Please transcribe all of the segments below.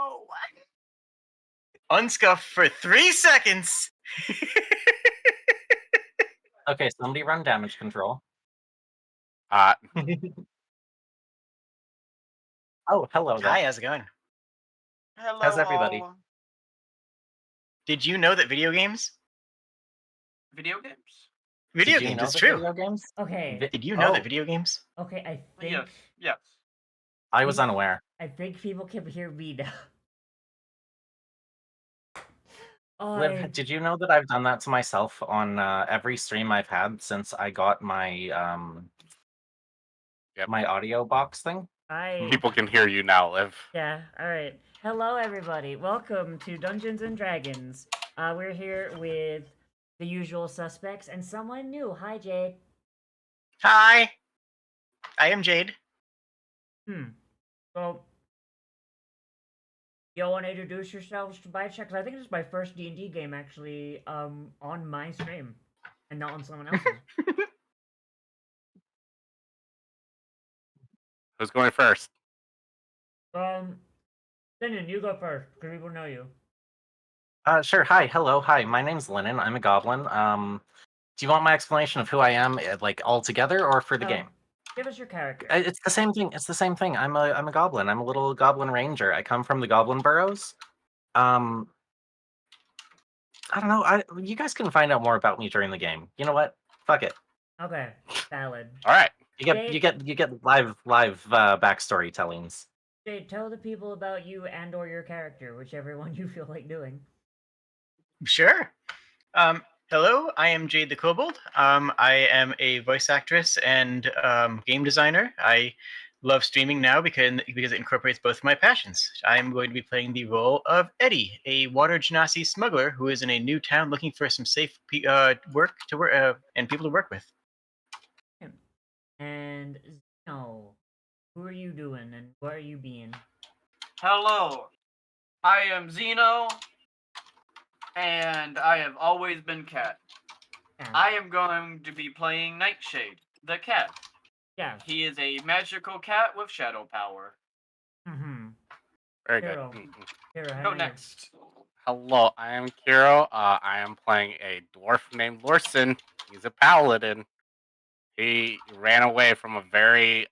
Oh, unscuff for 3 seconds. Okay, somebody run damage control. Uh, Oh, hello Hi, there. how's it going? How's hello everybody? all. Did you know that video games? Video games? Video Did you games, know it's the true. video games? Okay. Did you know that Oh, video games? Okay, I think Yes, yes. I was unaware. people can hear me now. Liv, did you know that I've done that to myself on every stream I've had since I got my Yep. my audio box thing? People can hear you now, Liv. Yeah, alright. Hello everybody. Welcome to Dungeons and Dragons. We're here with the usual suspects and someone new. Hi Jade. Hi, I am Jade. So y'all wanna introduce yourselves to by check? Cause I think this is my first D&D game actually on my stream and not on someone else's. Who's going first? Lennon, you go first, because people know you. Sure. Hi, hello, hi. My name's Lennon. I'm a goblin. Do you want my explanation of who I am, like all together, or for the game? Give us your character. It's the same thing. It's the same thing. I'm a goblin. I'm a little goblin ranger. I come from the Goblin Burrows. I don't know. You guys can find out more about me during the game. You know what? Fuck it. Okay, valid. All right. You get live backstory tellings. Jade, tell the people about you and or your character, whichever one you feel like doing. Sure. Hello, I am Jade the Kobold. I am a voice actress and game designer. I love streaming now because it incorporates both of my passions. I am going to be playing the role of Eddie, a water genasi smuggler who is in a new town looking for some safe work to work and people to work with. And Zeno, who are you doing and what are you being? Hello, I am Zeno, and I have always been Cat. Yeah. I am going to be playing Nightshade, the cat. Yeah. He is a magical cat with shadow power. Mm-hmm. Very Hero. good. Hero, how Go are you? next. Hello, I am Kiro. I am playing a dwarf named Lorson. He's a paladin. He ran away from a very,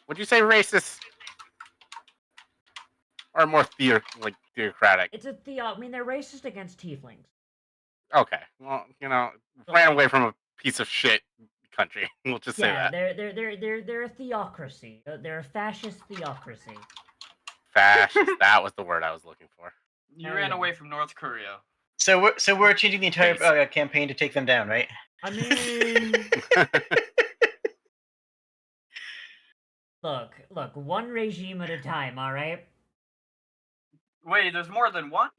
would you say racist? Or more theocratic? It's a I mean, they're racist against tieflings. Okay, well, ran away from a piece of shit country. We'll just say Yeah, that. they're a theocracy. They're a fascist theocracy. Fascist. That was the word I was looking for. You Oh, ran yeah. away from North Korea. So we're changing the entire campaign to take them down, right? I mean, look, one regime at a time, all right? Wait, there's more than one?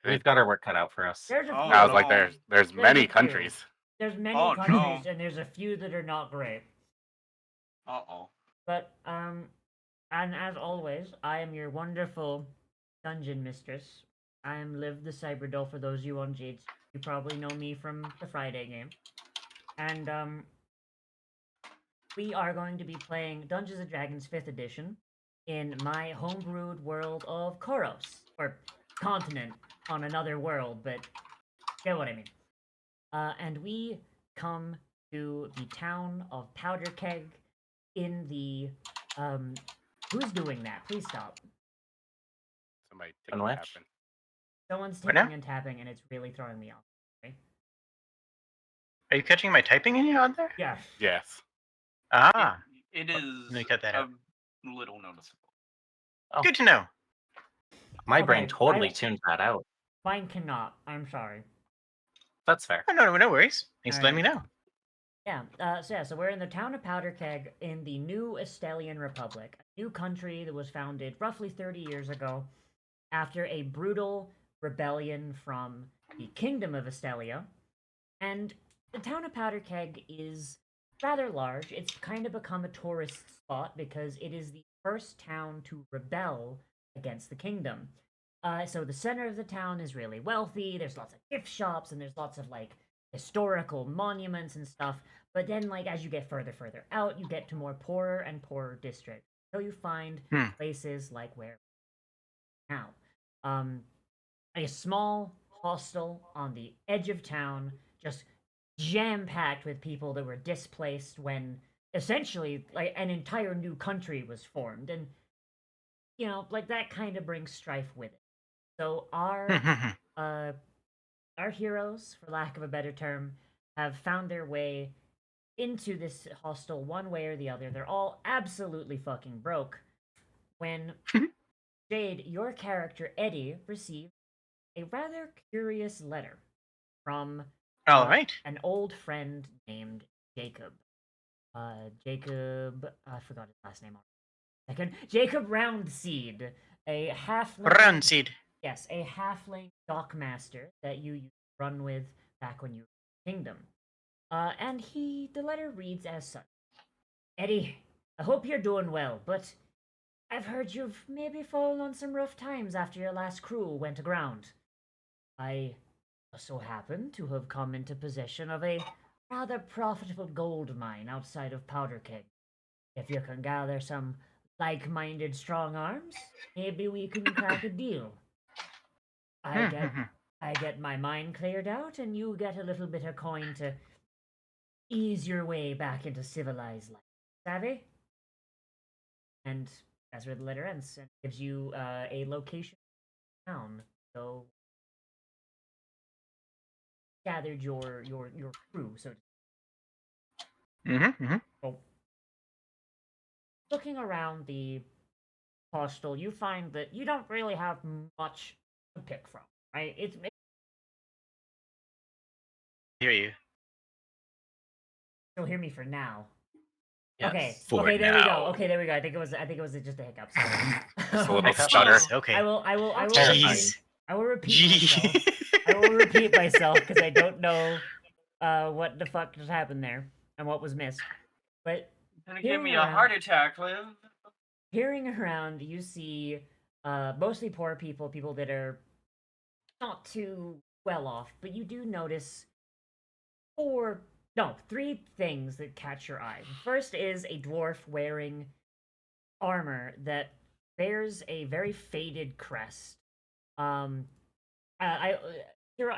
We've got our work cut out for us. There's a few. I was like, no. there's a many few. countries. There's many Oh, countries, no. and there's a few that are not great. Uh-oh. But and as always, I am your wonderful dungeon mistress. I am Liv the Cyberdoll. For those of you on Jades, you probably know me from the Friday game, and we are going to be playing Dungeons and Dragons 5th edition in my homebrewed world of Koros, or continent on another world, but you get what I mean. And we come to the town of Powder Keg in the who's doing that? Please stop. Somebody On take which? happen. Someone's What typing now? and tapping, and it's really throwing me off. Okay? Are you catching my typing in you on there? Yeah. Yes. Ah, It is let me cut that a out. little noticeable. Oh. Good to know. My Okay, brain totally tuned that out. Mine cannot. I'm sorry. That's fair. Oh, no worries. Thanks for letting me know. Yeah, so we're in the town of Powder Keg in the new Estelian Republic, a new country that was founded roughly 30 years ago after a brutal rebellion from the Kingdom of Estelia. And the town of Powder Keg is rather large. It's kind of become a tourist spot because it is the first town to rebel against the kingdom. So the center of the town is really wealthy. There's lots of gift shops and there's lots of like historical monuments and stuff. But then, like as you get further out, you get to more poorer and poorer districts. until you find Hmm. places like where now. Um, a small hostel on the edge of town, just jam packed with people that were displaced when essentially like an entire new country was formed, and like that kind of brings strife with it. So uh, our heroes, for lack of a better term, have found their way into this hostel one way or the other. They're all absolutely fucking broke. When Jade, your character Eddie, received a rather curious letter from All right. an old friend named Jacob. Jacob, I forgot his last name. Second, Jacob Roundseed, a halfling. Round seed. Yes, a halfling dockmaster that you used to run with back when you were in the kingdom. And the letter reads as such: Eddie, I hope you're doing well, but I've heard you've maybe fallen on some rough times after your last crew went aground. I so happen to have come into possession of a rather profitable gold mine outside of Powder Keg. If you can gather some like-minded strong arms, maybe we can crack a deal. I get I get my mine cleared out, and you get a little bit of coin to ease your way back into civilized life. Savvy? And that's where the letter ends, and gives you a location town. So gathered your crew. So looking around the hostel, you find that you don't really have much to pick from. Right? It's Hear you. You'll hear me for now. Yes. Okay. For Okay. There we go. now. Okay. There we go. I think it was just a hiccup. Sorry. Just a little Hiccup? stutter. Okay. I will Terrifying. I will repeat myself. Gee. I will repeat myself because I don't know what the fuck just happened there and what was missed. But Gonna hearing give me a around, heart attack, Liv. hearing around, you see mostly poor people, people that are not too well off, but you do notice three things that catch your eye. First is a dwarf wearing armor that bears a very faded crest. Um, I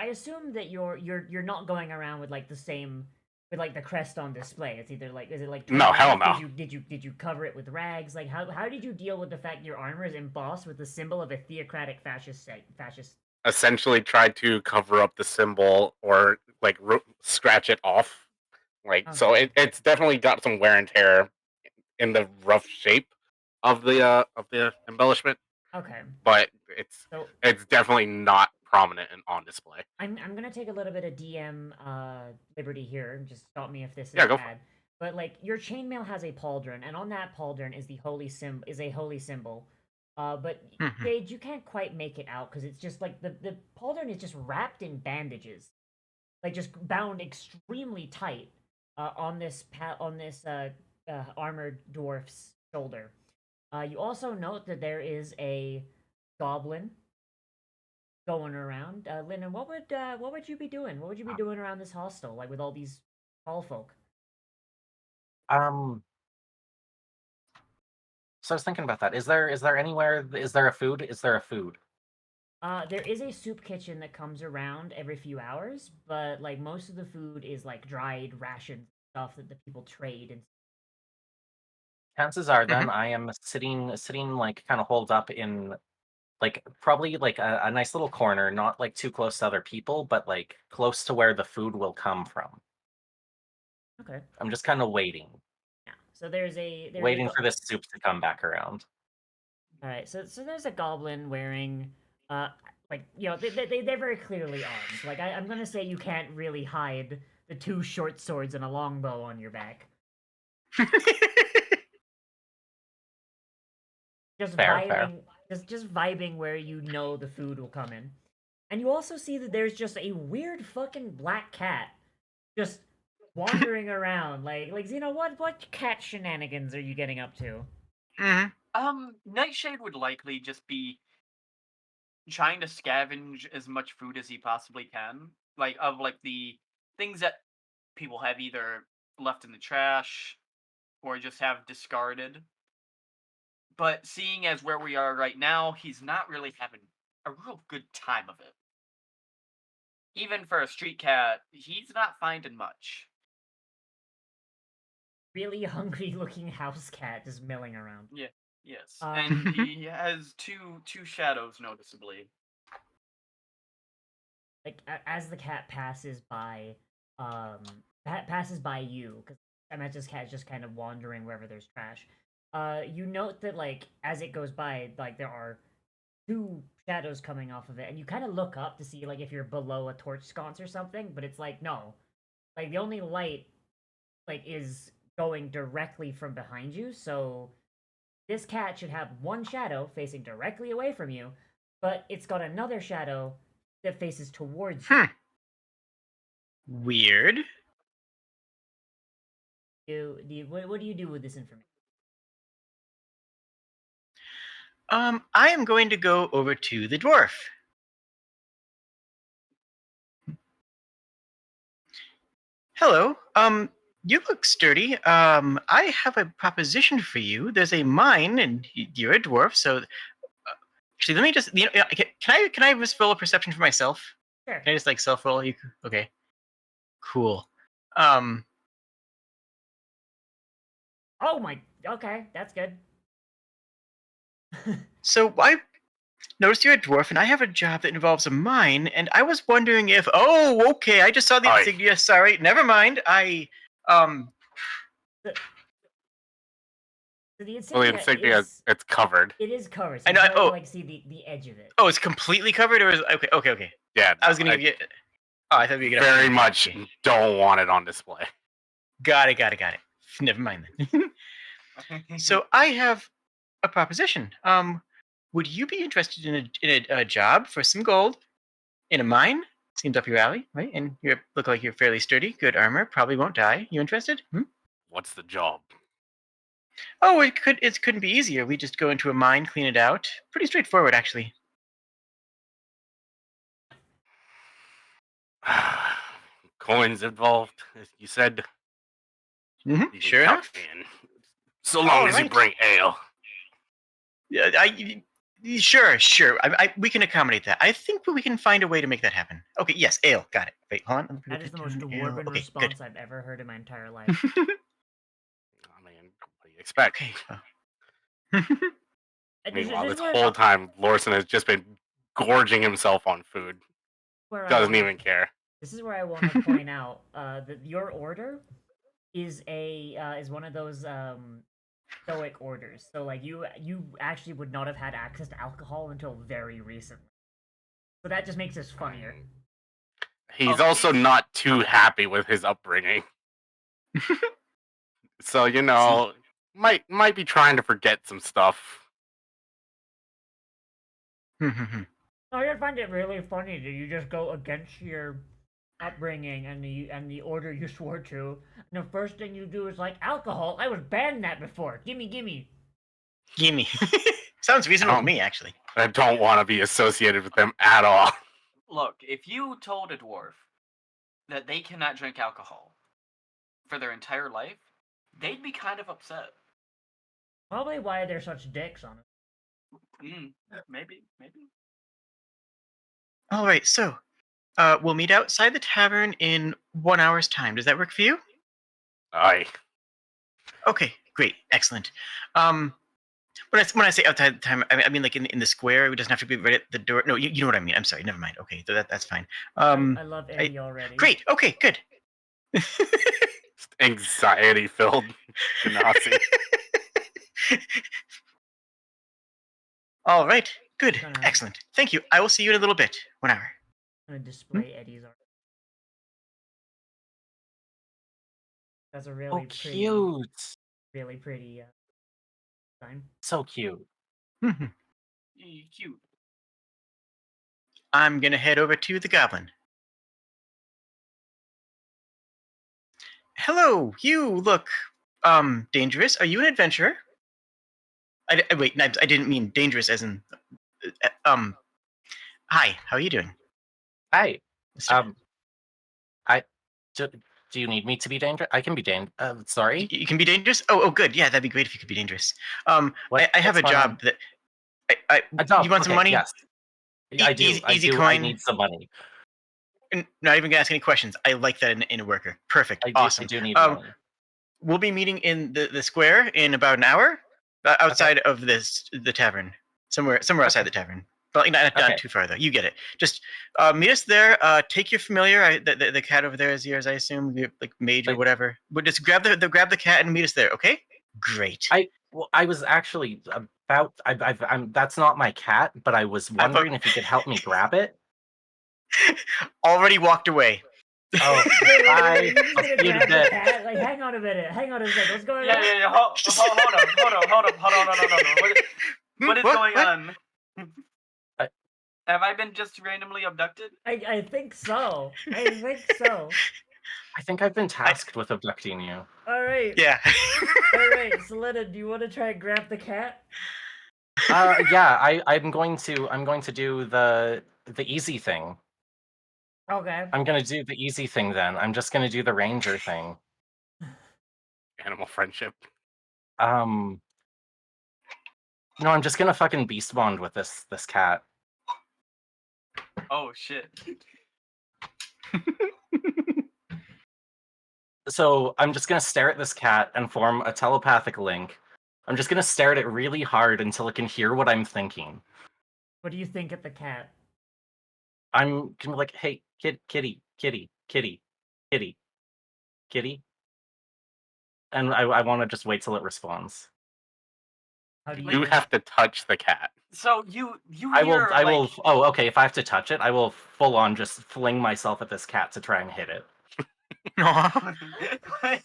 assume that you're not going around with like the same with like the crest on display. It's either like is it like No, torn hell off? no. Did you cover it with rags? Like how did you deal with the fact your armor is embossed with the symbol of a theocratic fascist? Essentially tried to cover up the symbol or like scratch it off. So Okay. it's definitely got some wear and tear in the rough shape of the embellishment, Okay. but So it's definitely not prominent and on display. I'm gonna take a little bit of DM liberty here. Just stop me if this is Yeah, go for bad. But like your chainmail has a pauldron, and on that pauldron is a holy symbol. But Jade, you can't quite make it out because it's just like the pauldron is just wrapped in bandages, like just bound extremely tight on this armored dwarf's shoulder. You also note that there is a goblin going around. Lyndon, what would you be doing? What would you be doing around this hostel, like with all these tall folk? So I was thinking about that. Is there anywhere? Is there a food? Is there a food? There is a soup kitchen that comes around every few hours, but like most of the food is like dried ration stuff that the people trade. And Chances are, then I am sitting like kind of holed up in like probably like a nice little corner, not like too close to other people, but like close to where the food will come from. okay, I'm just kind of waiting, yeah. So waiting for this soup to come back around. all right. So there's a goblin wearing like they're very clearly armed. Like I'm gonna say you can't really hide the two short swords and a longbow on your back. Just Fair. vibing, just vibing where you know the food will come in. And you also see that there's just a weird fucking black cat just wandering around. Like Xeno, what cat shenanigans are you getting up to? Nightshade would likely just be trying to scavenge as much food as he possibly can, like of like the things that people have either left in the trash or just have discarded. But seeing as where we are right now, he's not really having a real good time of it. Even for a street cat, he's not finding much. Really hungry looking house cat just milling around. Yes, Um, and he has two shadows noticeably. Like as the cat passes by, passes by you, because I imagine this cat is just kind of wandering wherever there's trash. You note that like as it goes by, like there are two shadows coming off of it, and you kind of look up to see like if you're below a torch sconce or something, but it's like no, like the only light like is going directly from behind you, so this cat should have one shadow facing directly away from you, but it's got another shadow that faces towards you. Weird. What do you do with this information? I am going to go over to the dwarf. Hello. You look sturdy. I have a proposition for you. There's a mine, and you're a dwarf, so actually, let me just. Can I just roll a perception for myself? Sure. Can I just like self roll? Okay. Cool. Um. Oh my. Okay, that's good. So I noticed you're a dwarf, and I have a job that involves a mine, and I was wondering if. Oh, okay. I just saw the Aye. insignia. Sorry. Never mind. So the Well, the insignia, insignia, is it's covered. it is covered. So I you know, can only oh. like see the edge of it. Oh, it's completely covered, or is okay. Yeah, I was gonna give you. Oh, I thought we were gonna. very much Okay. don't want it on display. Got it. Never mind then. So I have a proposition. Would you be interested in a job for some gold in a mine? Seems up your alley, right? And you look like you're fairly sturdy, good armor, probably won't die. You interested? What's the job? Oh, it couldn't be easier. We just go into a mine, clean it out. Pretty straightforward, actually. Coins involved, as you said. You can Sure count enough. me in. So long as you Alright. bring ale. Yeah, sure. We can accommodate that. I think we can find a way to make that happen. Okay, yes, ale. Got it. Wait, hold on. That is the most dwarven Okay, response I've ever heard in my entire life. good. I mean, what do you expect? Okay. Meanwhile, this whole time, Lorson has just been gorging himself on food. Doesn't even care. This is where I want to point out that your order is is one of those stoic orders. So like you actually would not have had access to alcohol until very recently. So that just makes this funnier. He's also not too happy with his upbringing. So, might be trying to forget some stuff. I just find it really funny that you just go against your upbringing and the order you swore to. And the first thing you do is like alcohol. I was banned that before. Gimme. Gimme. Sounds reasonable to me, actually. I don't want to be associated with them at all. Look, if you told a dwarf that they cannot drink alcohol for their entire life, they'd be kind of upset. Probably why they're such dicks on it. Maybe. All right, so we'll meet outside the tavern in 1 hour's time. Does that work for you? Aye. Okay, great, excellent. When I say outside the time, I mean like in the square. It doesn't have to be right at the door. No, you know what I mean. I'm sorry. Never mind. Okay, that's fine. I love Eddie already. Great. Okay, good. Anxiety-filled Nazi. All right, good, Gonna- excellent. Thank you. I will see you in a little bit. 1 hour. I'm gonna display Eddie's art. That's a really cute. really pretty design. So cute. Cute. I'm gonna head over to the goblin. Hello, you look dangerous. Are you an adventurer? Wait, I didn't mean dangerous as in hi, how are you doing? Hi. Mister? I just Do you need me to be dangerous? I can be dangerous. Sorry. You can be dangerous. Oh, good. Yeah, that'd be great if you could be dangerous. What- I have a what's going job on? that. A job. You want some okay, money? Yes, I do. Easy, I easy do. I coin. need some money. Not even gonna ask any questions. I like that in a worker. Perfect. I Awesome. do need money. We'll be meeting in the square in about an hour, outside of the tavern, somewhere outside the tavern. But not Okay. too far though. You get it. Just meet us there. Take your familiar. The cat over there is yours, I assume. Like mage or Like- whatever. But just grab the cat and meet us there. Okay. Great. I was actually about. I'm. That's not my cat, but I was wondering if you could help me grab it. Already walked away. Oh, Wait, bye. you're just I'll gonna see you in a grab the bit. cat? Like, hang on a minute. Hang on a second. What's going on? Yeah. Hold on. What is going on? Have I been just randomly abducted? I think so. I think so. I think I've been tasked with abducting you. All right. Yeah. All right, Selena, do you want to try and grab the cat? Yeah. I'm going to do the easy thing. Okay. I'm gonna do the easy thing then. I'm just gonna do the ranger thing. Animal friendship. No, I'm just gonna fucking beast bond with this cat. Oh shit. So I'm just gonna stare at this cat and form a telepathic link. I'm just gonna stare at it really hard until it can hear what I'm thinking. What do you think of the cat? I'm gonna be like, hey, kitty. And I want to just wait till it responds. How do You have to touch the cat. So you I will. hear, I like, will. Oh, okay. If I have to touch it, I will full on just fling myself at this cat to try and hit it. Aw.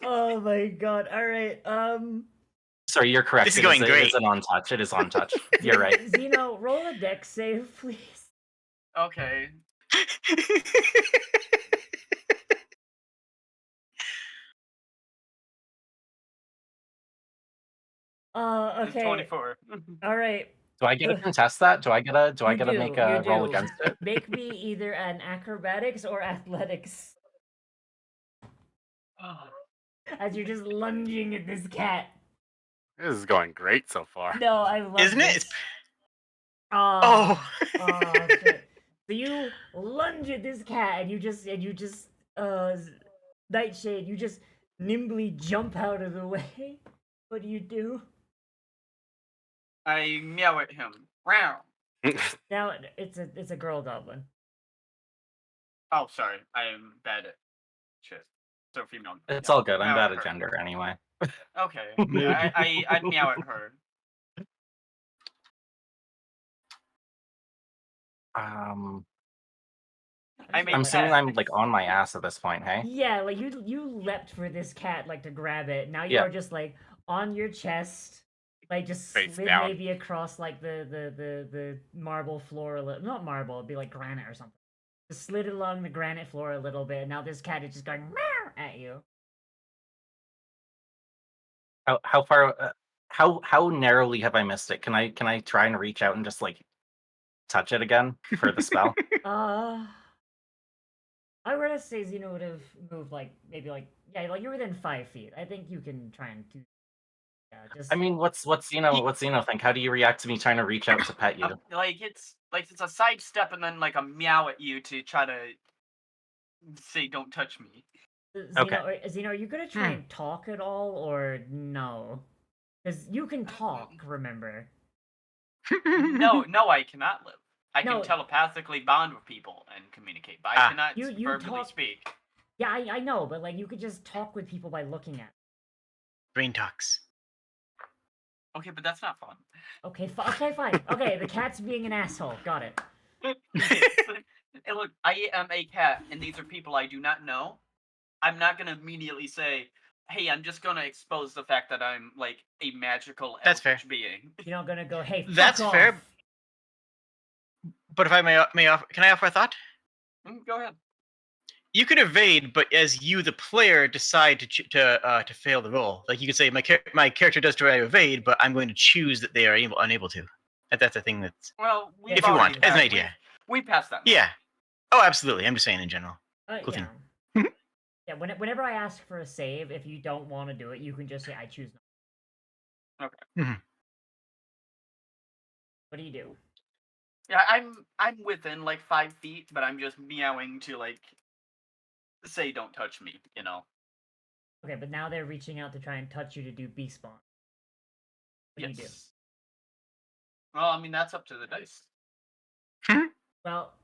Oh my god. All right. Sorry, you're correct. This is going It great. is an on touch. It is on touch. You're right. Zeno, roll a dex save, please. Okay. It's Okay. 24. All right. Do I get to contest that? Do I get to You do, make you a roll do. against it? Make me either an acrobatics or athletics as you're just lunging at this cat. This is going great so far. No, I love Isn't it? this. Oh. Shit. So you lunge at this cat and you just Nightshade, you just nimbly jump out of the way. What do you do? I meow at him. Wow. Now it's a girl goblin. Oh, sorry. I am bad at shit. So female. It's all good. I'm Meow bad at at her. gender anyway. Okay. I'd meow at her. I'm I make assuming cat. I'm like on my ass at this point. Hey. Yeah, like you leapt for this cat like to grab it. Now you Yeah. are just like on your chest, like just Face slid down. maybe across like the marble floor a little. Not marble, it'd be like granite or something. Just slid along the granite floor a little bit. And now this cat is just going meow at you. How far? How narrowly have I missed it? Can I try and reach out and just like touch it again for the spell? I were to say Xeno would have moved like maybe like like you're within 5 feet. I think you can try and do. Yeah, just. I mean, what's Xeno think? How do you react to me trying to reach out to pet you? It's a sidestep and then like a meow at you to try to say don't touch me. Xeno, are you gonna try and talk at all or no? Because you can talk, remember? No, I cannot live. I No. can telepathically bond with people and communicate, but I cannot You verbally talk- speak. Yeah, I know, but like you could just talk with people by looking at. Brain talks. Okay, but that's not fun. Okay, fine. Okay, the cat's being an asshole. Got it. Hey, look, I am a cat, and these are people I do not know. I'm not gonna immediately say, "Hey, I'm just gonna expose the fact that I'm like a magical That's fair. elfish being." You're not gonna go, hey, fuck That's off. fair. But if I may offer, can I offer a thought? Go ahead. You could evade, but as you, the player, decide to fail the roll. Like you could say, my character does try to evade, but I'm going to choose that they are unable to. That's a thing that's. Well, we've If you already want, as an passed- idea. we passed that. Yeah. Oh, absolutely. I'm just saying in general. Cool Yeah. thing. Yeah, whenever I ask for a save, if you don't want to do it, you can just say I choose not. Mhm. What do you do? Yeah, I'm within like 5 feet, but I'm just meowing to like say don't touch me, you know. Okay, but now they're reaching out to try and touch you to do beast spawn. What do you do? Yes. Well, I mean that's up to the dice. Well,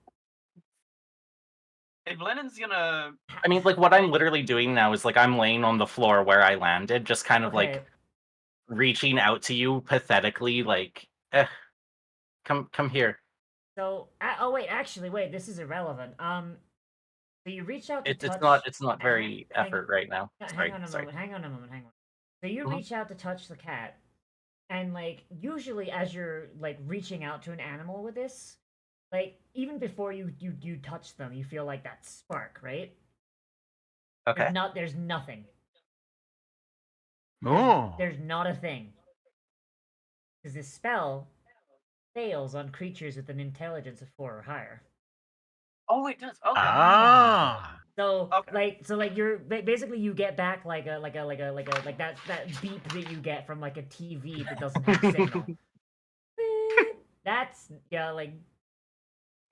If Lennon's gonna I mean, like what I'm literally doing now is like I'm laying on the floor where I landed, just kind of okay, like reaching out to you pathetically, like, come here. so oh wait, actually wait, this is irrelevant. So you reach out to It's touch. not very effort right now. Hang on a Sorry. moment. Hang on a moment. Hang on. So you Mhm. reach out to touch the cat, and like usually as you're like reaching out to an animal with this, like even before you touch them, you feel like that spark, right? Okay. There's nothing. Oh. There's not a thing. Because this spell fails on creatures with an intelligence of 4 or higher. Oh, it does. Okay. Ah. So Okay. like you're basically you get back like that beep that you get from like a TV that doesn't have signal. Beep. That's yeah like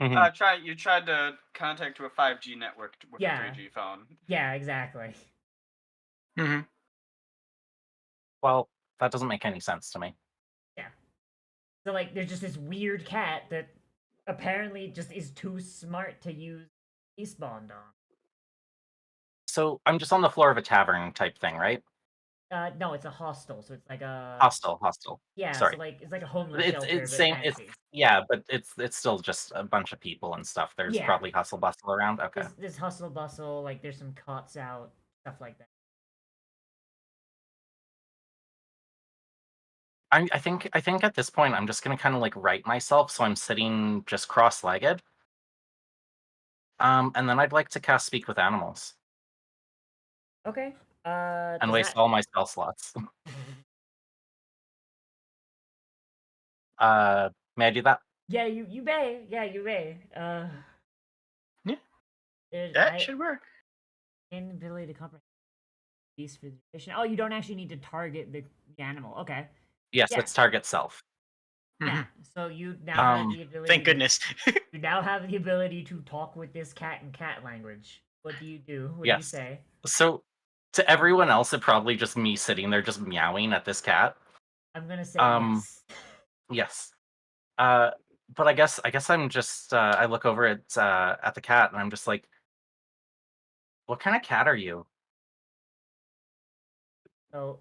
Mhm. You tried to contact to a 5G network with Yeah. a 3G phone. yeah exactly. Mhm. Well, that doesn't make any sense to me. Yeah. So like there's just this weird cat that apparently just is too smart to use Eastbond on. So I'm just on the floor of a tavern type thing, right? No, it's a hostel, so it's like a Hostel. yeah, so Sorry. like it's like a homeless It's shelter it's but same. It's fancy. yeah, but it's still just a bunch of people and stuff. There's Yeah. probably hustle bustle around. Okay. There's hustle bustle, like there's some cots out, stuff like that. I think at this point I'm just gonna kind of like right myself, so I'm sitting just cross-legged. And then I'd like to cast Speak with Animals Okay. and Does waste that all my spell slots. May I do that? Yeah, you may. Yeah, you may. Yeah, There's that should work. inability to comprehend beast for the duration. Oh, you don't actually need to target the animal. Okay. Yes, Yeah. it's target self. Yeah. Mhm. So you now have Um, the ability Thank goodness. you now have the ability to talk with this cat in cat language. What do you do? What do you yes. say? So to everyone else, it probably just me sitting there just meowing at this cat. I'm gonna say Um, yes. yes. Uh, but I guess I'm just I look over at the cat and I'm just like, what kind of cat are you? So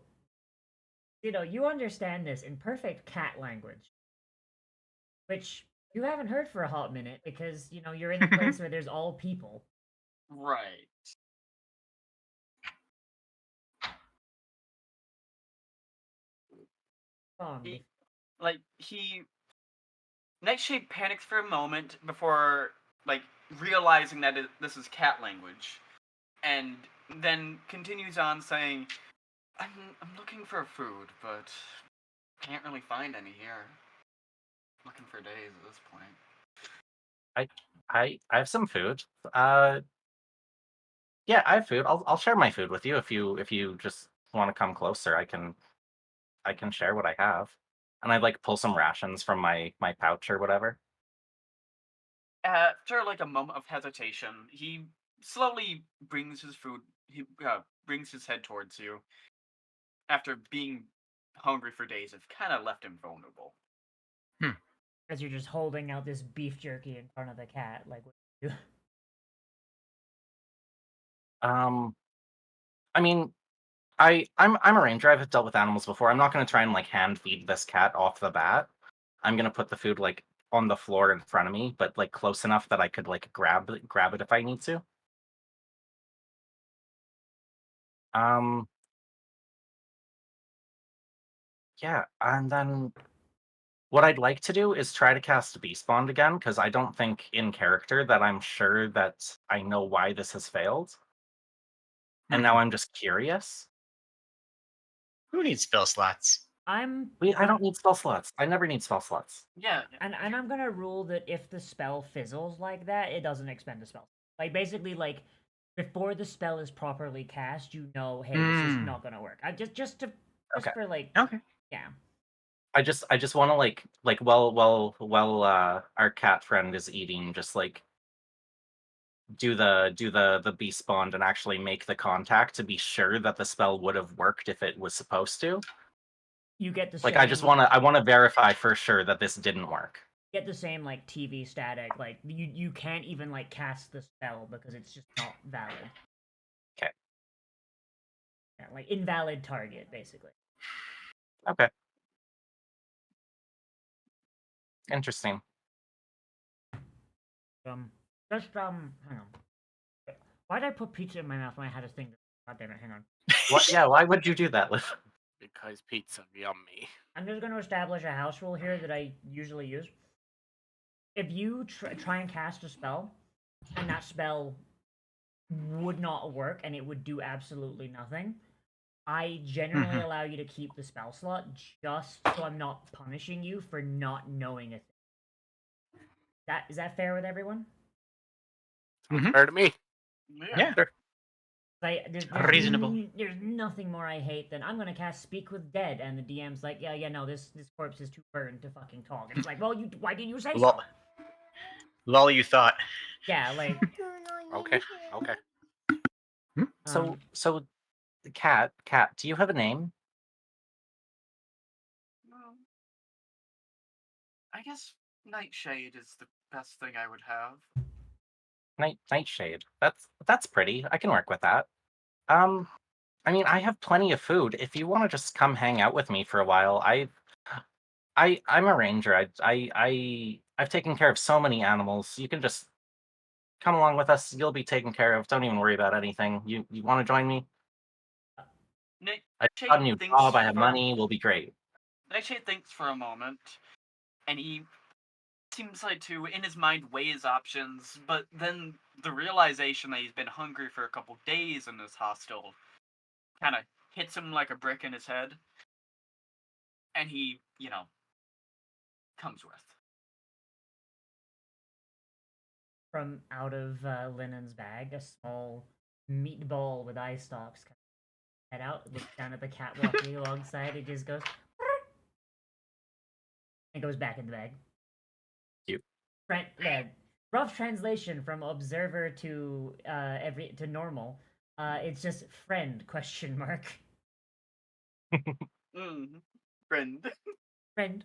you understand this in perfect cat language, which you haven't heard for a hot minute because you're in a place where there's all people. Right. Um, He Nightshade panics for a moment before like realizing that this is cat language, and then continues on saying, "I'm looking for food, but can't really find any here. Looking for days at this point." I have some food. Uh, yeah, I have food. I'll share my food with you if you just want to come closer. I can share what I have, and I'd like pull some rations from my pouch or whatever. After like a moment of hesitation, he slowly brings his food. He brings his head towards you. After being hungry for days, it's kind of left him vulnerable. as you're just holding out this beef jerky in front of the cat, like what do you do? Um, I mean, I'm a ranger. I've dealt with animals before. I'm not going to try and like hand feed this cat off the bat. I'm going to put the food like on the floor in front of me, but like close enough that I could like grab it if I need to. Um, yeah, and then what I'd like to do is try to cast Beast Bond again because I don't think in character that I'm sure that I know why this has failed, and now Mhm. I'm just curious. Who needs spell slots? I I'm don't need spell slots. I never need spell slots. Yeah, and I'm gonna rule that if the spell fizzles like that, it doesn't expend a spell. Like basically, like before the spell is properly cast, you know, hey, this is not gonna work. I just Okay. for like, Okay. yeah. I just want to like while our cat friend is eating, just like do the beast bond and actually make the contact to be sure that the spell would have worked if it was supposed to. You get the Like same, I want to verify for sure that this didn't work. get the same like TV static. Like you can't even like cast the spell because it's just not valid. Okay. Yeah, like invalid target, basically. Okay. Interesting. Hang on. Why did I put pizza in my mouth when I had this thing? God damn it! Hang on. What? Yeah. Why would you do that, Liv? Because pizza yummy. I'm just going to establish a house rule here that I usually use. If you try and cast a spell, and that spell would not work, and it would do absolutely nothing, I generally allow you to keep the spell slot just so I'm not punishing you for not knowing a thing. Is that fair with everyone? Sounds fair to me. Yeah. There's Reasonable. There's nothing more I hate than I'm gonna cast Speak with Dead, and the DM's like, yeah, no, this corpse is too burned to fucking talk. It's like, well, why didn't you say so? Lol, you thought. Yeah, like. Okay. So cat, do you have a name? Well, I guess Nightshade is the best thing I would have. Nightshade. That's pretty. I can work with that. I mean, I have plenty of food. If you want to just come hang out with me for a while, I'm a ranger. I've taken care of so many animals. You can just come along with us. You'll be taken care of. Don't even worry about anything. You want to join me? I got a new job. I have money. We'll be great. Nightshade thinks for a moment, and he seems like to, in his mind, weigh his options, but then the realization that he's been hungry for a couple days in this hostel kind of hits him like a brick in his head, and he, comes with. From out of Lennon's bag, a small meatball with eye stalks head out, looks down at the cat walking alongside, it just goes and goes back in the bag. Cute. Rough translation from observer to to normal. It's just friend question mark. Friend. Friend.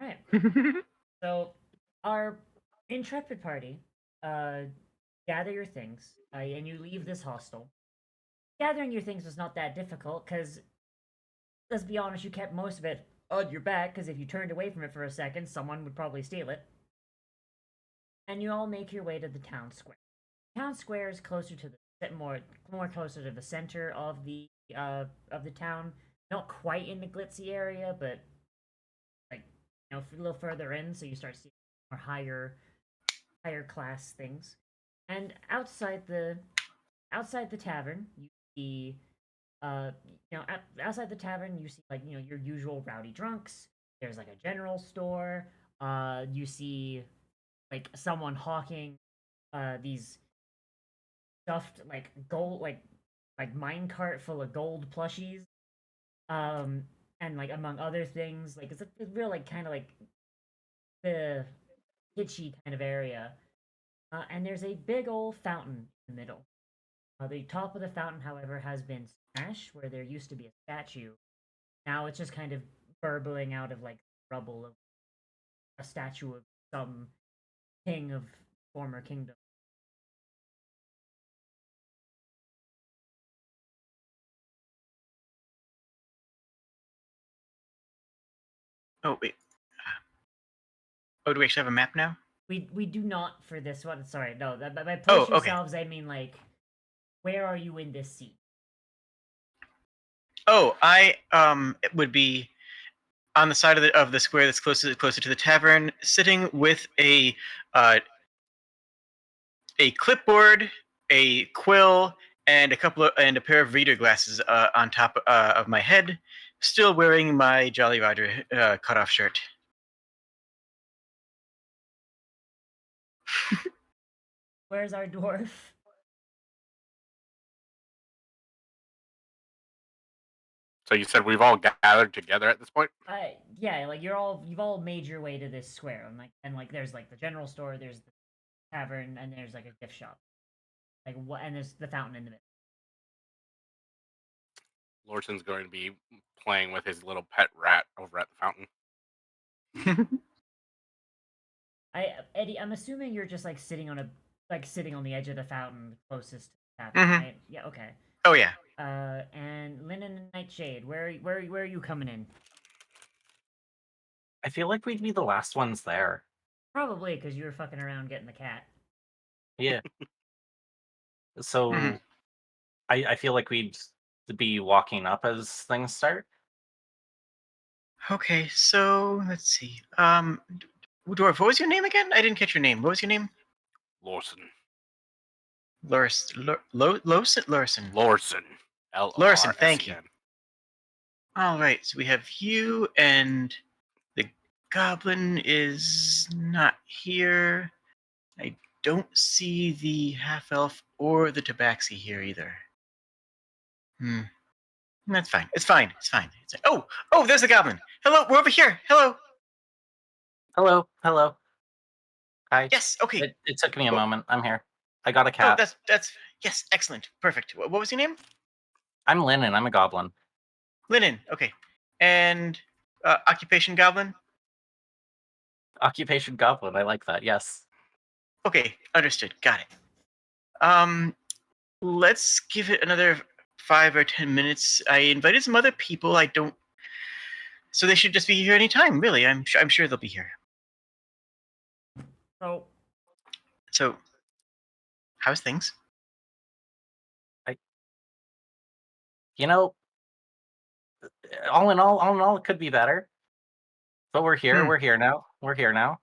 Alright. So our intrepid party gather your things and you leave this hostel. Gathering your things was not that difficult because, let's be honest, you kept most of it on your back because if you turned away from it for a second, someone would probably steal it. And you all make your way to the town square. Town square is closer to the more closer to the center of the town. Not quite in the glitzy area, but like a little further in, so you start seeing more higher class things. And outside the tavern, you see outside the tavern you see your usual rowdy drunks. There's like a general store. You see like someone hawking these stuffed like gold like mine cart full of gold plushies. And like among other things, like it's a real like kind of like the kitschy kind of area. And there's a big old fountain in the middle. The top of the fountain, however, has been smashed where there used to be a statue. Now it's just kind of burbling out of like rubble of a statue of some king of former kingdom. Oh wait. Oh, do we actually have a map now? We do not for this one. Sorry, no. By place Oh, okay. yourselves, I mean like, where are you in this scene? Oh, I it would be on the side of the square that's closer to the tavern, sitting with a clipboard, a quill, and a pair of reader glasses on top of my head, still wearing my Jolly Roger cutoff shirt. Where's our dwarf? So you said we've all gathered together at this point? Yeah, like you've all made your way to this square, and there's like the general store, there's the tavern, and there's like a gift shop, like what, and there's the fountain in the middle. Lorson's going to be playing with his little pet rat over at the fountain. Eddie, I'm assuming you're just like sitting on the edge of the fountain closest to the tavern, Mhm. right? Yeah, okay. Oh yeah. And Linen and Nightshade, where are you coming in? I feel like we'd be the last ones there. Probably because you were fucking around getting the cat. Yeah. So Mhm. I feel like we'd be walking up as things start. Okay, so let's see. Dwarf, what was your name again? I didn't catch your name. What was your name? Lorson. Larson. Lorson. Larson, thank you. Lorsen. All right, so we have you, and the goblin is not here. I don't see the half elf or the tabaxi here either. That's fine. It's fine. It's fine. Oh, there's the goblin. Hello, we're over here. Hello. Hello. Hi. Yes. Okay. It took me a Oh. moment. I'm here. I got a Oh, cat. that's yes. Excellent. Perfect. What was your name? I'm Linen. I'm a goblin. Linen. Okay. And occupation goblin. Occupation goblin. I like that. Yes. Okay. Understood. Got it. Let's give it another 5 or 10 minutes. I invited some other people. I don't. So they should just be here anytime. Really, I'm sure they'll be here. So So, how's things? You know, all in all, it could be better. But we're here. Hmm. We're here now. We're here now.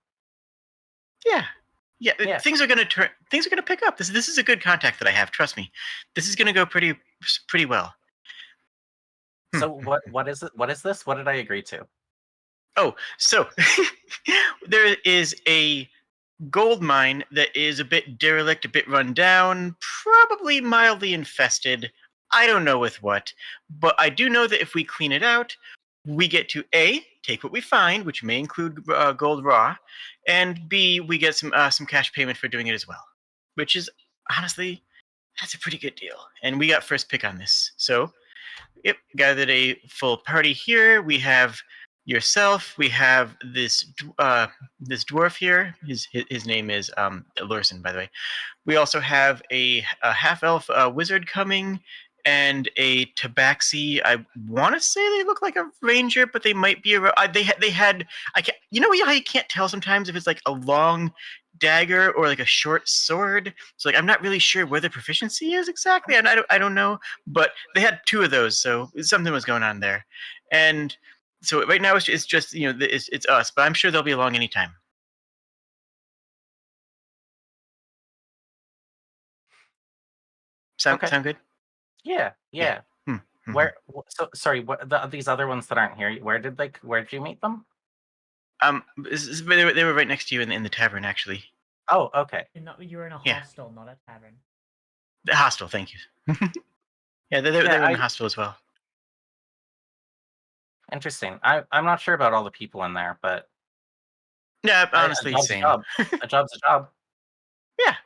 Yeah. Yeah. Things are gonna turn. Things are gonna pick up. This is a good contact that I have. Trust me. This is gonna go pretty well. So what is it? What is this? What did I agree to? Oh, so there is a gold mine that is a bit derelict, a bit run down, probably mildly infested. I don't know with what, but I do know that if we clean it out, we get to A, take what we find, which may include gold raw, and B, we get some cash payment for doing it as well, which is honestly, that's a pretty good deal. And we got first pick on this. So, yep, gathered a full party here. We have yourself. We have this dwarf here. His name is Lurson, by the way. We also have a half elf wizard coming, and a tabaxi. I want to say they look like a ranger, but they might be a. They had. I can't. You know how you can't tell sometimes if it's like a long dagger or like a short sword. So like I'm not really sure where the proficiency is exactly. And I don't know, but they had two of those, so something was going on there. And so right now it's just it's us, but I'm sure they'll be along anytime. Okay. Sound good? Yeah. Where? So sorry. What these other ones that aren't here? Where did you meet them? They were right next to you in the tavern, actually. Oh, okay. you were in a Yeah. hostel, not a tavern. The hostel, thank you. Yeah, they were in the hostel as well. Interesting. I'm not sure about all the people in there, but Yeah, honestly, a job's same. a job. A job's a job. Yeah,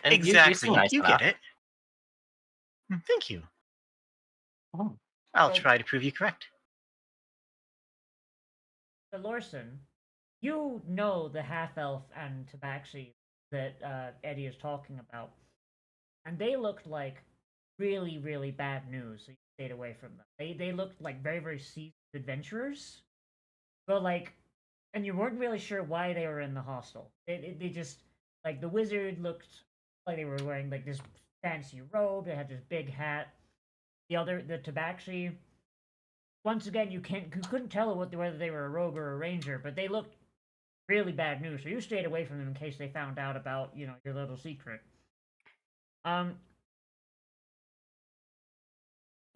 And exactly. you seem nice You enough. get it. Thank you. Oh. I'll So- try to prove you correct. So Lorson, you know the half elf and tabaxi that Eddie is talking about, and they looked like really, really bad news. So you stayed away from them. They looked like very, very seasoned adventurers, but like, and you weren't really sure why they were in the hostel. They just like the wizard looked like they were wearing like this fancy robe. They had this big hat. The tabaxi. Once again, you couldn't tell whether they were a rogue or a ranger, but they looked really bad news. So you stayed away from them in case they found out about your little secret. Tell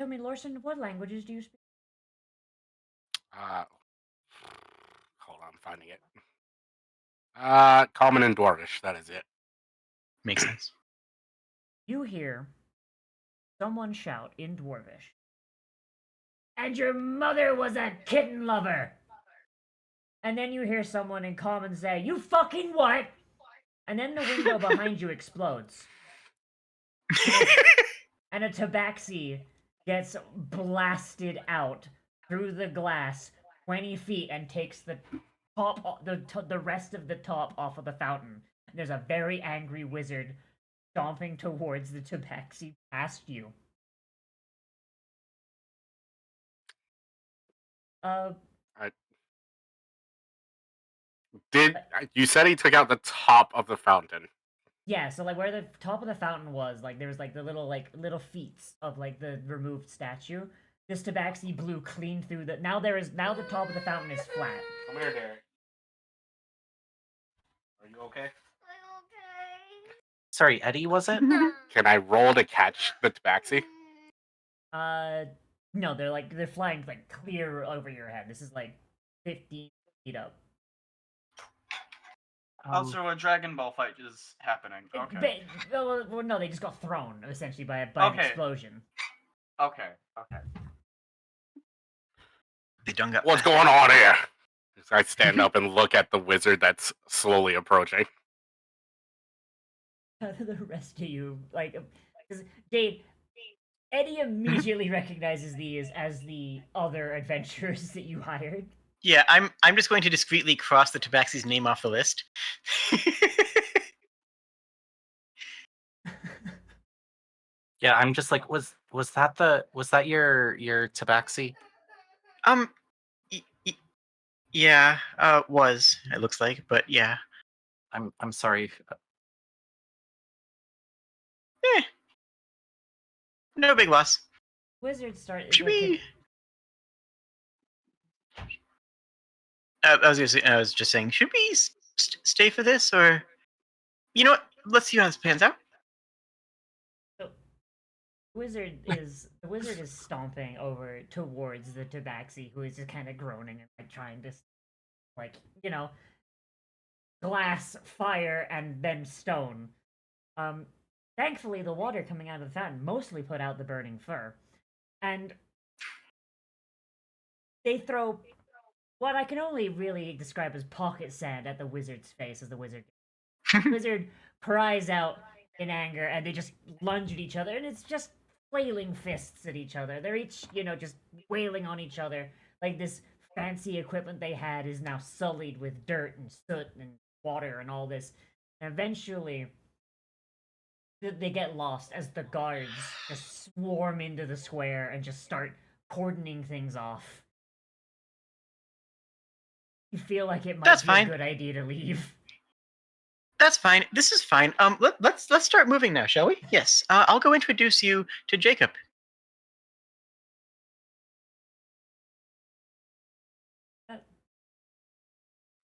me, Lorson, what languages do you speak? Hold on, I'm finding it. Common and Dwarvish. That is it. Makes sense. You hear someone shout in Dwarvish. And your mother was a kitten lover. And then you hear someone in common say, "You fucking what?" And then the window behind you explodes. And a tabaxi gets blasted out through the glass 20 feet and takes the the rest of the top off of the fountain. And there's a very angry wizard stomping towards the tabaxi past you. I, you said he took out the top of the fountain? Yeah, so like where the top of the fountain was, like there was like the little feet of like the removed statue. This tabaxi blew clean through the. Now the top of the fountain is flat. Come here, Derek. Are you okay? Sorry, Eddie, was it? Can I roll to catch the tabaxi? No, they're flying like clear over your head. This is like 50 feet up. Also, a Dragon Ball fight is happening. Okay. Well, no, they just got thrown essentially by an Okay. explosion. Okay. They don't got. What's going on here? I stand up and look at the wizard that's slowly approaching. How do the rest of you like? Because Eddie immediately recognizes these as the other adventurers that you hired. Yeah, I'm just going to discreetly cross the tabaxi's name off the list. Yeah, I'm just like, was that your tabaxi? Yeah, was it looks like, but yeah. I'm sorry. No big loss. Wizards start. Should we? I was just saying, should we stay for this, or you know what? Let's see how this pans out. So, the wizard is stomping over towards the tabaxi, who is just kind of groaning and like trying to, like, glass, fire, and then stone. Thankfully, the water coming out of the fountain mostly put out the burning fur, and they throw what I can only really describe as pocket sand at the wizard's face as the wizard cries out in anger, and they just lunge at each other, and it's just flailing fists at each other. They're each, just wailing on each other. Like this fancy equipment they had is now sullied with dirt and soot and water and all this. And eventually, they get lost as the guards just swarm into the square and just start cordoning things off. You feel like it might That's be fine. a good idea to leave. That's fine. This is fine. Let's start moving now, shall we? Yes. I'll go introduce you to Jacob.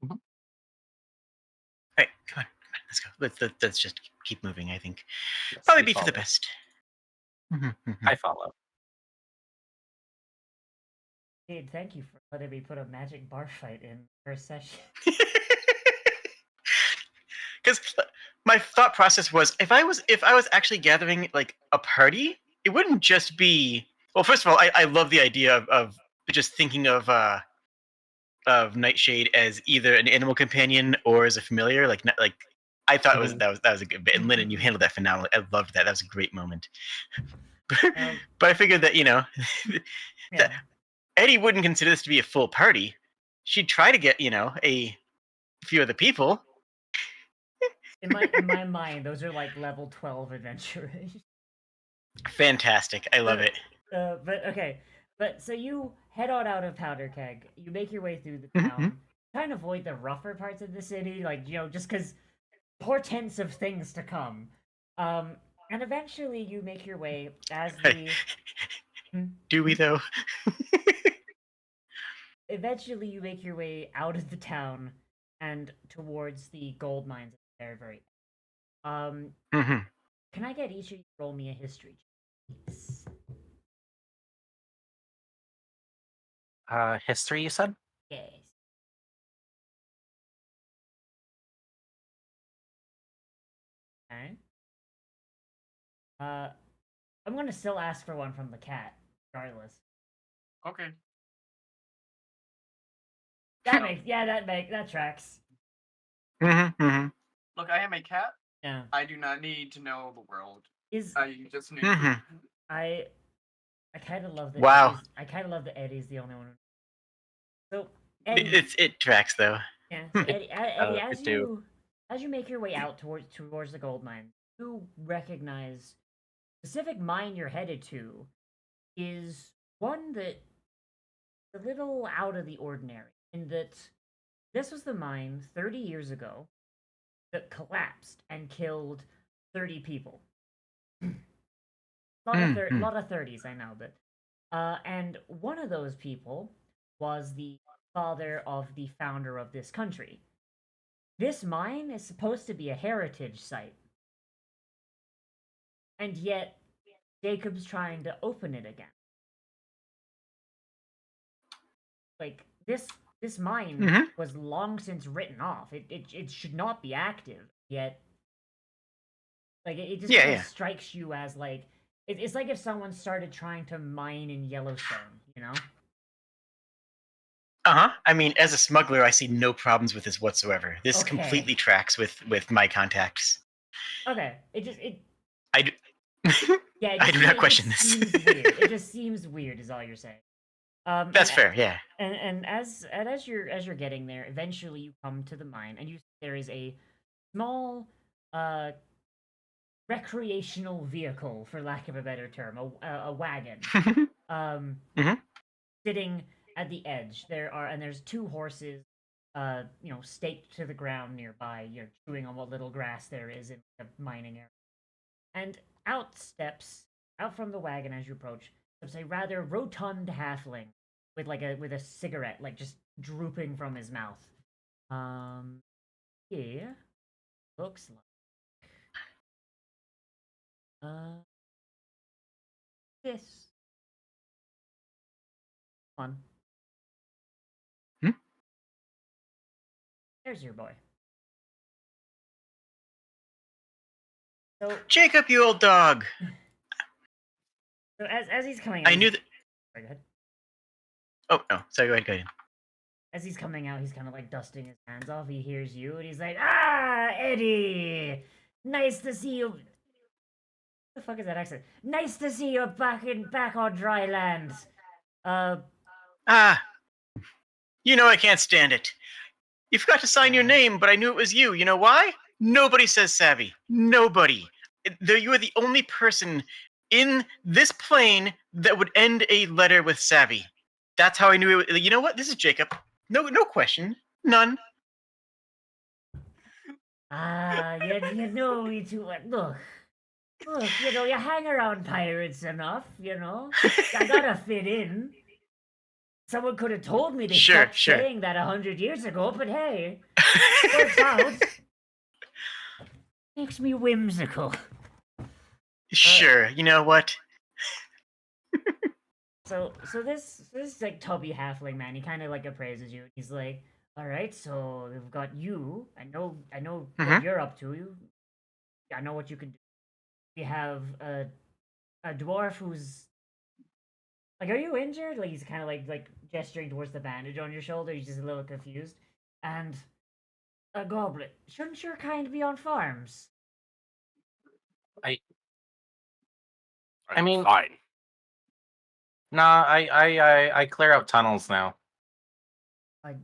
Mhm. Right, come on, let's go. Let's just keep moving. I think Yes, probably we be for the follow. best. I follow. Dude, thank you for letting me put a magic bar fight in first session. Because my thought process was, if I was actually gathering like a party, it wouldn't just be. Well, first of all, I love the idea of just thinking of Nightshade as either an animal companion or as a familiar. Like I thought Mhm. that was a good bit. And Lyndon, you handled that phenomenally. I loved that. That was a great moment. But I figured that that Eddie wouldn't consider this to be a full party. She'd try to get a few other people. In my mind, those are like level 12 adventurers. Fantastic. I love it. But okay. But so you head on out of Powder Keg. You make your way through the Mhm. town. Try and avoid the rougher parts of the city, like just because portents of things to come. And eventually you make your way as the. Do we though? Eventually you make your way out of the town and towards the gold mines at the very. Mhm. Can I get each of you to roll me a history check, please? History, you said? Yes. Okay. I'm gonna still ask for one from the cat, regardless. Okay. That tracks. Mm-hmm. Look, I am a cat. Yeah. I do not need to know the world. Is I just need. Mm-hmm. I kind of love that. Wow. I kind of love that Eddie's the only one. So Eddie, It tracks though. yeah. So Eddie, Eddie, it do. as you make your way out towards the gold mine, you recognize the specific mine you're headed to is one that a little out of the ordinary in that this was the mine 30 years ago that collapsed and killed 30 people. Mhm. Lot of 30s, I know, but and one of those people was the father of the founder of this country. This mine is supposed to be a heritage site, and yet Jacob's trying to open it again. Like this mine Mhm. was long since written off. It should not be active, yet like it just Yeah, kind of yeah. strikes you as like it's like if someone started trying to mine in Yellowstone, you know? Uh-huh. I mean, as a smuggler, I see no problems with this whatsoever. This Okay. completely tracks with my contacts. Okay, it I do. yeah, I do not question this. Seems weird. It just seems weird, is all you're saying. That's fair. Yeah. And as you're getting there, eventually you come to the mine, and there is a small recreational vehicle, for lack of a better term, a wagon, Mhm. sitting at the edge. There's two horses, staked to the ground nearby, chewing on what little grass there is in the mining area. And out from the wagon as you approach, steps a rather rotund halfling with with a cigarette like just drooping from his mouth. Here looks like this one. Hmm? There's your boy. So Jacob, you old dog. as he's coming, I knew that. Sorry, go ahead. Oh no. Sorry. Go ahead. Go ahead. As he's coming out, he's kind of like dusting his hands off. He hears you, and he's like, "Ah, Eddie, nice to see you." What the fuck is that accent? Nice to see you back on dry land. Ah. You know I can't stand it. You forgot to sign your name, but I knew it was you. You know why? Nobody says savvy. Nobody. You are the only person in this plane that would end a letter with savvy. That's how I knew it. You know what? This is Jacob. No question. None. You know me too well. Look, you hang around pirates enough, I gotta fit in. Someone could have told me to Sure, stop sure. saying that 100 years ago, but hey, works out. Makes me whimsical. Sure. You know what? So this like tubby halfling man, he kind of like appraises you. He's like, "All right, so we've got you. I know what Mhm. you're up to. I know what you can do. We have a dwarf who's like, are you injured?" Like he's kind of like gesturing towards the bandage on your shoulder. He's just a little confused. And a goblet. Shouldn't your kind be on farms? I mean, fine. nah, I clear out tunnels now. I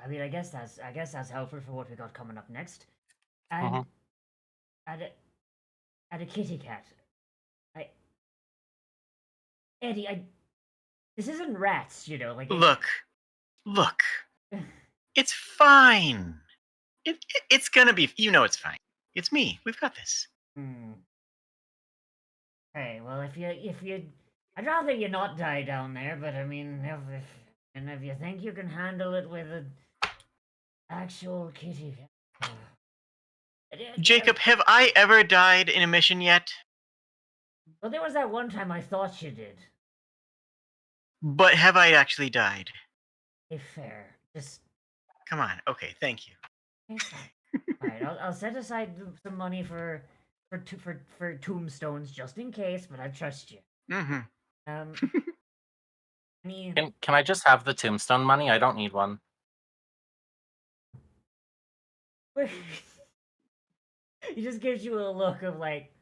mean, I guess that's helpful for what we got coming up next. And at a kitty cat. Eddie, this isn't rats, like Look. It's fine. It's gonna be. You know it's fine. It's me. We've got this. Hmm. Hey, well, if you, I'd rather you not die down there. But I mean, if you think you can handle it with an actual kitty cat. Jacob, have I ever died in a mission yet? Well, there was that one time I thought you did. But have I actually died? Hey, fair. Just Come on. Okay, thank you. hey, fine. Alright, I'll set aside some money for tombstones just in case, but I trust you. Mm-hmm. Um, I mean, Can I just have the tombstone money? I don't need one. he just gives you a look of like,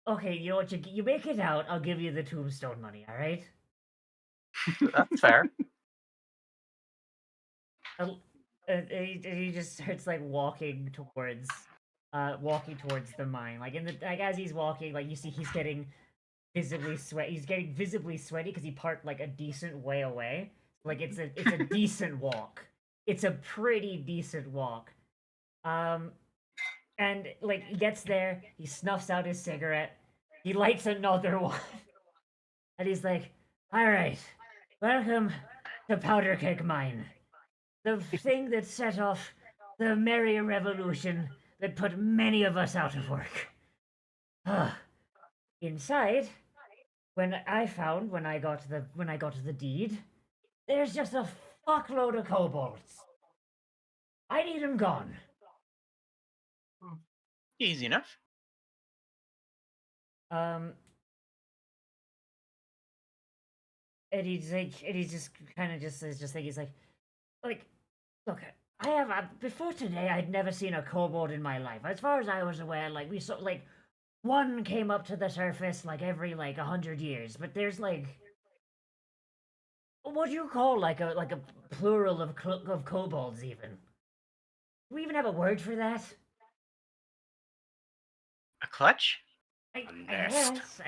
okay, you know what? You make it out. I'll give you the tombstone money. All right. That's fair. He just starts like walking towards the mine. Like as he's walking, like you see he's getting visibly sweaty. He's getting visibly sweaty because he parked like a decent way away. Like it's a decent walk. It's a pretty decent walk. And like he gets there, he snuffs out his cigarette, he lights another one, and he's like, "All right, welcome to Powder Keg Mine, the thing that set off the merry revolution that put many of us out of work." Inside, when I got the deed, there's just a fuckload of kobolds. I need them gone. Easy enough. Um, and he just kind of just is just like he's like, look, I have before today I'd never seen a kobold in my life. As far as I was aware, like we saw like one came up to the surface like every like 100 years, but there's like what do you call like a plural of kobolds even? Do we even have a word for that? A clutch? I nest. guess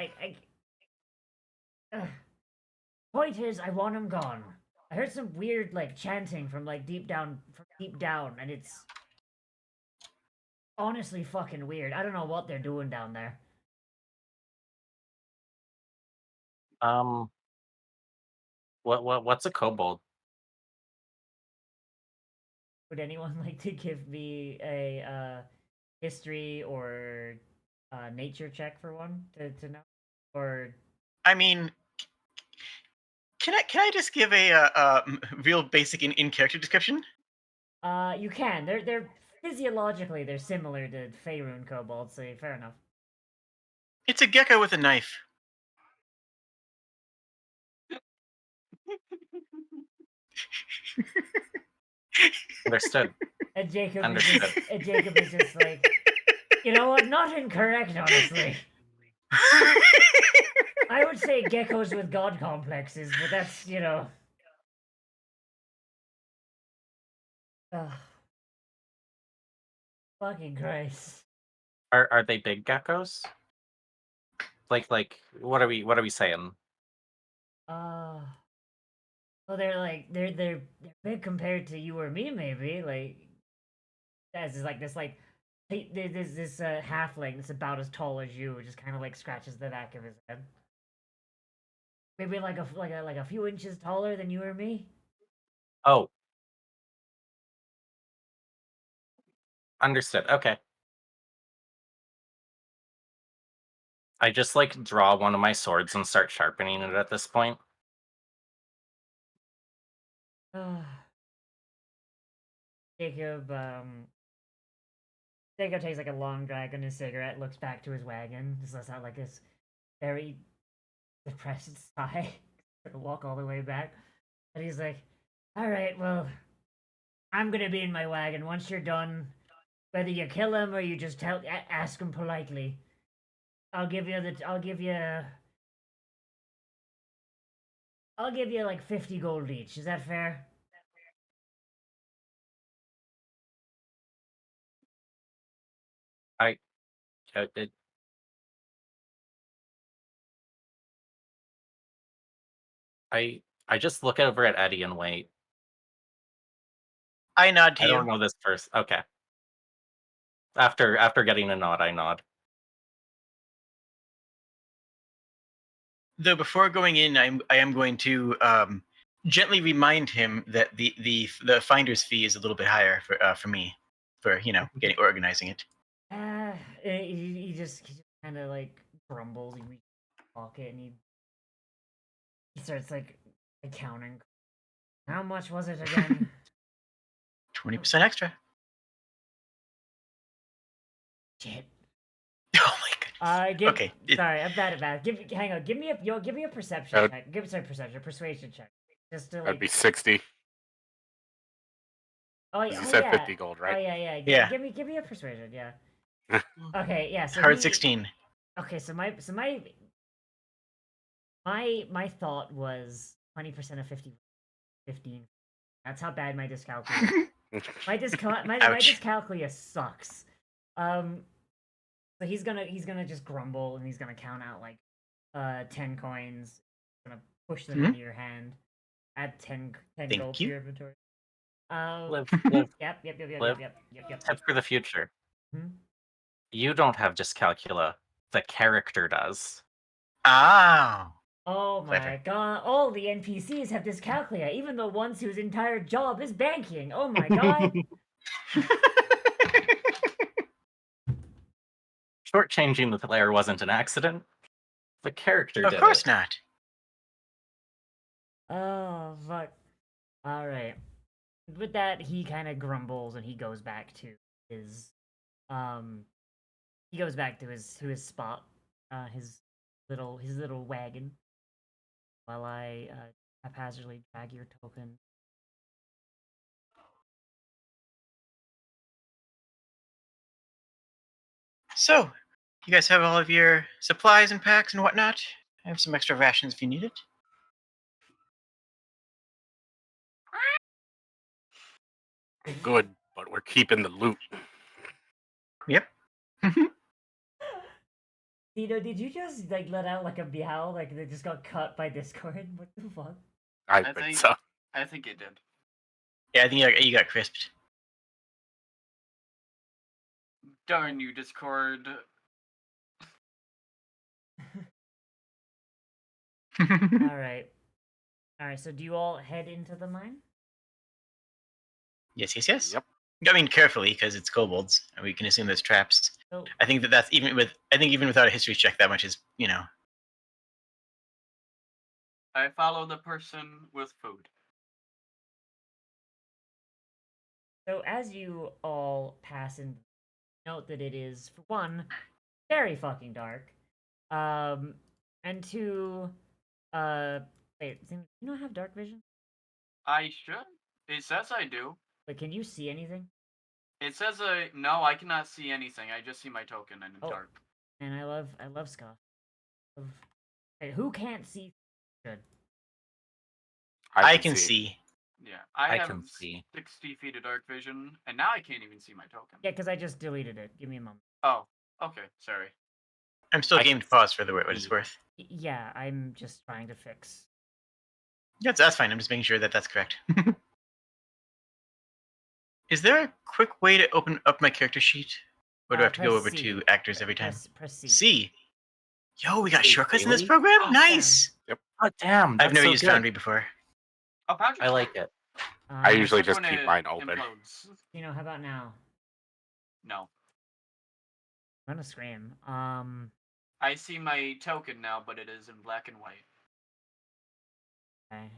point is, I want him gone. I heard some weird like chanting from like deep down, and it's honestly fucking weird. I don't know what they're doing down there. What's a kobold? Would anyone like to give me a history or nature check for one to know? Or I mean, can I just give a real basic in character description? you can. They're physiologically they're similar to Faerun kobolds, so fair enough. It's a gecko with a knife. Understood. And Jacob Understood. is just like, you know what? Not incorrect, honestly. I would say geckos with god complexes, but that's, you know. Ugh. Fucking Christ. Are they big geckos? Like what are we saying? Well, they're big compared to you or me, maybe. Like, there's like there's this halfling that's about as tall as you, just kind of like scratches the back of his head. Maybe like a few inches taller than you or me. Oh. Understood. Okay. I just like draw one of my swords and start sharpening it at this point. Jacob, Jacob takes like a long drag on his cigarette, looks back to his wagon, just lets out like this very depressed sigh, to walk all the way back. And he's like, "All right, well, I'm gonna be in my wagon. Once you're done, whether you kill him or you just ask him politely, I'll give you like 50 gold each. Is that fair?" I it, I just look over at Eddie and wait. I nod to I you. don't know this first. Okay. After getting a nod, I nod. Though before going in, I am going to gently remind him that the finder's fee is a little bit higher for me, for getting organizing it. He just kind of like grumbles. He reaches in his pocket and he starts like counting. How much was it again? 20% extra. Shit. Oh my god. Okay, Sorry, I'm bad at math. Hang on. Give me a perception Uh, check. Persuasion check. Just to That'd be like. 60. Oh, Because you oh said yeah. 50 gold, Oh right? yeah. Yeah. Give me a persuasion. Yeah. Okay. Yeah. So hard he. 16. Okay. So my thought was 20% of 50, 15. That's how bad my dyscalculia. My Ouch. dyscalculia sucks. So he's gonna just grumble and he's gonna count out like 10 coins. Gonna push them Mhm. into your hand. Add 10 Thank gold to you. your inventory. Live. Yep. Live. Tip for the future. Hmm? You don't have dyscalculia. The character does. Oh. Oh Clever. my god! All the NPCs have dyscalculia, even the ones whose entire job is banking. Oh my god! Shortchanging the player wasn't an accident. The character Of did course it. not. Oh fuck! All right. With that, he kind of grumbles and he goes back to his um he goes back to his spot, his little wagon, while I haphazardly drag your token. So, you guys have all of your supplies and packs and whatnot? I have some extra rations if you need it. Good, but we're keeping the loot. Yep. Tito, did you just like let out like a meow like they just got cut by Discord? What the fuck? I I think think so. I think it did. Yeah, I think you got crisped. Darn you, Discord. All right. All right. So do you all head into the mine? Yes. Yep. I mean, carefully, because it's kobolds, and we can assume there's traps. So I think that's even with. I think even without a history check, that much is, I follow the person with food. So as you all pass in, note that it is, for one, very fucking dark. And two, wait, do you not have dark vision? I should. It says I do. Like, can you see anything? It says no, I cannot see anything. I just see my token in the Oh. dark. And I love Scott. Okay, who can't see? Good. I can see. Yeah, I have can see. 60 feet of dark vision, and now I can't even see my token. Yeah, because I just deleted it. Give me a moment. Oh, okay. Sorry. I'm still I game can to pause for what it's see. worth. Yeah, I'm just trying to fix. Yeah, that's fine. I'm just making sure that that's correct. Is there a quick way to open up my character sheet? Or do I have to go over to actors every time? Press C. C. Yo, we got Wait, shortcuts in this really? program? Nice! Oh damn! I've That's never so used good. Foundry before. Oh, how'd you I like it. I usually Except just when keep it mine open. implodes. How about now? No. I'm gonna scream. I see my token now, but it is in black and white. Okay.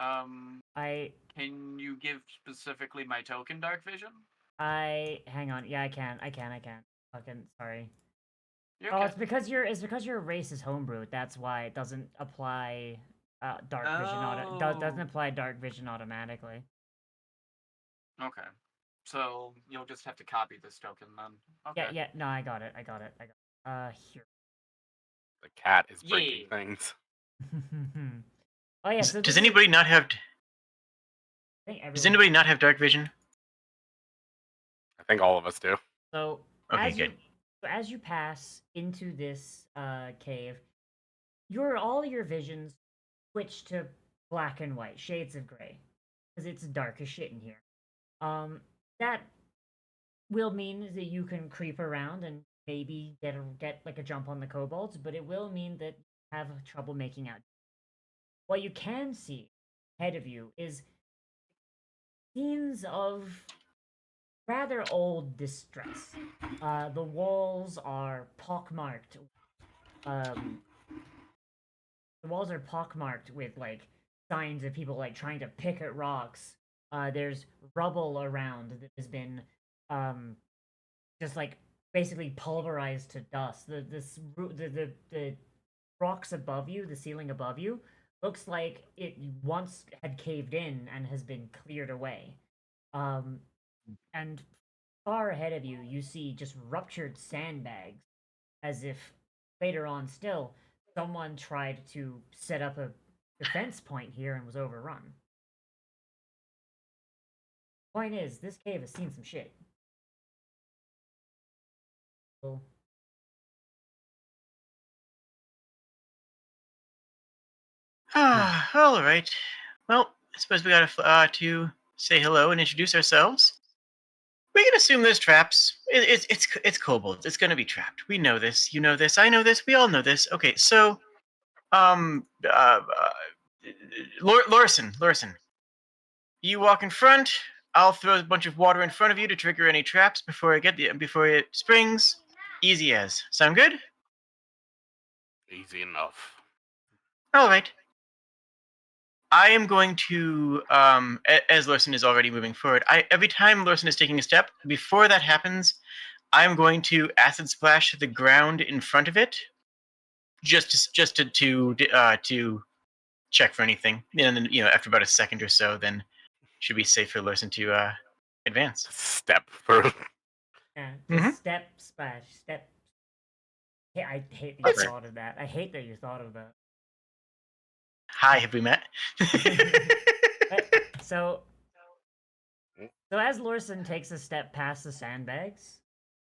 I Can you give specifically my token dark vision? hang on. Yeah, I can. Fucking sorry. You're Oh, okay. it's because your race is homebrewed. That's why it doesn't apply dark vision doesn't Oh. apply dark vision automatically. Okay. So you'll just have to copy this token then. Okay. Yeah, no, I got it. Here. The cat is breaking Yay. things. Oh yeah, so Does anybody not have dark vision? I think all of us do. So Okay, good. as you pass into this cave, all your visions switch to black and white, shades of gray, because it's dark as shit in here. That will mean that you can creep around and maybe get like a jump on the kobolds, but it will mean that you have trouble making out. What you can see ahead of you is scenes of rather old distress. The walls are pockmarked. The walls are pockmarked with like signs of people like trying to pick at rocks There's rubble around that has been just like basically pulverized to dust. The rocks above you, the ceiling above you, looks like it once had caved in and has been cleared away. And far ahead of you, you see just ruptured sandbags, as if later on still someone tried to set up a defense point here and was overrun. Point is, this cave has seen some shit. Well, All right. Well, I suppose we gotta to say hello and introduce ourselves. We can assume there's traps. It's kobolds. It's gonna be trapped. We know this. You know this. I know this. We all know this. Okay, so Lorson, you walk in front. I'll throw a bunch of water in front of you to trigger any traps before it springs. Easy as. Sound good? Easy enough. All right. I am going to, as Lorson is already moving forward, every time Lorson is taking a step, before that happens, I'm going to acid splash the ground in front of it, just to check for anything. And then, after about a second or so, then should be safe for Lorson to advance. Step through. yeah, just Mhm. step splash, step. Yeah, I hate that you Okay. thought of that. I hate that you thought of that. Hi, have we met? So as Lorson takes a step past the sandbags,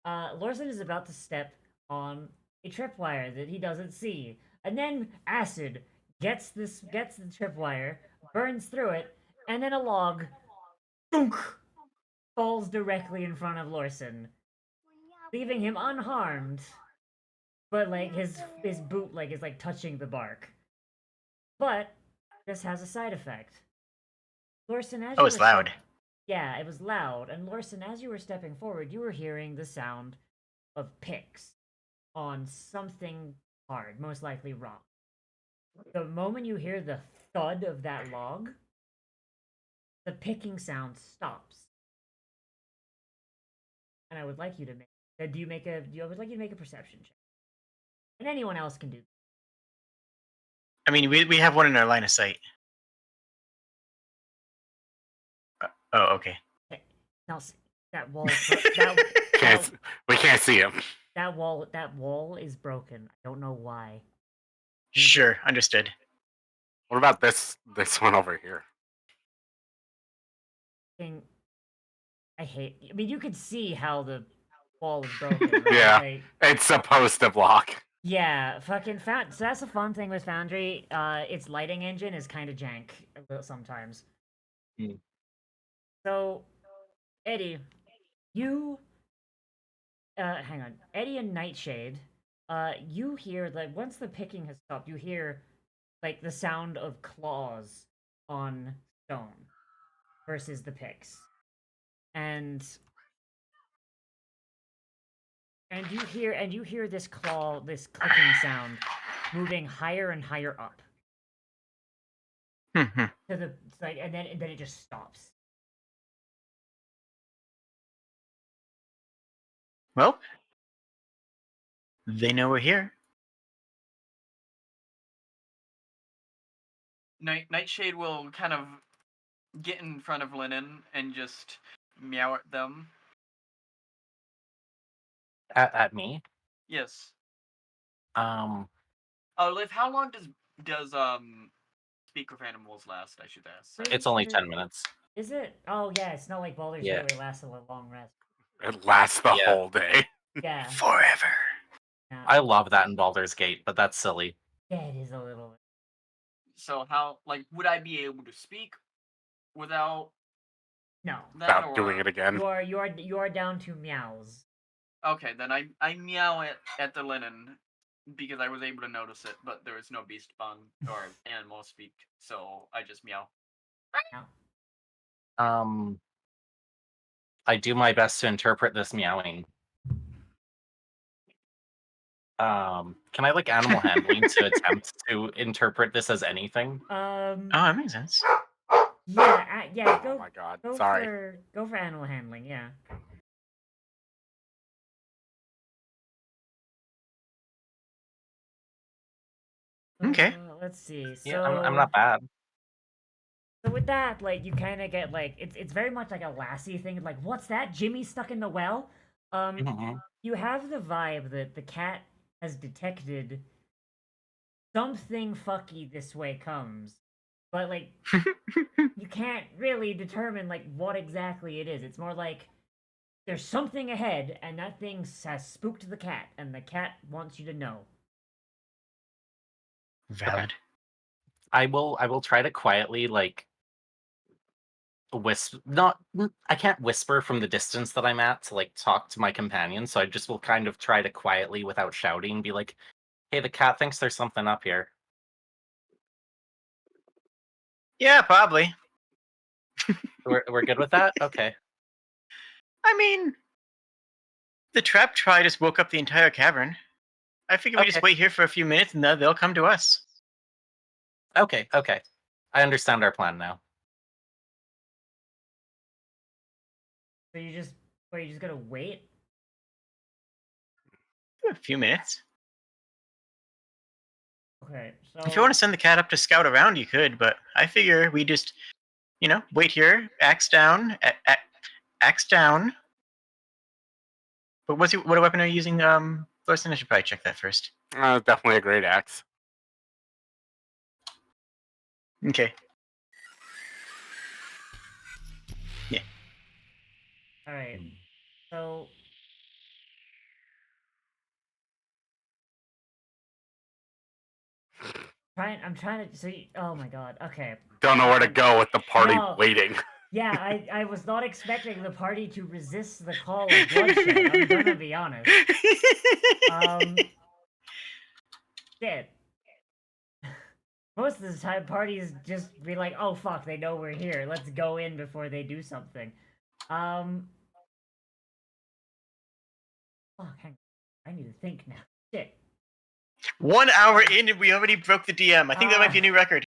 Lorson is about to step on a tripwire that he doesn't see, and then acid gets the tripwire, burns through it, and then a log, thunk, falls directly in front of Lorson, leaving him unharmed. But like his boot is like touching the bark. But this has a side effect. Lorson, as Oh, you it's were loud. yeah, it was loud. And Lorson, as you were stepping forward, you were hearing the sound of picks on something hard, most likely rock. The moment you hear the thud of that log, the picking sound stops. And I would like you to make. I would like you to make a perception check. And anyone else can do. I mean, we have one in our line of sight. Oh, okay. Okay. Now that wall. that, We can't see him. that wall is broken. I don't know why. Sure, understood. What about this one over here? I mean, you could see how the wall is broken. Right? Yeah. Like, It's supposed to block. yeah, fucking so that's the fun thing with Foundry. Its lighting engine is kind of jank sometimes. Hmm. So, Eddie, you hang on, Eddie and Nightshade. You hear like once the picking has stopped, you hear like the sound of claws on stone versus the picks, and you hear this clicking sound moving higher and higher up Mhm. to the like, and then it just stops. Well, they know we're here. Nightshade will kind of get in front of Linen and just meow at them. At me. Yes. Liv, how long does Speak with Animals last? I should ask. It's only 10 minutes. Is it? Oh yeah, it's not like Baldur's Yeah. Gate where it lasts a long rest. It lasts the Yeah. whole day. Yeah. Forever. Yeah. I love that in Baldur's Gate, but that's silly. Yeah, it is a little. So how would I be able to speak without No. that? Without doing it again. You are down to meows. Okay, then I meow at the Linen because I was able to notice it, but there was no beast spawn or animal speak, so I just meow. I do my best to interpret this meowing. Can I like animal handling to attempt to interpret this as anything? Oh, that makes sense. Yeah. Oh my god. Go Sorry. for animal handling. Yeah. Okay. Let's see. Yeah, I'm not bad. So with that, like, you kind of get like it's very much like a Lassie thing. Like, what's that? Jimmy stuck in the well. Mhm. You have the vibe that the cat has detected something fucky this way comes, but like you can't really determine like what exactly it is. It's more like there's something ahead, and that thing has spooked the cat, and the cat wants you to know. Valid. I will try to quietly like I can't whisper from the distance that I'm at to like talk to my companion, so I just will kind of try to quietly without shouting be like, "Hey, the cat thinks there's something up here." Yeah, probably. We're good with that? Okay. I mean, the trap try just woke up the entire cavern. I figure we just Okay. wait here for a few minutes and then they'll come to us. Okay. I understand our plan now. So you just gonna wait? A few minutes. Okay, so If you want to send the cat up to scout around, you could, but I figure we just, wait here, axe down, axe down. But what weapon are you using, Thorsten? I should probably check that first. Definitely a great axe. Okay. Yeah. all right. So I'm trying to. Oh my god. Okay. Don't know where to go with the party No. waiting. Yeah, I was not expecting the party to resist the call of bloodshed. I'm gonna be honest. Shit. Most of the time, parties just be like, "Oh fuck, they know we're here. Let's go in before they do something." Fuck, hang on. I need to think now. Shit. 1 hour in and we already broke the DM. I think that might be a new record.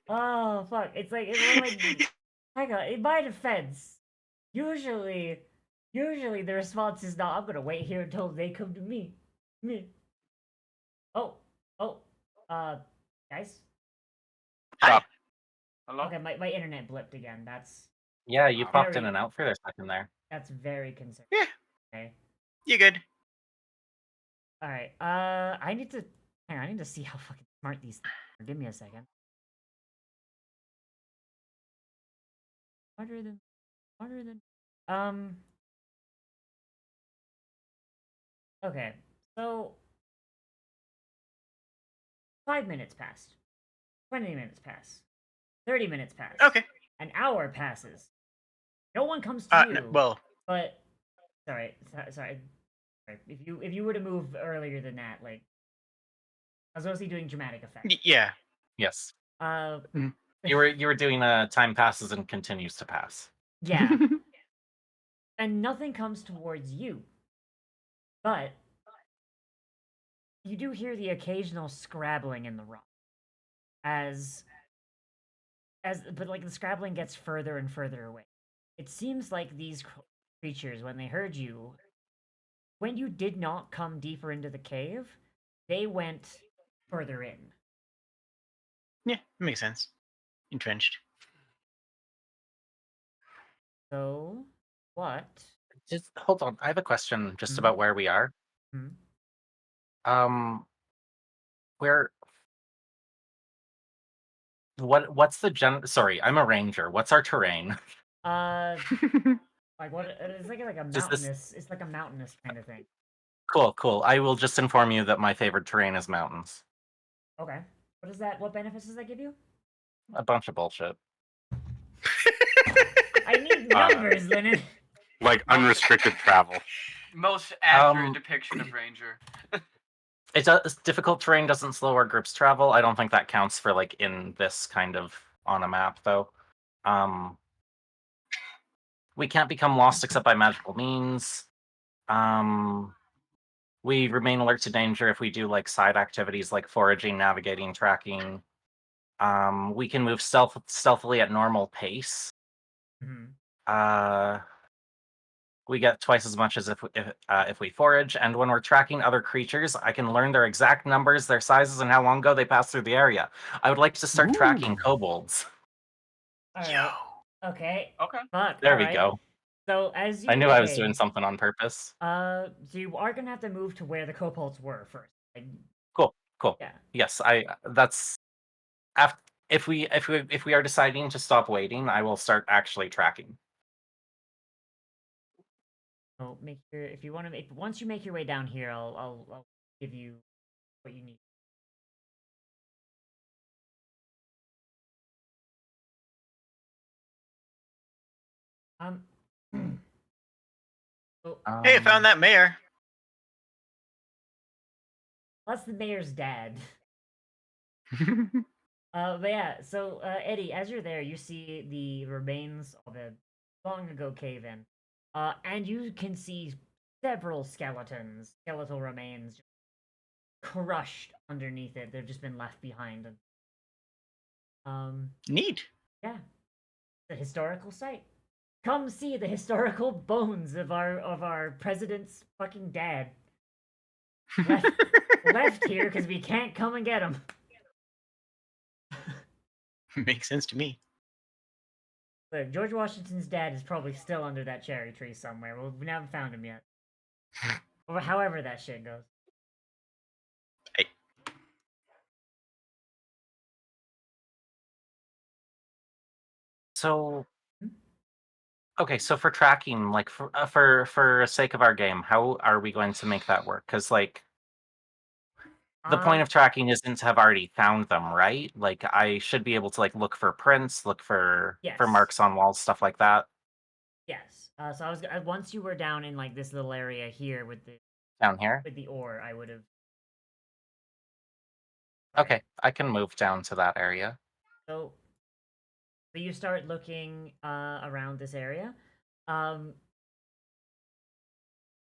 Oh fuck! It's like hang on. In my defense, usually the response is not. I'm gonna wait here until they come to me. Me. Oh, oh, guys. Hi. Hello? Okay, my internet blipped again. That's Yeah, you popped in very and out for a second there. that's very concerning. Yeah. Okay. You good? All right. I need to hang on. I need to see how fucking smart these things are. Give me a second. Smarter than. Okay. So 5 minutes passed. 20 minutes pass. 30 minutes pass. Okay. An hour passes. No one comes to you. Well, But sorry. If you were to move earlier than that, like I was mostly doing dramatic effect. Yeah. Yes. Uh, You were doing time passes and continues to pass. yeah. And nothing comes towards you. But you do hear the occasional scrabbling in the rock. But like the scrabbling gets further and further away. It seems like these creatures, when they heard you, when you did not come deeper into the cave, they went further in. Yeah, makes sense. Entrenched. So, what? Just hold on. I have a question just Mhm. about where we are. Mhm. Where what's the sorry, I'm a ranger. What's our terrain? Like what? It's like a Does this mountainous. It's like a mountainous kind of thing. Cool. I will just inform you that my favorite terrain is mountains. Okay. What is that? What benefits does that give you? A bunch of bullshit. I need numbers, Lennon. Like unrestricted travel. Most accurate depiction of Ranger. Difficult terrain doesn't slow our groups travel. I don't think that counts for like in this kind of on a map though. We can't become lost except by magical means. We remain alert to danger if we do like side activities like foraging, navigating, tracking. We can move stealthily at normal pace. Mhm. We get twice as much as if we forage, and when we're tracking other creatures, I can learn their exact numbers, their sizes, and how long ago they passed through the area. I would like to start tracking Ooh. kobolds. All Yo. right. Okay. Okay. Fuck. There All we right. go. So as you I knew I was doing something on purpose. so you are gonna have to move to where the kobolds were first. Like, Cool. yeah. Yes, that's after if we are deciding to stop waiting, I will start actually tracking. So make sure if you want to make once you make your way down here, I'll give you what you need. Um. So Hey, I found that mayor. that's the mayor's dad. But yeah, so Eddie, as you're there, you see the remains of a long ago cave-in, and you can see several skeletal remains, crushed underneath it. They've just been left behind. And, Neat. yeah, the historical site. Come see the historical bones of our president's fucking dad. Left here because we can't come and get him. Makes sense to me. Look, George Washington's dad is probably still under that cherry tree somewhere. Well, we haven't found him yet. Or however that shit goes. So, Hmm? okay, so for tracking, like for sake of our game, how are we going to make that work? Because like the point of tracking isn't to have already found them, right? Like I should be able to like look for prints, look for Yes. marks on walls, stuff like that. Yes. So I was once you were down in like this little area here with Down here. the ore, I would have. Okay, I can move down to that area. So you start looking around this area, um,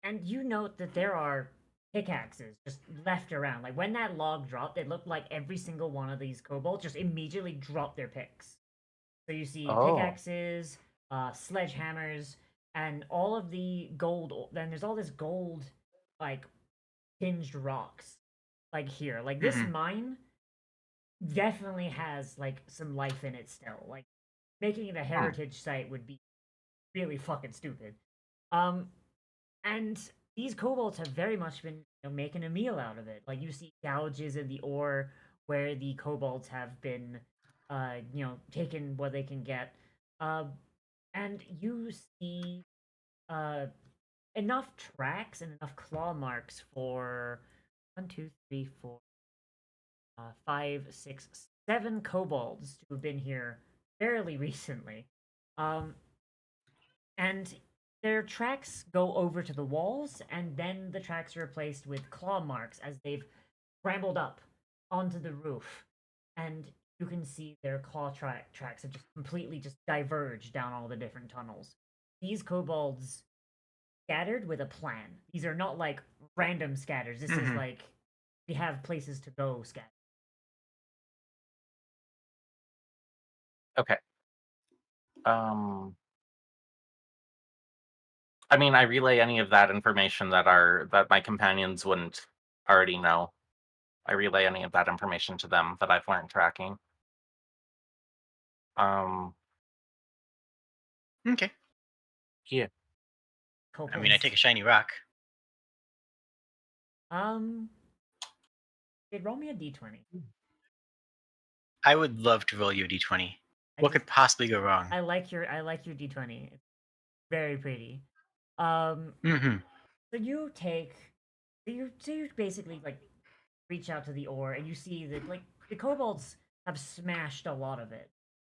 and you note that there are pickaxes just left around. Like when that log dropped, it looked like every single one of these kobolds just immediately dropped their picks. So you see Oh. pickaxes, sledgehammers, and all of the gold. Then there's all this gold, like tinged rocks, like here. Like this Mhm. mine definitely has like some life in it still. Like making it a heritage site would be really fucking stupid. Um, and these kobolds have very much been making a meal out of it. Like you see gouges in the ore where the kobolds have been, taking what they can get. Uh, and you see uh, enough tracks and enough claw marks for 5, 6, 7 kobolds to have been here fairly recently. And their tracks go over to the walls, and then the tracks are replaced with claw marks as they've scrambled up onto the roof. And you can see their claw tracks have just completely just diverged down all the different tunnels. These kobolds scattered with a plan. These are not like random scatters. This is like they have places to go scatter. Okay. I mean, I relay any of that information that my companions wouldn't already know. I relay any of that information to them that I've learned tracking. Okay. Yeah. I mean, I take a shiny rock. Roll me a d20. I would love to roll you a d20. What could possibly go wrong? I like your d20. It's very pretty. Mm-hmm. So you basically like reach out to the ore and you see that like the kobolds have smashed a lot of it,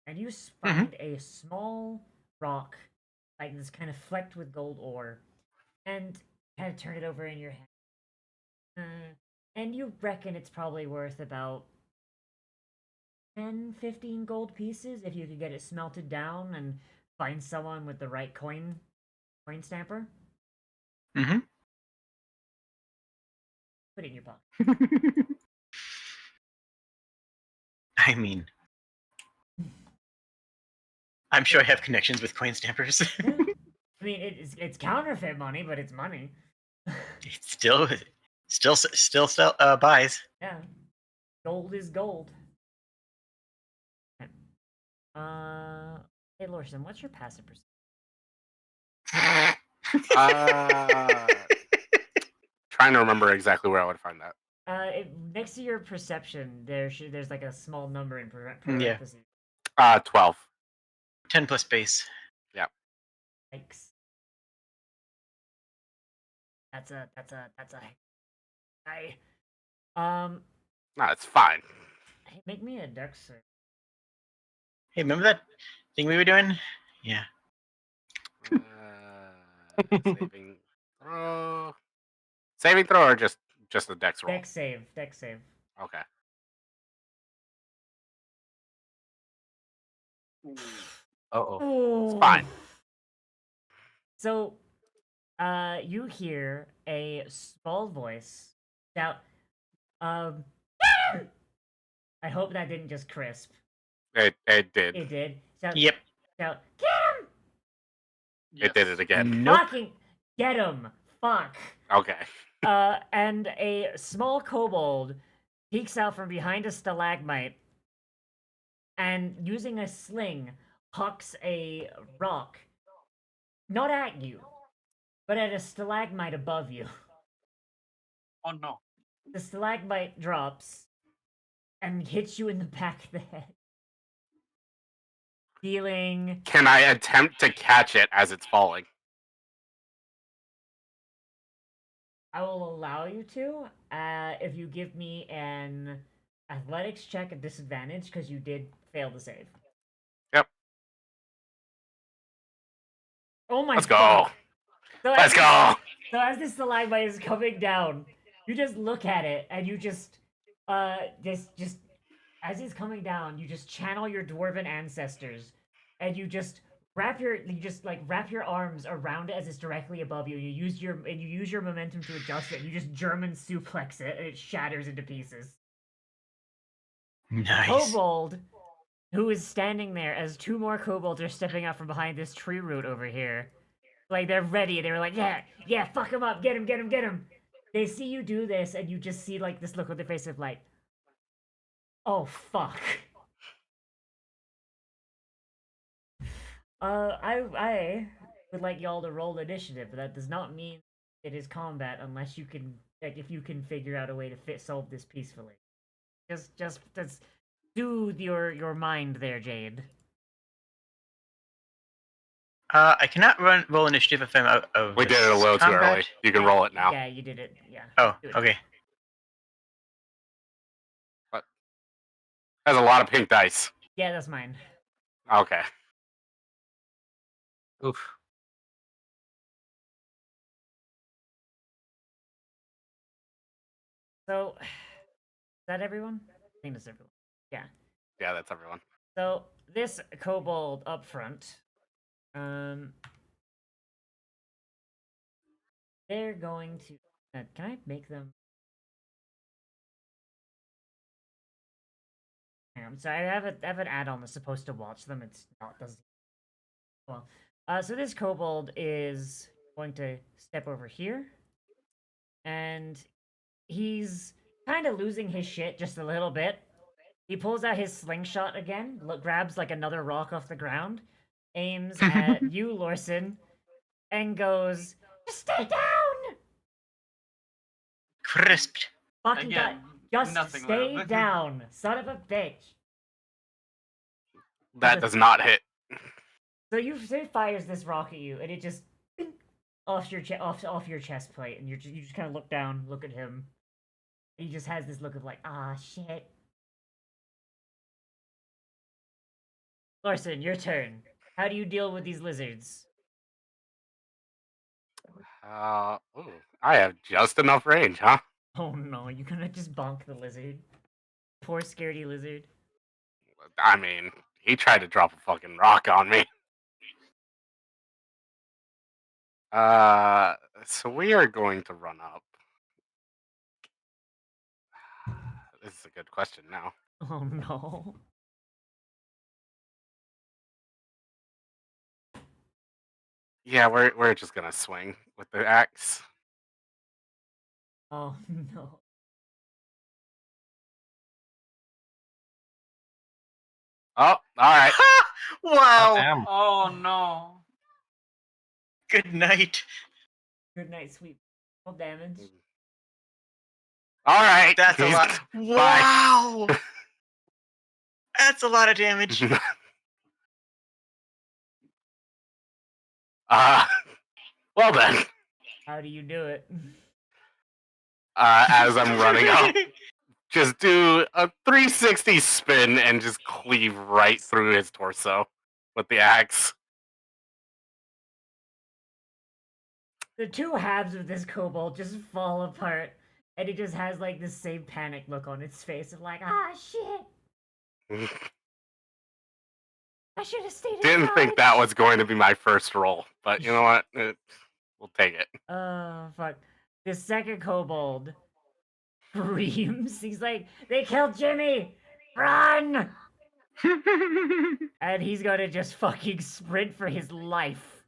and you find a small rock like this kind of flecked with gold ore, and kind of turn it over in your hand. And you reckon it's probably worth about 10, 15 gold pieces if you could get it smelted down and find someone with the right coin stamper. Mm-hmm. Put it in your pocket. I mean, I'm sure I have connections with coin stampers. Yeah. I mean, it's counterfeit money, but it's money. It still buys. Yeah, gold is gold. Okay. Hey Lorson, what's your passive percentage? Trying to remember exactly where I would find that. Next to your perception, there's like a small number in Yeah. parentheses. 12. 10 plus base. Yikes. That's a I No, it's fine. hey, make me a dex save. Hey, remember that thing we were doing? Yeah. Saving throw. Saving throw or just the dex roll? Dex save. Okay. Uh-oh. It's fine. So, you hear a small voice shout, I hope that didn't just crisp. It did. It did. Shout, Yep. shout, get him! It did it again. Nope. Fucking get him! Fuck. Okay. And a small kobold peeks out from behind a stalagmite and using a sling hucks a rock, not at you, but at a stalagmite above you. Oh no. The stalagmite drops and hits you in the back of the head, dealing. Can I attempt to catch it as it's falling? I will allow you to, if you give me an athletics check at disadvantage because you did fail the save. Yep. Oh my Let's fuck. go. So Let's go. So as this stalagmite is coming down, you just look at it and you just as it's coming down, you just channel your dwarven ancestors and you just wrap your arms around it as it's directly above you. You use your momentum to adjust it and you just German suplex it and it shatters into pieces. Nice. Kobold, who is standing there as two more kobolds are stepping out from behind this tree root over here. Like, they're ready. They were like, yeah, fuck him up. Get him. They see you do this, and you just see, like, this look on their face of, like, oh, fuck. I would like y'all to roll initiative, but that does not mean it is combat unless you can, like, if you can figure out a way to solve this peacefully. Just soothe your mind there, Jade. I cannot roll initiative if I'm out of. We did it a little combat. too early. You can roll it now. Yeah, you did it. Yeah. Oh, do it. okay. Has a lot of pink dice. Yeah, that's mine. Okay. Oof. So, is that everyone? I think that's everyone. Yeah. Yeah, that's everyone. So this kobold up front, they're going to. Can I make them? Hang on, sorry, I have an add-on that's supposed to watch them. It's not doesn't. Well, so this kobold is going to step over here, and he's kind of losing his shit just a little bit. He pulls out his slingshot again, grabs like another rock off the ground, aims at you, Lorson, and goes, "Just stay down!" Crisped. Fucking Again, just nothing stay left. down, son of a bitch. That does not hit. So it fires this rock at you, and it just off your chest plate, and you just kind of look down, look at him. He just has this look of like, ah, shit. Larson, your turn. How do you deal with these lizards? Ooh, I have just enough range, huh? Oh no, you gonna just bonk the lizard? Poor scaredy lizard. I mean, he tried to drop a fucking rock on me. So we are going to run up. This is a good question now. Oh no. Yeah, we're just gonna swing with the axe. Oh no. Oh, all right. Wow. Damn. Oh no. Good night. Good night, sweet. Roll damage. All right. That's a lot. Wow. That's a lot of damage. Well then, How do you do it? as I'm running up, just do a 360 spin and just cleave right through his torso with the axe. The two halves of this kobold just fall apart, and it just has like the same panic look on its face of like, ah, shit. I should have stayed Didn't think that was going to be my first roll, but you know what? We'll take it. Fuck. The second kobold screams. He's like, they killed Jimmy! Run! And he's gonna just fucking sprint for his life.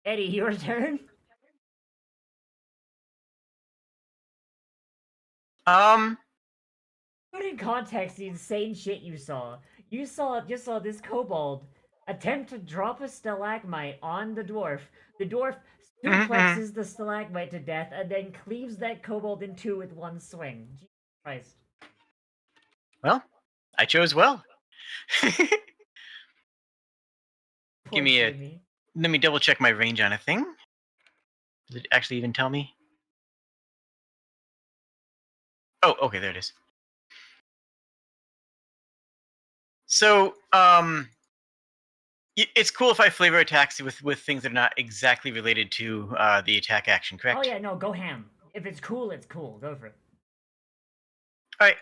Eddie, your turn? Put in context the insane shit you saw. You just saw this kobold attempt to drop a stalagmite on the dwarf. The dwarf suplexes the stalagmite to death and then cleaves that kobold in two with one swing. Jesus Christ. Well, I chose well. Poor me a- Jimmy. Let me double check my range on a thing. Does it actually even tell me? Oh, okay, there it is. So, it's cool if I flavor attacks with things that are not exactly related to the attack action, correct? Oh yeah, no, go ham. If it's cool, it's cool. Go for it. All right.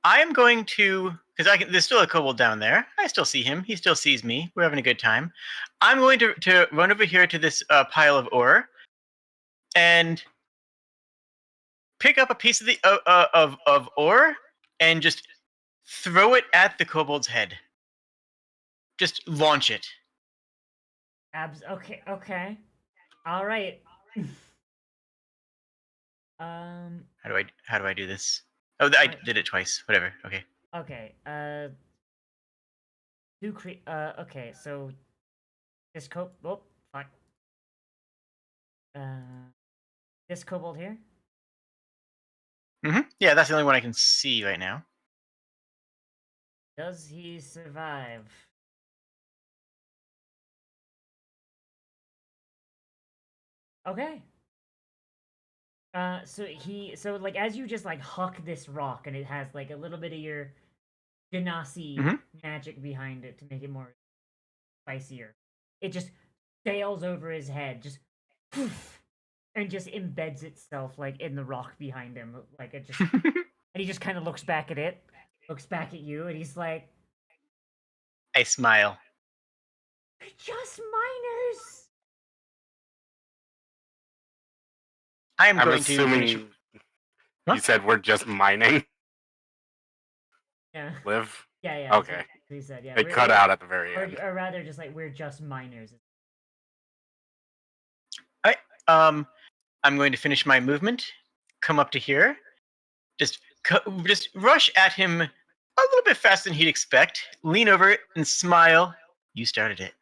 I am going to, because there's still a kobold down there. I still see him. He still sees me. We're having a good time. I'm going to run over here to this pile of ore and pick up a piece of the of ore and just throw it at the kobold's head. Just launch it. Okay, okay. All right. How do I do this? Oh, I did it twice. Whatever. Okay. Okay. Okay, so this oh, fuck. This kobold here. Yeah, that's the only one I can see right now. Does he survive? Okay. So like as you just like huck this rock and it has like a little bit of your Genasi magic behind it to make it more spicier. It just sails over his head, just poof, and just embeds itself like in the rock behind him. Like it just and he just kind of looks back at it, looks back at you, and he's like, I smile. "We're just miners." I'm going assuming to finish. Huh? you said we're just mining. Yeah. Live. Yeah, yeah. Okay. That's what he said. Yeah. They cut out at the very end. Or rather, just like we're just miners. All right. I'm going to finish my movement. Come up to here. Just rush at him a little bit faster than he'd expect. Lean over it and smile. You started it.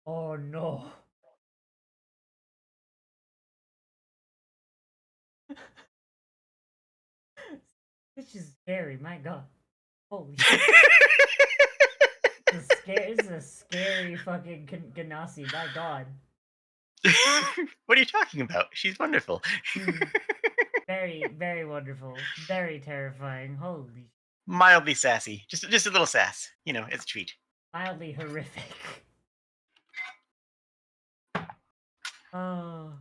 Oh no. This is scary, my god. Holy shit. This is a scary fucking Ganassi, my god. What are you talking about? She's wonderful. Very, very wonderful. Very terrifying. Holy. Mildly sassy. Just a little sass. You know, it's a treat. Mildly horrific. Oh.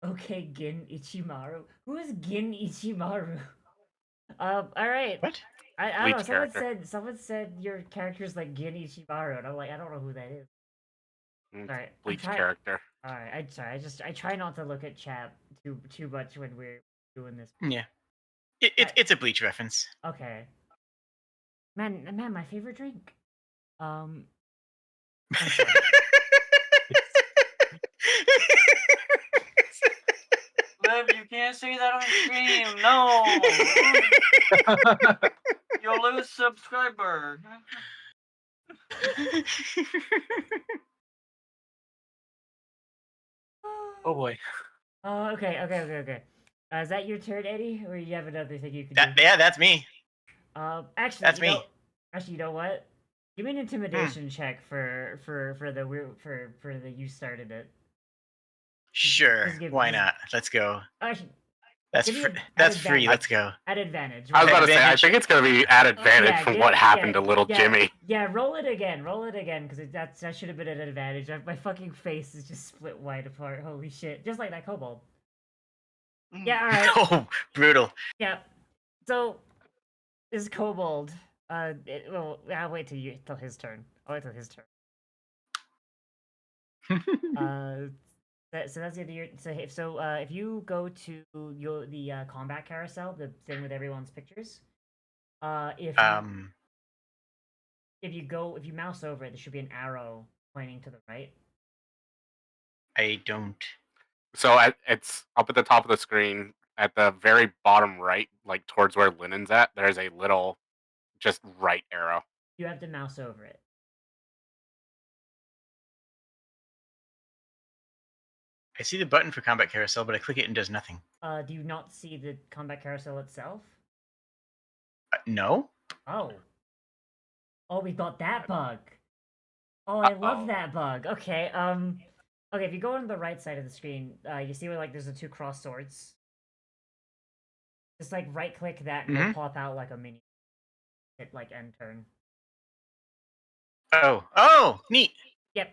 Okay, Gin Ichimaru. Who is Gin Ichimaru? Alright. What? I don't know, Bleach someone said your character's like Gin Ichimaru, and I'm like, I don't know who that is. Sorry. Bleach character. Alright, I try not to look at chat too much when we're doing this. Yeah. It's a Bleach reference. Okay. Man, my favorite drink. I'm sorry. Liv, you can't say that on stream. No. You'll lose subscriber. Oh boy. Oh, okay. Is that your turn, Eddie, or you have another thing you can That, do? yeah, that's me. Actually, That's you know, me. actually, you know what? Give me an intimidation check for the you started it. Sure. Just give Why just not? Let's go. actually That's give me free. at That's free. advantage. Let's go. At advantage. I was roll about it. to say, I Advantage. think it's going to be at advantage Yeah, from what happened to little yeah, Jimmy. Yeah, roll it again. Roll it again, because that should have been at an advantage. My fucking face is just split wide apart. Holy shit! Just like that kobold. Yeah. All right. Oh, brutal. Yeah. So this kobold. Well, I'll wait till his turn. I'll wait till his turn. So that's the end of your. If you go to the combat carousel, the thing with everyone's pictures. If you mouse over it, there should be an arrow pointing to the right. I don't. So it's up at the top of the screen at the very bottom right, like towards where Linen's at. There's a little, just right arrow. You have to mouse over it. I see the button for combat carousel, but I click it and it does nothing. Do you not see the combat carousel itself? No. Oh. Oh, we got that bug. Oh, I love Uh-oh. that bug. Okay. Okay. If you go on the right side of the screen, you see where like there's the two cross swords. Just like right click that and it'll pop out like a mini. Hit like end turn. Oh, neat. Yep.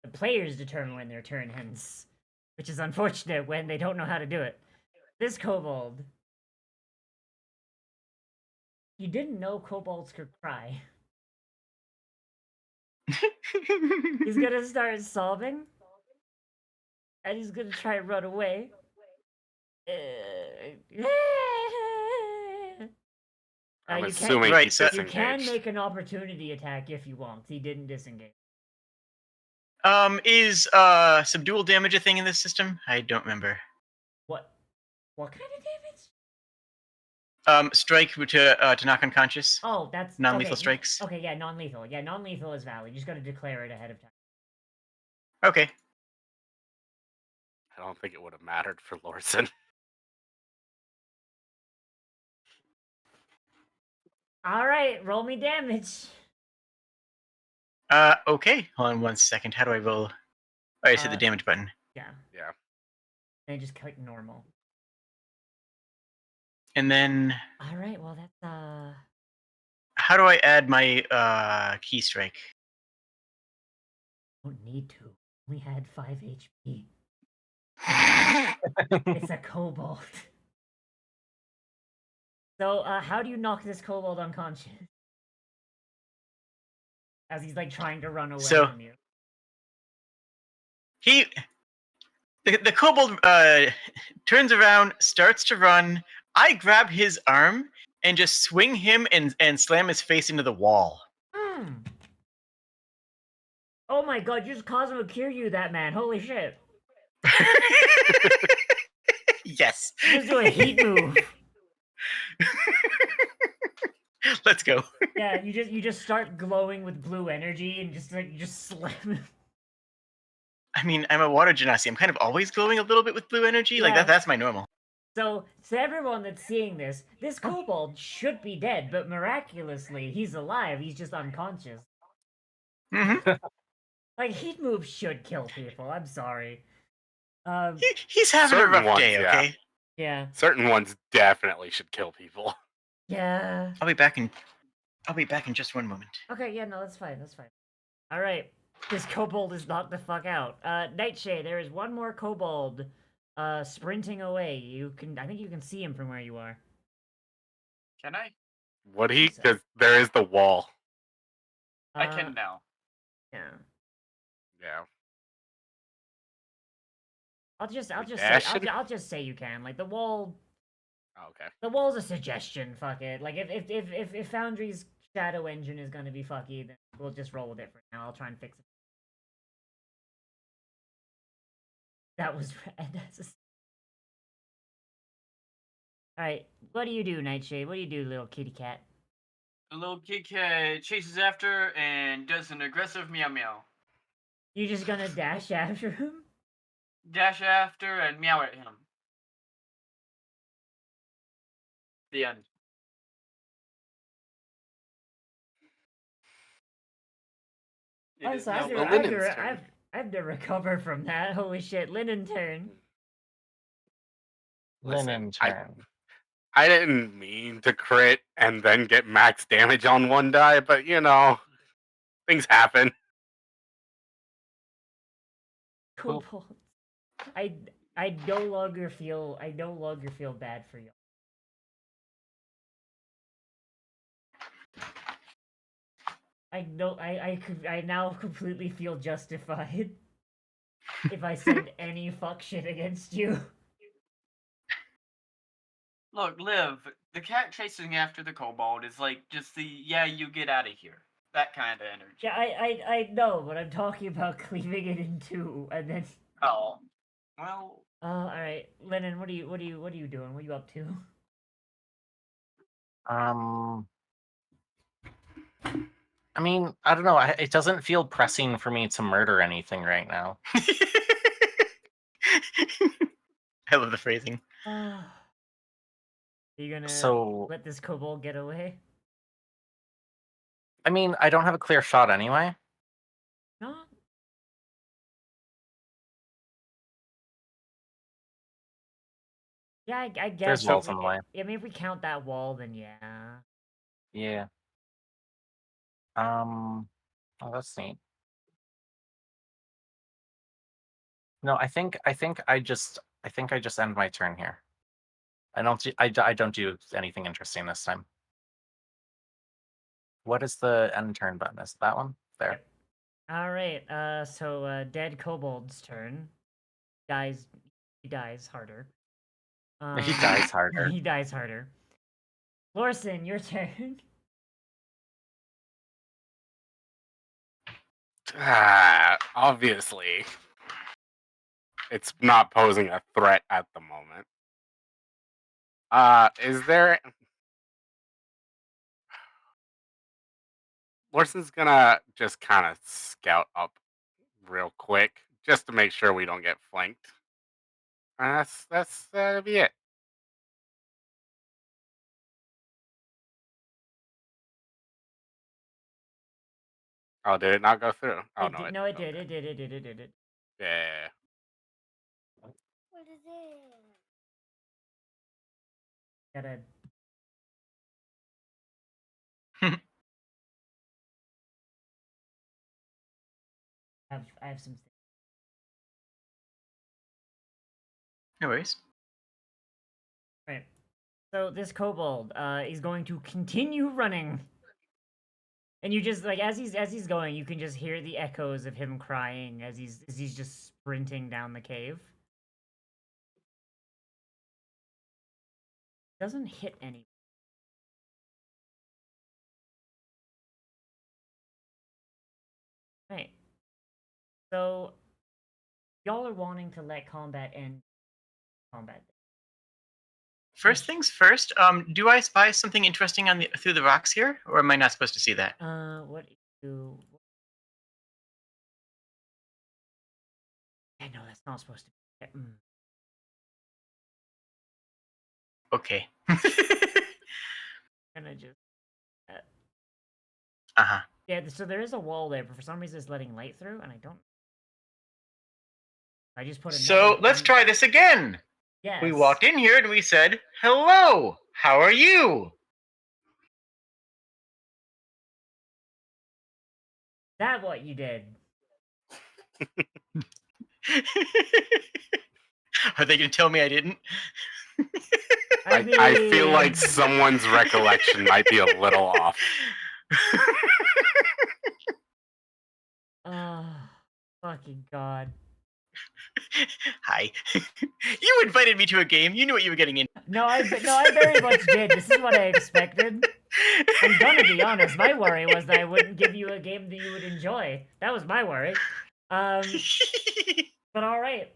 The players determine when their turn ends, which is unfortunate when they don't know how to do it. This kobold. You didn't know kobolds could cry. He's gonna start sobbing. And he's gonna try and run away. I'm You assuming Right, he's so- You can disengaged. make an opportunity attack if you want. He didn't disengage. Is subdual damage a thing in this system? I don't remember. What? What kind of damage? Strike to knock unconscious. Oh, that's Non-lethal okay. strikes. Okay, yeah, non-lethal. Yeah, non-lethal is valid. You just gotta declare it ahead of time. Okay. I don't think it would have mattered for Lorson. All right, roll me damage. Okay. Hold on 1 second. How do I roll? Oh, I just hit the damage button. Yeah. Yeah. And just click normal. And then All right, well that's how do I add my key strike? don't need to. We had 5 HP. It's a kobold. So, how do you knock this kobold unconscious? As he's like trying to run away from you. The kobold turns around, starts to run. I grab his arm and just swing him and slam his face into the wall. Oh my god, you just Cosmo Kiryu that man. Holy shit. Yes. Just do a heat move. Let's go. Yeah, you just start glowing with blue energy and just like you just slam him. I mean, I'm a water genasi. I'm kind of always glowing a little bit with blue energy. Like Yeah. that's my normal. So, to everyone that's seeing this kobold should be dead, but miraculously, he's alive. He's just unconscious. Mm-hmm. Like, heat moves should kill people. I'm sorry. He's having Certain a rough ones, day, yeah. okay? Yeah. Certain ones definitely should kill people. Yeah. I'll be back in just 1 moment. Okay, yeah, no, that's fine. That's fine. All right. This kobold is knocked the fuck out. Nightshade, there is one more kobold sprinting away. I think you can see him from where you are. Can I? What he? Jesus. Because there is the wall. I can now. Yeah. Yeah. I'll just We say dash him? I'll just say you can. Like the wall Okay. The wall's a suggestion. Fuck it. Like if Foundry's shadow engine is gonna be fucky, then we'll just roll with it for now. I'll try and fix it. That was that's. All right. What do you do, Nightshade? What do you do, little kitty cat? The little Kit Kat chases after and does an aggressive meow meow. You just gonna dash after him? Dash after and meow at him. The end. It I'm is sorry, now the Linen's turn. I have to recover from that. Holy shit, Linen turn. Linen Listen, turn. I didn't mean to crit and then get max damage on one die, but things happen. Cool. Kobold. I no longer feel bad for you. I now completely feel justified if I said any fuck shit against you. Look, Liv, the cat chasing after the kobold is like just the yeah, you get out of here. That kind of energy. Yeah, I know, but I'm talking about cleaving it in two, and then. Oh, well. All right, Lennon, what are you doing? What are you up to? I mean, I don't know. It doesn't feel pressing for me to murder anything right now. I love the phrasing. Are you gonna So, let this kobold get away? I mean, I don't have a clear shot anyway. No. Yeah, I guess. There's walls in the way. I mean, if we count that wall, then yeah. Yeah. Oh, that's neat. No, I think I just end my turn here. I don't do anything interesting this time. What is the end turn button? Is it that one? There. Yep. All right. So dead kobold's turn. He dies harder. He dies harder. He dies harder. Lorson, your turn. Obviously, it's not posing a threat at the moment. Is there? Larson's gonna just kind of scout up real quick just to make sure we don't get flanked. And that'll be it. Oh, did it not go through? Oh no, No, it did. okay. It did. Yeah. What is it? Gotta. I have some. No worries. Right. So this kobold is going to continue running. And you just like as he's going, you can just hear the echoes of him crying as he's just sprinting down the cave. Doesn't hit any. Right. So y'all are wanting to let combat end. Combat. First things first. Do I spy something interesting on through the rocks here, or am I not supposed to see that? What do? I know that's not supposed to be. Okay. Gonna just. Uh-huh. Yeah. So there is a wall there, but for some reason it's letting light through, and I don't. I just put. So let's try this again. Yes. We walked in here and we said, "Hello, how are you?" That what you did? Are they going to tell me I didn't? I feel like someone's recollection might be a little off. Oh, fucking god. Hi. You invited me to a game. You knew what you were getting in. No, I very much did. This is what I expected. I'm gonna be honest. My worry was that I wouldn't give you a game that you would enjoy. That was my worry. But all right.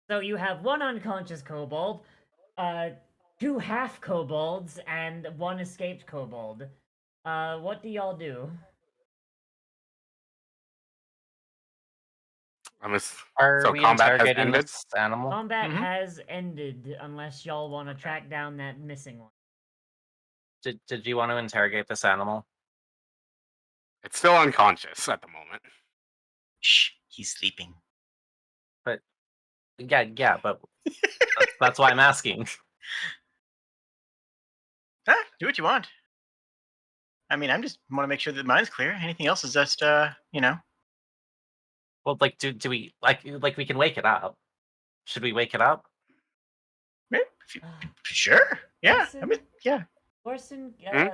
So you have one unconscious kobold, two half kobolds, and one escaped kobold. What do y'all do? Are So we combat has interrogating ended? this animal? Combat Mhm. has ended unless y'all want to track down that missing one. Did you want to interrogate this animal? It's still unconscious at the moment. Shh, he's sleeping. But yeah, but that's why I'm asking. Do what you want. I mean, I'm just want to make sure that mine's clear. Anything else is just, you know. Well, like, do we like we can wake it up? Should we wake it up? Sure. Yeah. I mean, yeah. Lorson, Hmm?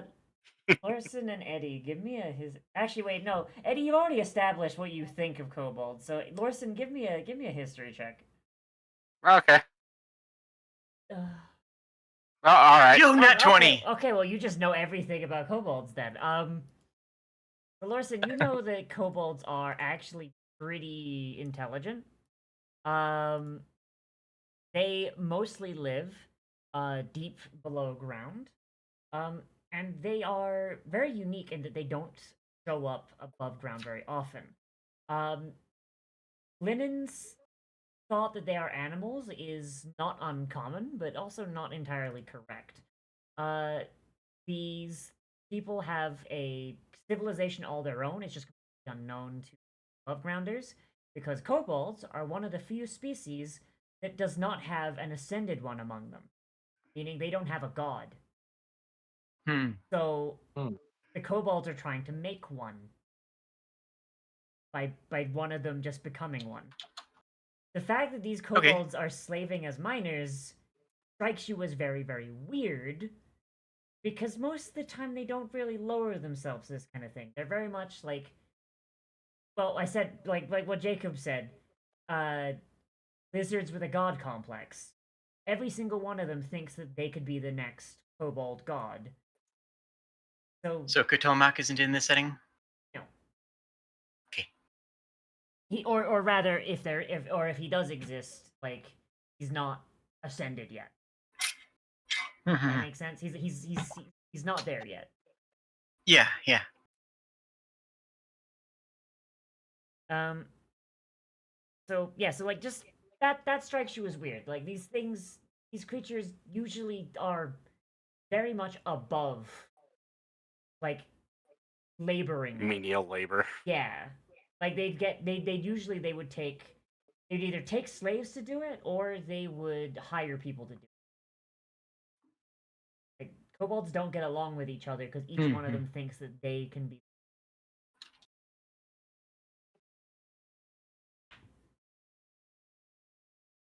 Lorson and Eddie, give me his. Actually, wait, no, Eddie, you already established what you think of kobolds. So Lorson, give me a history check. Okay. Ugh. Oh, all right. Yo, nat 20. Okay, well, you just know everything about kobolds then. Lorson, you know that kobolds are actually pretty intelligent. They mostly live deep below ground. And they are very unique in that they don't show up above ground very often. Um, Linen's thought that they are animals is not uncommon, but also not entirely correct. Uh, these people have a civilization all their own. It's just unknown to above grounders because kobolds are one of the few species that does not have an ascended one among them, meaning they don't have a god. So the kobolds are trying to make one by one of them just becoming one. The fact that these kobolds are slaving as miners strikes you as very, very weird because most of the time they don't really lower themselves to this kind of thing. They're very much like, well, I said like what Jacob said, lizards with a god complex. Every single one of them thinks that they could be the next kobold god. So Kotomak isn't in this setting? no. Okay. He or rather, if he does exist, like he's not ascended yet. That makes sense. He's not there yet. Yeah. So yeah, so like just that strikes you as weird. Like these creatures usually are very much above, like laboring. Menial labor. Yeah, like they would take, they'd either take slaves to do it or they would hire people to do it. Like kobolds don't get along with each other because each one of them thinks that they can be.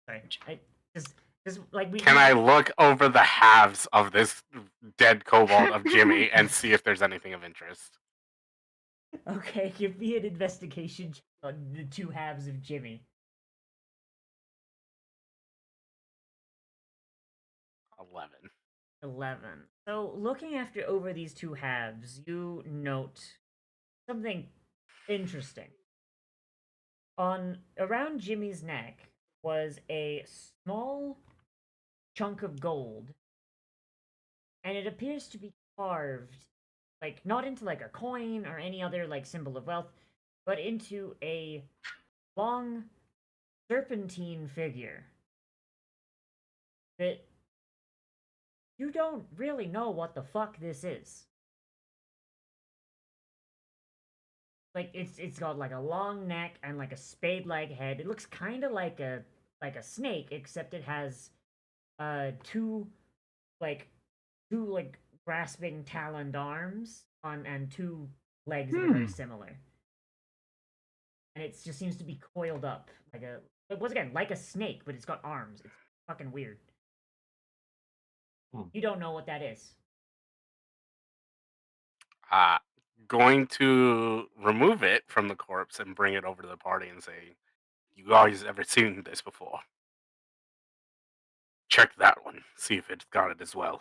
Sorry, I just like we. Can I look over the halves of this dead kobold of Jimmy and see if there's anything of interest? Okay, give me an investigation check on the two halves of Jimmy. 11. So, looking after over these two halves, you note something interesting. On around Jimmy's neck was a small chunk of gold, and it appears to be carved, like not into like a coin or any other like symbol of wealth, but into a long serpentine figure that you don't really know what the fuck this is. Like it's got like a long neck and like a spade-like head. It looks kind of like a snake, except it has two like grasping taloned arms on and two legs that are very similar. And it just seems to be coiled up like a, once again, like a snake, but it's got arms. It's fucking weird. You don't know what that is. Going to remove it from the corpse and bring it over to the party and say, you guys ever seen this before? Check that one. See if it's got it as well.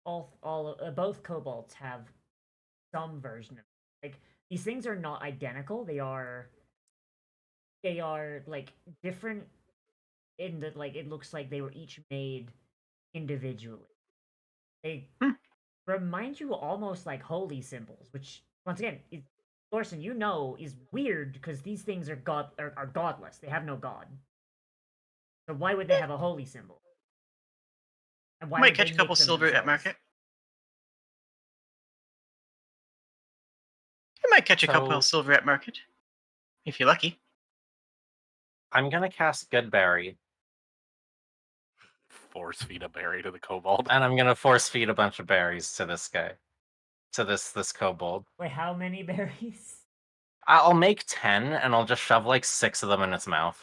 Both kobolds have some version of like these things are not identical. They are like different in that like it looks like they were each made individually. They remind you almost like holy symbols, which once again, Thorson, you know, is weird because these things are godless. They have no god. So why would they have a holy symbol? And why Might would catch they a couple make them silver at themselves? market. You might catch a couple So- silver at market. If you're lucky. I'm gonna cast Goodberry, Force feed a berry to the kobold. and I'm gonna force feed a bunch of berries to this guy, to this kobold. Wait, how many berries? I'll make 10, and I'll just shove like 6 of them in its mouth.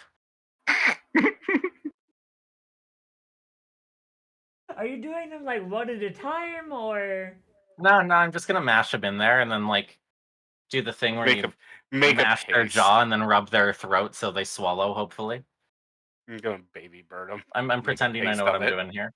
Are you doing them like one at a time or? No, I'm just gonna mash them in there, and then like do the thing where you Make mash a their paste. jaw and then rub their throat so they swallow. Hopefully, I'm going baby bird them. I'm pretending I know what I'm doing here.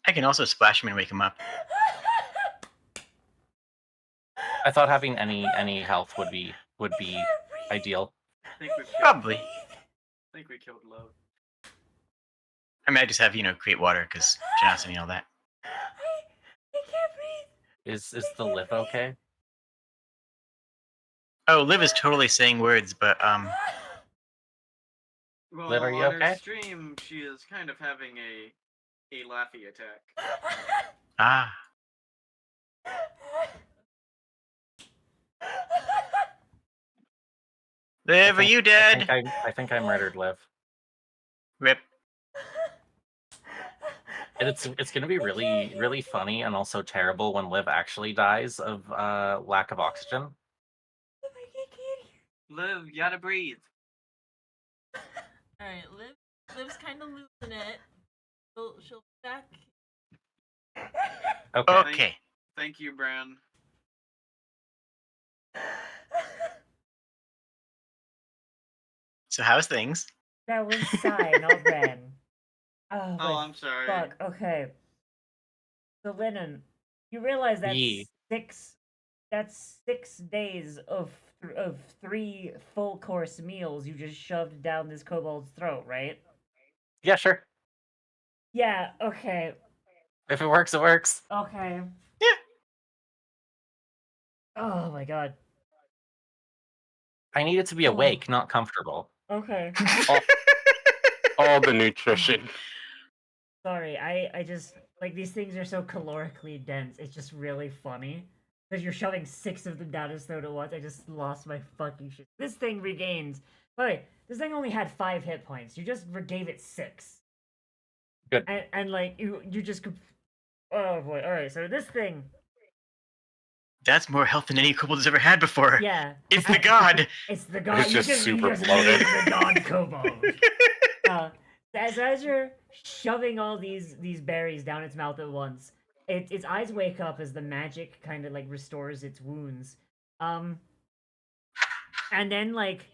I can also splash him and wake him up. I thought having any health would be ideal. I think we killed, Probably. I think we killed Love. I mean, I just have, create water because generosity and all that. I can't breathe. Is the live okay? Oh, Liv is totally saying words, but Well, Liv, are you on okay? her stream, she is kind of having a laughy attack. ah. Liv, are you dead? I think I murdered Liv. Rip. And it's gonna be really funny and also terrible when Liv actually dies of lack of oxygen. Liv, you gotta breathe. Alright, Liv's kind of losing it. She'll be back. Okay. Okay. Thank you, Bran. So how's things? That was Sai, not Ben. Oh, Oh, I'm sorry. fuck. Okay. So Lennon, you realize that's Yee. That's 6 days of 3 full course meals you just shoved down this kobold's throat, right? Yeah, sure. Yeah. Okay. If it works, it works. Okay. Yeah. Oh my god. I need it to be awake, not comfortable. Okay. All the nutrition. Sorry, I just like these things are so calorically dense. It's just really funny because you're shoving 6 of them down his throat at once. I just lost my fucking shit. This thing regains. Wait, this thing only had 5 hit points. You just gave it 6. Good. And like you just. Oh boy. All right. So this thing. That's more health than any kobold has ever had before. Yeah. It's the god. It's the god. It's You just super you just bloated. made the god kobold. As you're shoving all these berries down its mouth at once, its eyes wake up as the magic kind of like restores its wounds. And then like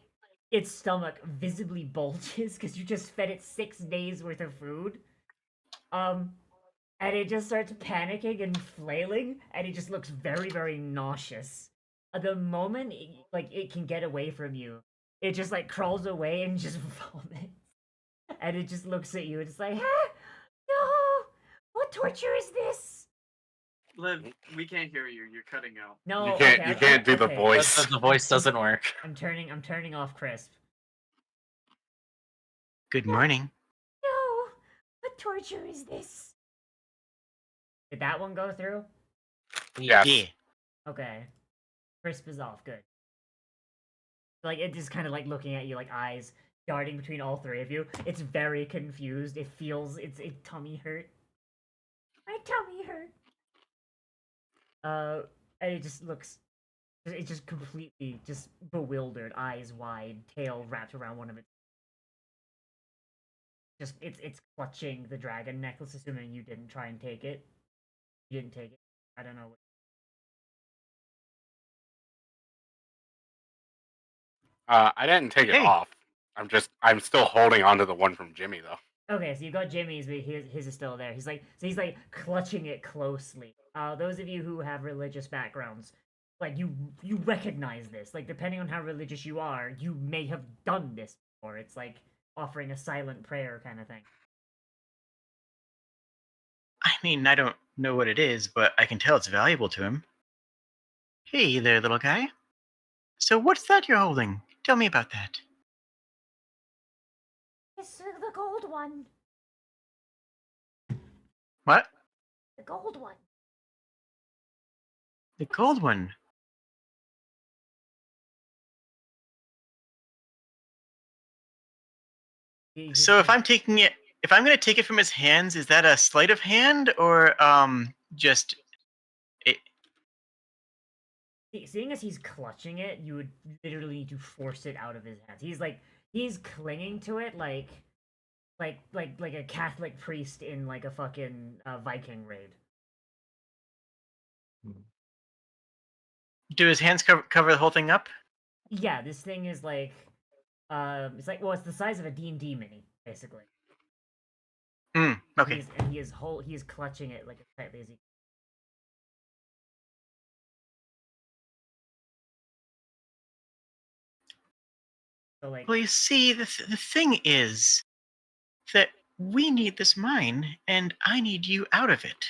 its stomach visibly bulges because you just fed it 6 days worth of food. And it just starts panicking and flailing, and it just looks very, very nauseous. The moment it can get away from you, it just like crawls away and just vomits. And it just looks at you and it's like, ah, no, what torture is this? Liv, we can't hear you. You're cutting out. No, You can't. okay, You can't do the okay. voice. The voice doesn't work. I'm turning off Crisp. Good morning. No, what torture is this? Did that one go through? Yes. Yeah. Okay. Crisp is off, good. Like it just kind of like looking at you, like eyes darting between all 3 of you. It's very confused. It feels its tummy hurt. My tummy hurt. And it just looks It's just completely just bewildered, eyes wide, tail wrapped around one of its. Just it's clutching the dragon necklace, assuming you didn't try and take it. You didn't take it. I don't know. I didn't take it Hey. off. I'm still holding onto the one from Jimmy though. Okay, so you got Jimmy's, but his is still there. He's like clutching it closely. Those of you who have religious backgrounds, like you recognize this. Like depending on how religious you are, you may have done this before. It's like offering a silent prayer kind of thing. I mean, I don't know what it is, but I can tell it's valuable to him. Hey there, little guy. So what's that you're holding? Tell me about that. It's the gold one. What? The gold one. The gold one. So if I'm taking it, if I'm going to take it from his hands, is that a sleight of hand or just it? Seeing as he's clutching it, you would literally need to force it out of his hands. He's clinging to it like a Catholic priest in like a fucking Viking raid. Do his hands cover the whole thing up? Yeah, this thing is like, it's like, well, it's the size of a D&D mini, basically. Okay. He is clutching it like as tightly as he. So like, Well, you see, the thing is that we need this mine, and I need you out of it.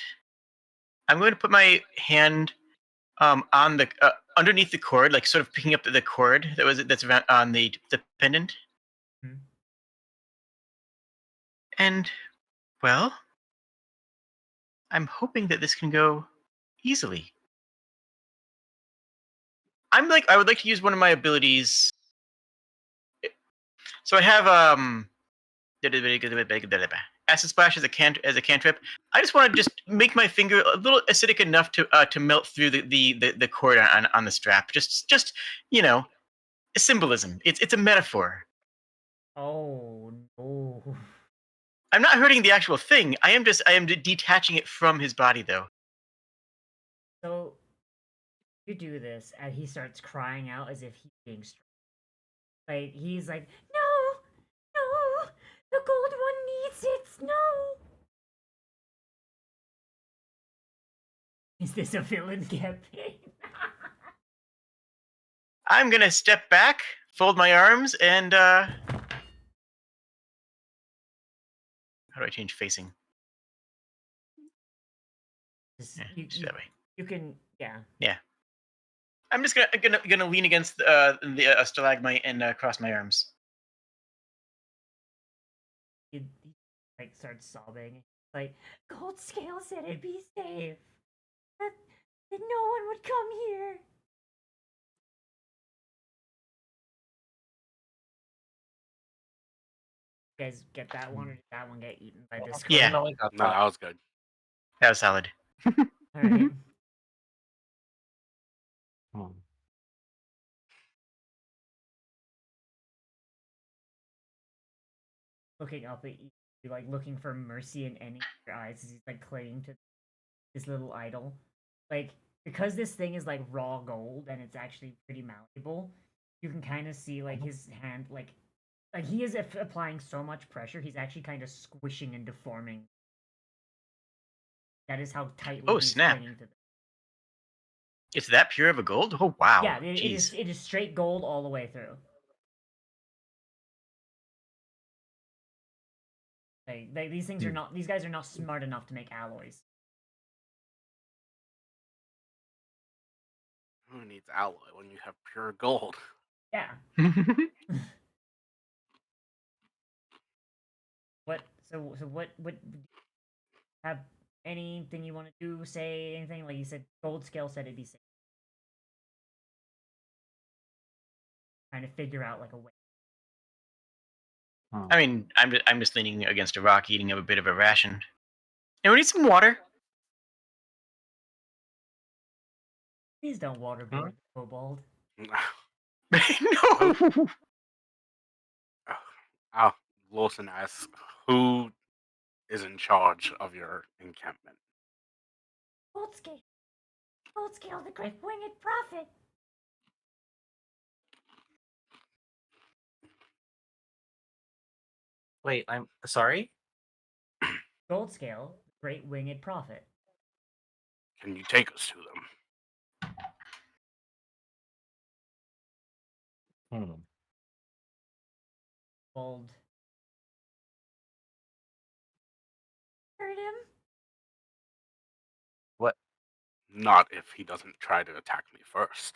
I'm going to put my hand on the underneath the cord, like sort of picking up the cord that's around on the pendant. Hmm. And well, I'm hoping that this can go easily. I would like to use one of my abilities. So I have acid splash as a cantrip. I just want to just make my finger a little acidic enough to melt through the cord on the strap. Just symbolism. It's a metaphor. oh no. I'm not hurting the actual thing. I am detaching it from his body though. So you do this, and he starts crying out as if he's being struck. Like he's like, no, no, the gold one needs it. No. Is this a villain campaign? I'm gonna step back, fold my arms, and how do I change facing? Just, Yeah, you, just you, that way. you can, yeah. Yeah. I'm just gonna lean against the stalagmite and cross my arms. He like starts sobbing. Like, Gold Scale said it'd be safe. That no one would come here. You guys get that one, or did that one get eaten by this? Yeah. No, I got No, that. that was good. That was solid. Alright. Hmm. Looking up at you, like looking for mercy in any of your eyes as he's like clinging to this little idol. Like, because this thing is like raw gold and it's actually pretty malleable, you can kind of see like his hand, like he is applying so much pressure, he's actually kind of squishing and deforming. That is how tightly Oh, he's snap. clinging to this. It's that pure of a gold? Oh wow. Yeah, it Jeez. is straight gold all the way through. Like these things are not, these guys are not smart enough to make alloys. Who needs alloy when you have pure gold? Yeah. What? So what? Have anything you want to do? Say anything? Like you said, Gold Scale said it'd be safe. Trying to figure out like a way. I mean, I'm just leaning against a rock, eating a bit of a ration. And we need some water. Please don't waterboard the kobold. No. Lawson asks, who is in charge of your encampment? Goldscale. Goldscale, the great winged prophet. Wait, I'm sorry. Goldscale, great winged prophet. Can you take us to them? Bold. Heard him? What? Not if he doesn't try to attack me first.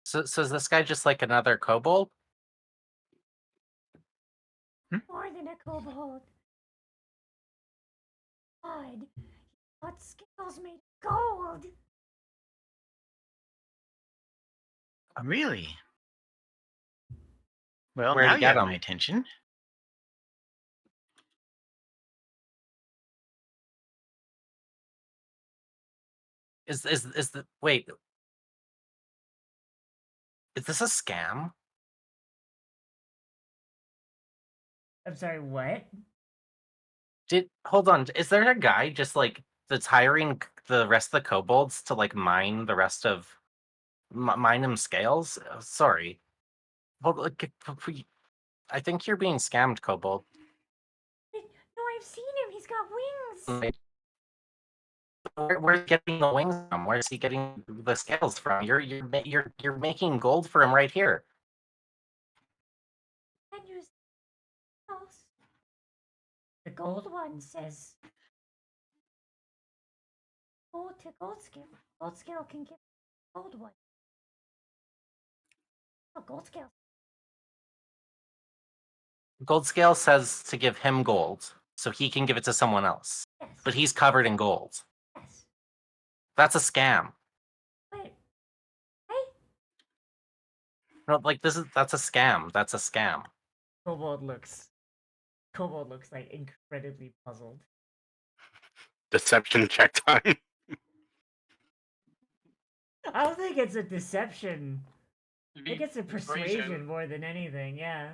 So is this guy just like another kobold? More than a kobold. God, what scales made of gold? Really? Well, Where'd now he you get have my 'em? attention. Is the wait? Is this a scam? I'm sorry, what? Hold on? Is there a guy just like that's hiring the rest of the kobolds to like mine the rest of mine them scales? Sorry. Hold, I think you're being scammed, kobold. No, I've seen him. He's got wings. Wait, where's he getting the wings from? Where's he getting the scales from? You're making gold for him right here. And use else. The gold one says. Gold to Goldscale. Goldscale can give gold one. Oh, Goldscale. Gold scale says to give him gold, so he can give it to someone else. Yes. But he's covered in gold. Yes. That's a scam. Wait. Hey. No, like that's a scam. That's a scam. Kobold looks like incredibly puzzled. Deception check time. I don't think it's a deception. I It'd think be it's a persuasion more than anything, yeah.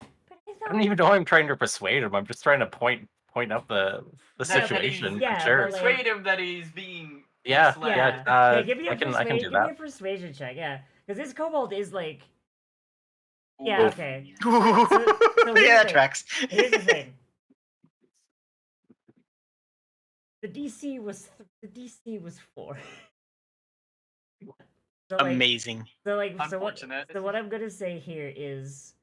But I I thought don't even know how I'm trying to persuade him. I'm just trying to point out the That he's- situation. yeah, sure. but, like- Persuade him that he's being Yeah, misled. yeah. Give me a I can do give that. me a persuasion check, yeah. Because this kobold is like, yeah, Ooh. okay. So here's yeah, the that thing. tracks. Here's the thing. The DC was 4. So, like, Amazing. so Unfortunate. what I'm gonna say here is,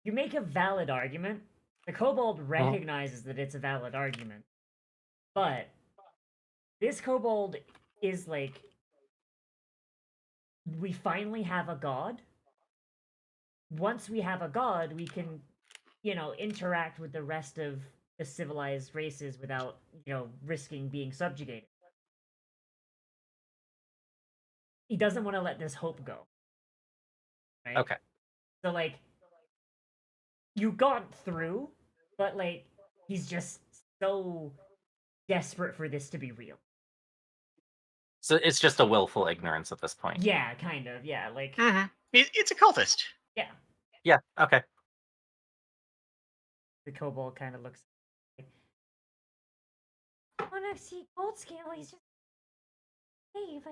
you make a valid argument. The kobold recognizes that it's a valid argument, but this kobold is like, we finally have a god. Once we have a god, we can, interact with the rest of the civilized races without, risking being subjugated. He doesn't want to let this hope go. Right? Okay. So, like, you got through, but, like, he's just so desperate for this to be real. So it's just a willful ignorance at this point. Yeah, kind of. Yeah, like, Mm-hmm. It's a cultist. yeah. Yeah. Okay. The kobold kind of looks. I want to see Goldscale. He's just. Hey, if I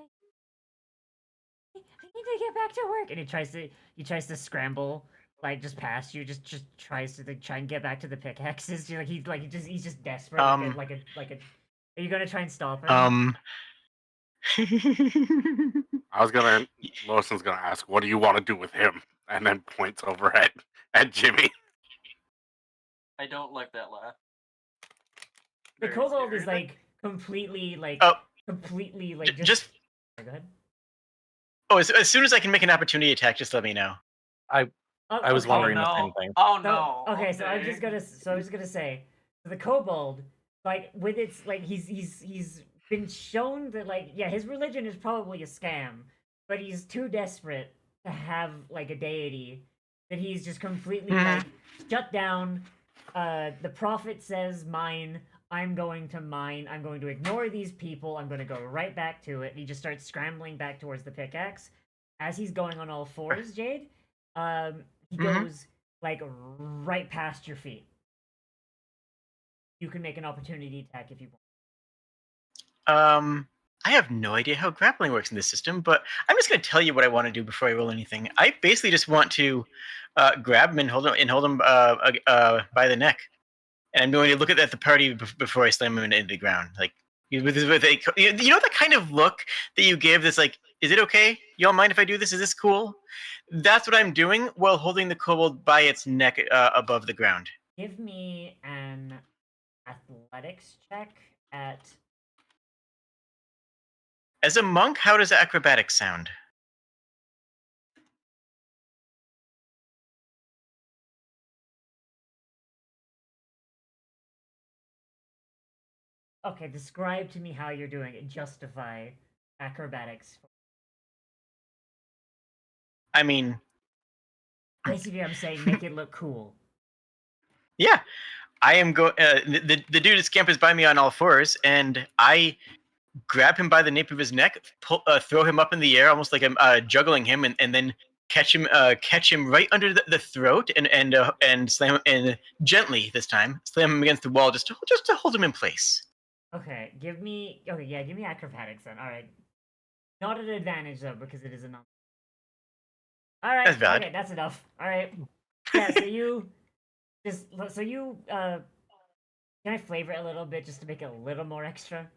need to get back to work. And he tries to scramble, like, just past you, just tries to, like, try and get back to the pickaxes. He's just desperate. Like a. Are you gonna try and stop him? Lawson's gonna ask, what do you want to do with him? And then points over at Jimmy. I don't like that laugh. The Very kobold is, scary. like, completely, like, Oh. completely, like, just Go ahead. as soon as I can make an opportunity attack, just let me know. I was okay. wondering Oh, the no. same thing. Oh So, no. okay, so I'm just gonna say, the kobold, like, with its, like, he's been shown that, like, yeah, his religion is probably a scam, but he's too desperate to have, like, a deity that he's just completely, Mhm. like, shut down, the prophet says mine. I'm going to mine. I'm going to ignore these people. I'm going to go right back to it. And he just starts scrambling back towards the pickaxe. As he's going on all fours, Jade, he goes like right past your feet. You can make an opportunity attack if you want. I have no idea how grappling works in this system, but I'm just going to tell you what I want to do before I roll anything. I basically just want to grab him and hold him by the neck, and I'm going to look at the party before I slam him into the ground. Like with a, you know that kind of look that you give. That's like, is it okay? Y'all mind if I do this? Is this cool? That's what I'm doing while holding the kobold by its neck above the ground. Give me an athletics check at. As a monk, how does acrobatics sound? Okay, describe to me how you're doing it. Justify acrobatics. I mean, Basically, I'm saying make it look cool. yeah, I am going. The dude scampers by me on all fours, and I grab him by the nape of his neck, throw him up in the air, almost like I'm juggling him, and then catch him right under the throat, and slam him, and gently this time slam him against the wall, just to hold him in place. Okay, give me. Okay, yeah, give me acrobatics then. All right, not an advantage though because it is a non. All right, That's valid. okay, that's enough. All right, yeah. So you can I flavor it a little bit just to make it a little more extra?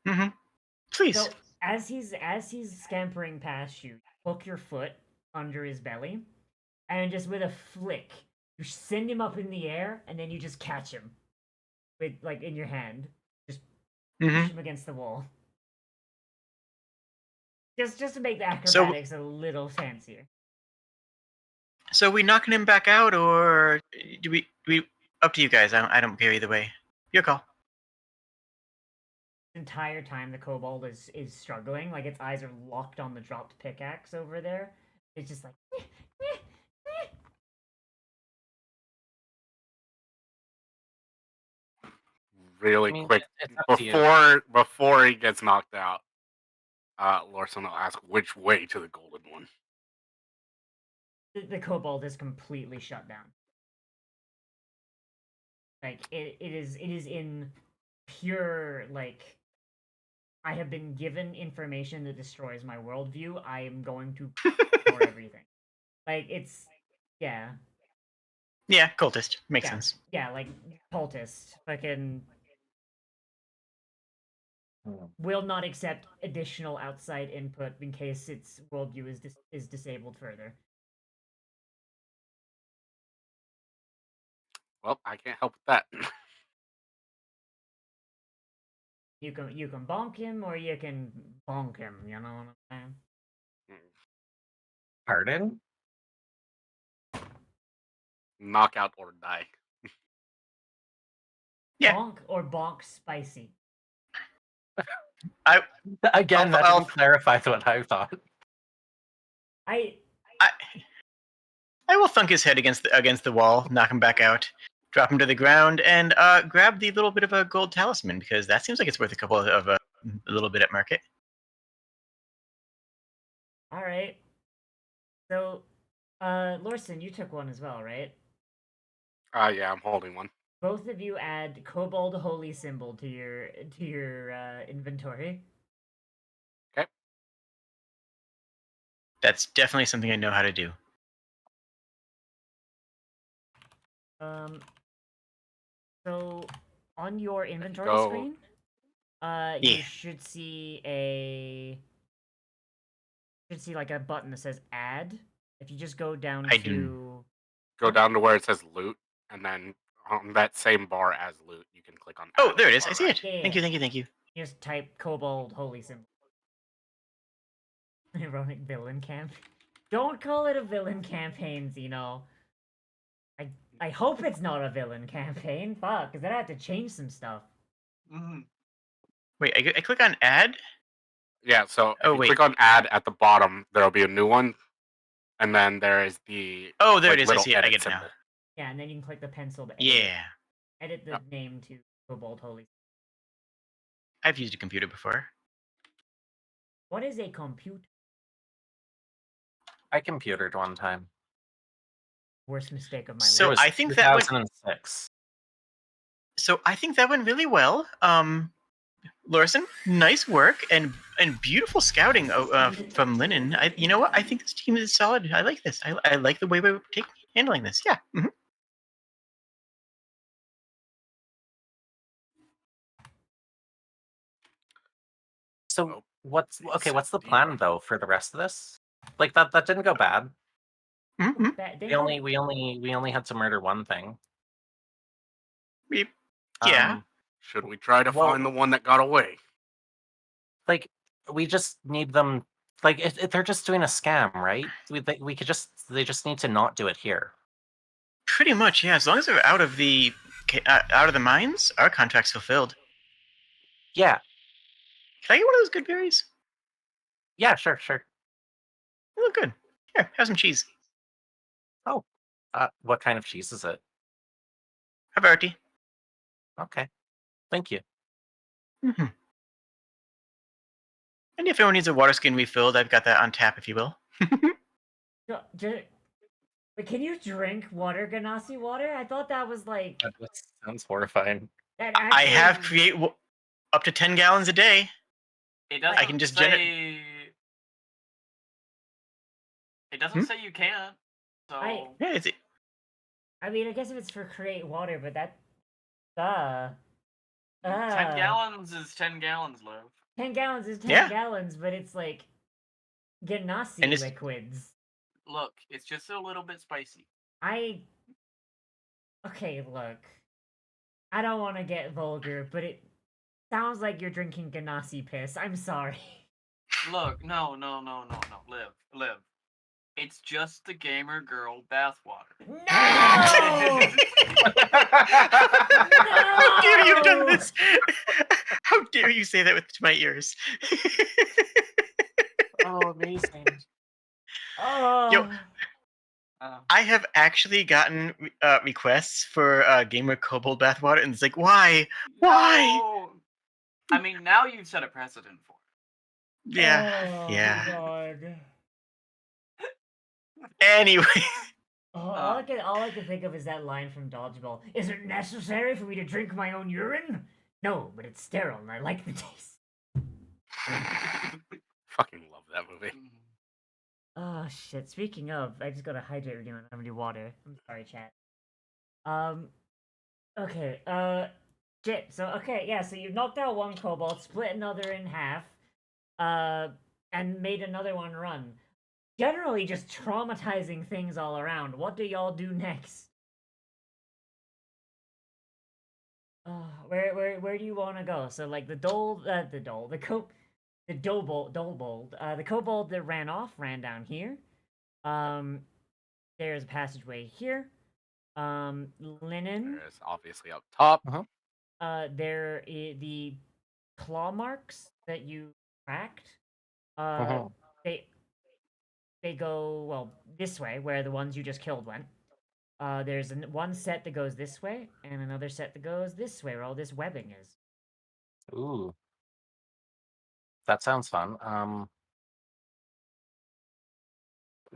Mm-hmm. Please. So as he's scampering past you, hook your foot under his belly, and just with a flick, you send him up in the air, and then you just catch him with like in your hand, just push him against the wall. Just to make the acrobatics a little fancier. So we knocking him back out, or do we up to you guys. I don't care either way. Your call. Entire time the kobold is struggling, like its eyes are locked on the dropped pickaxe over there. It's just like Really quick it's up to you. before he gets knocked out, Lorson will ask which way to the golden one. the kobold is completely shut down. Like it is in pure like I have been given information that destroys my worldview. I am going to ignore everything. Like it's yeah. Yeah, cultist makes sense. Yeah, like cultist fucking will not accept additional outside input in case its worldview is disabled further. Well, I can't help with that. You can bonk him or you can bonk him. You know what I'm saying? Pardon? Knockout or die. Yeah. Bonk or bonk spicy. Again, that didn't clarify what I thought. I will thunk his head against the wall, knock him back out, drop him to the ground, and grab the little bit of a gold talisman because that seems like it's worth a couple of a little bit at market. All right. So, Lorson, you took one as well, right? Yeah, I'm holding one. Both of you add Kobold Holy Symbol to your inventory. Okay. That's definitely something I know how to do. So on your inventory Go. screen, you should see like a button that says add. If you just go down Go down to where it says loot, and then on that same bar as loot, you can click on. Oh, there it is. I see right. it. Yeah. Thank you. Just type Kobold Holy Symbol. Ironic villain camp. Don't call it a villain campaign, Zeno. I hope it's not a villain campaign. Fuck, because then I have to change some stuff. Mm-hmm. Wait, I click on add? Yeah, so if you click on add at the bottom, there'll be a new one. And then there is the there it is. I little see it. I edit get it symbol. now. Yeah, and then you can click the pencil to edit the Yep. name to Kobold Holy. I've used a computer before. What is a computer? I computered one time. Worst mistake of my So It life. was I think that went. 2006. So I think that went really well. Lorison, nice work and beautiful scouting from Linen. You know what? I think this team is solid. I like this. I like the way we're handling this. Yeah. Mhm. So Oh, what's they okay? said What's the D plan right. though for the rest of this? Like that didn't go bad. Mhm. We only had to murder one thing. Yeah. Should we try to well- find the one that got away? Like we just need them. Like they're just doing a scam, right? We could just they just need to not do it here. Pretty much. Yeah. As long as they're out of the mines, our contract's fulfilled. Yeah, Can I get one of those good berries? yeah, sure. They look good. Here, have some cheese. Oh, what kind of cheese is it? Havarti. Okay, thank you. Mm-hmm. And if anyone needs a water skin refilled, I've got that on tap, if you will. But can you drink water, Ganassi water? I thought that was like That sounds horrifying. that. I Actually, have up to 10 gallons a day. It doesn't I can just say. It doesn't Hmm? say you can't. So Yeah, it's I mean, I guess if it's for create water, but that. 10 gallons is 10 gallons, Liv. 10 gallons is 10 Yeah. gallons, but it's like Ganassi And it's- liquids. Look, it's just a little bit spicy. Okay, look. I don't want to get vulgar, but it sounds like you're drinking Ganassi piss. I'm sorry. Look, no. Liv. It's just the gamer girl bathwater. No! How dare you have done this? How dare you say that to my ears? Oh, amazing. Oh. I have actually gotten requests for gamer Kobold bathwater, and it's like, why? Why? No! I mean, now you've set a precedent for it. Yeah, yeah. God. Anyway, All I can think of is that line from Dodgeball. Is it necessary for me to drink my own urine? No, but it's sterile and I like the taste. Fucking love that movie. Oh shit. Speaking of, I just gotta hydrate when I have any water. I'm sorry, chat. Okay, shit. So okay, yeah, so you've knocked out one kobold, split another in half, and made another one run. Generally just traumatizing things all around. What do y'all do next? Where do you want to go? So like the kobold, the kobold that ran off ran down here. There's a passageway here. Linen. There's obviously up top. The claw marks that you tracked. They go well this way, where the ones you just killed went. There's one set that goes this way, and another set that goes this way, where all this webbing is. Ooh, that sounds fun.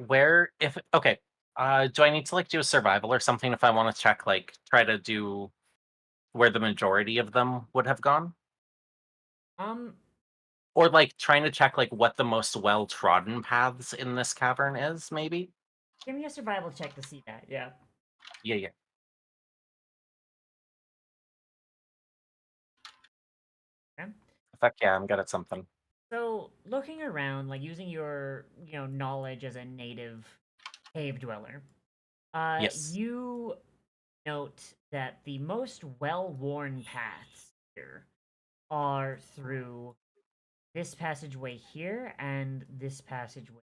Where if okay, do I need to like do a survival or something if I want to check try to do where the majority of them would have gone? Or like trying to check what the most well trodden paths in this cavern is, maybe? Give me a survival check to see that. Yeah. Yeah. Okay. Fuck yeah, I'm good at something. So looking around, like using your knowledge as a native cave dweller, Yes. you note that the most well-worn paths here are through this passageway here and this passageway.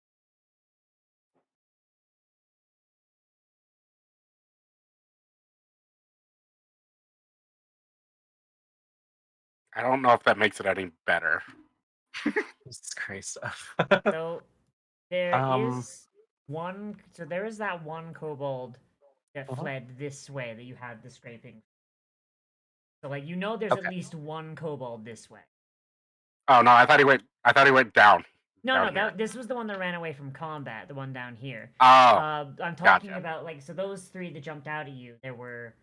I don't know if that makes it any better. Jesus Christ. So there is one. So there is that one kobold that Mhm. fled this way that you had the scraping. So like you know there's at Okay. least one kobold this way. Oh no, I thought he went down. No, Down no, here. this was the one that ran away from combat, the one down here. Oh, I'm talking gotcha. about like so those 3 that jumped out at you. There were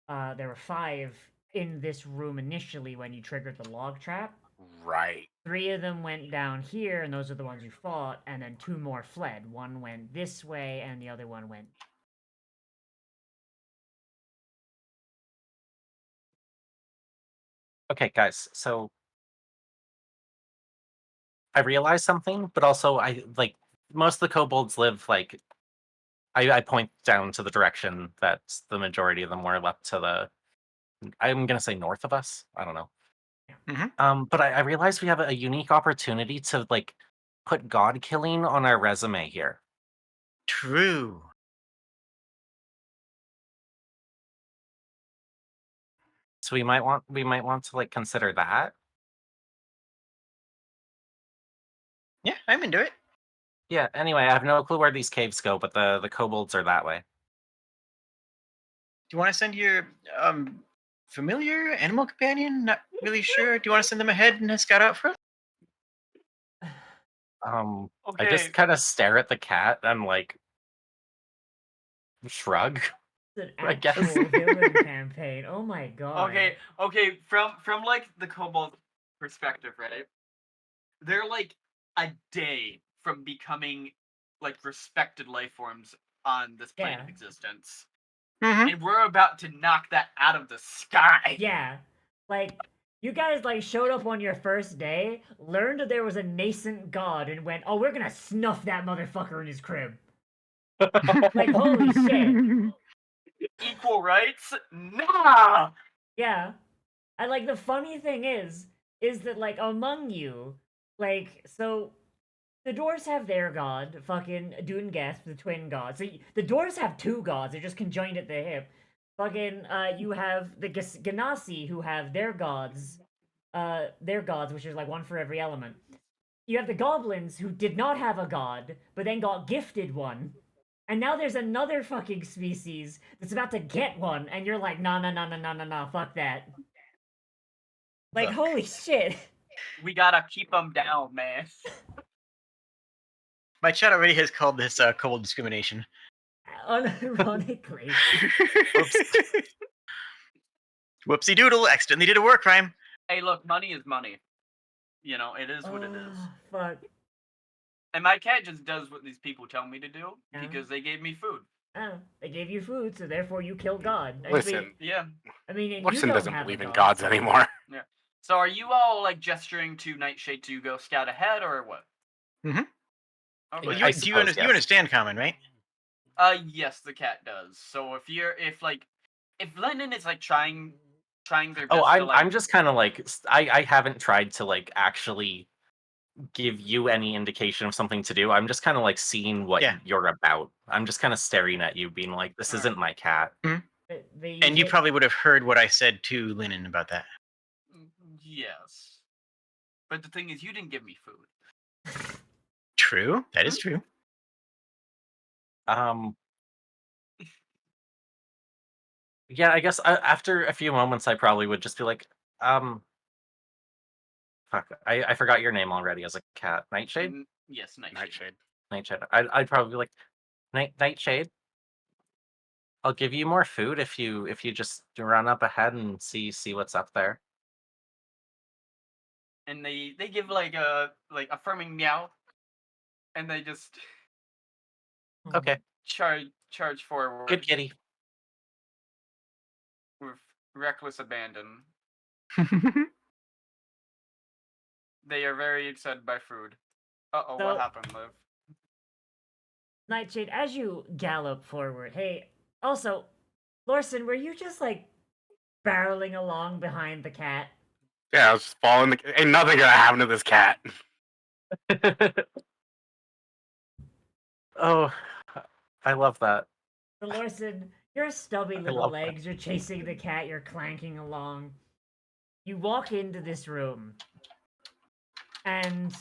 5 in this room initially when you triggered the log trap. Right. 3 of them went down here, and those are the ones you fought, and then 2 more fled. One went this way, and the other one went. Okay, guys. So I realized something, but also I like most of the kobolds live like I point down to the direction that the majority of them were left to the. I'm gonna say north of us. I don't know. But I realized we have a unique opportunity to like put god killing on our resume here. True. So we might want to like consider that. Yeah, I'm into it. Yeah. Anyway, I have no clue where these caves go, but the kobolds are that way. Do you want to send your familiar animal companion? Not really sure. Do you want to send them ahead and scout out for us? I Okay. just kind of stare at the cat and like shrug. It's an I guess. actual villain campaign. Oh my god. Okay. From like the kobold perspective, right? They're like a day from becoming like respected life forms on this plane of Yeah. existence, Mm-hmm. and we're about to knock that out of the sky. Yeah. Like, you guys, like, showed up on your first day, learned that there was a nascent god, and went, oh, we're gonna snuff that motherfucker in his crib. Like, holy shit. Equal rights? Nah. Yeah. And, like, the funny thing is that, like, among you, like, so the dwarves have their god, fucking Doongasp, the twin god. So the dwarves have 2 gods, they're just conjoined at the hip. Fucking, you have the Ganassi, who have their gods, which is like one for every element. You have the goblins, who did not have a god, but then got gifted one. And now there's another fucking species that's about to get one, and you're like, nah, fuck that. Like, Look. holy shit. We gotta keep them down, man. My chat already has called this kobold discrimination. Unironically. Oops. Whoopsie doodle, accidentally did a war crime. Hey, look, money is money. You know, it is what it is. Fuck. And my cat just does what these people tell me to do Yeah. because they gave me food. Oh, they gave you food, so therefore you kill God. Listen, Yeah. I mean, and you Larson don't doesn't have a believe in god, gods so- anymore. So are you all like gesturing to Nightshade to go scout ahead or what? Mhm. Okay. Well, I you suppose, you yes. understand common, right? Yes, the cat does. So if Lennon is like trying their best Oh, to like I'm just kind of like I haven't tried to like actually give you any indication of something to do. I'm just kind of like seeing what Yeah. you're about. I'm just kind of staring at you, being like, "This isn't my cat." And you probably would have heard what I said to Lennon about that. Yes. But the thing is you didn't give me food. True. That is true. Yeah, I guess after a few moments, I probably would just be like, fuck, I forgot your name already as a cat. Nightshade? Yes, Nightshade. Nightshade. Nightshade. I'd probably be like, Nightshade. I'll give you more food if you just run up ahead and see what's up there. And they give like a affirming meow, and they just Okay, charge forward good kitty. with reckless abandon. They are very excited by food. Uh-oh, So- what happened, Liv? Nightshade, as you gallop forward, hey, also, Lorson, were you just like barreling along behind the cat? Yeah, I was just following ain't nothing gonna happen to this cat. Oh, I love that. So Lorson, your stubby I little love that. legs, you're chasing the cat, you're clanking along. You walk into this room, and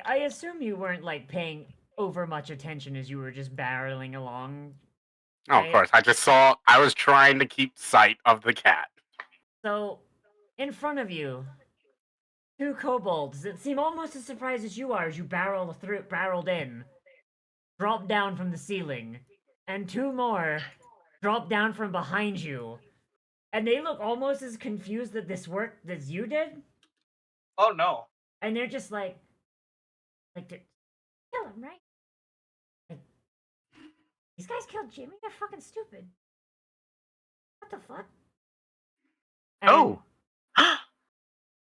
I assume you weren't like paying over much attention as you were just barreling along. Oh, of course. I was trying to keep sight of the cat. So, in front of you, two kobolds that seem almost as surprised as you are as you barreled in, drop down from the ceiling, and two more drop down from behind you, and they look almost as confused that this worked as you did, Oh no. and they're just like, kill him, right? Like, these guys killed Jimmy. They're fucking stupid. What the fuck? And, Oh.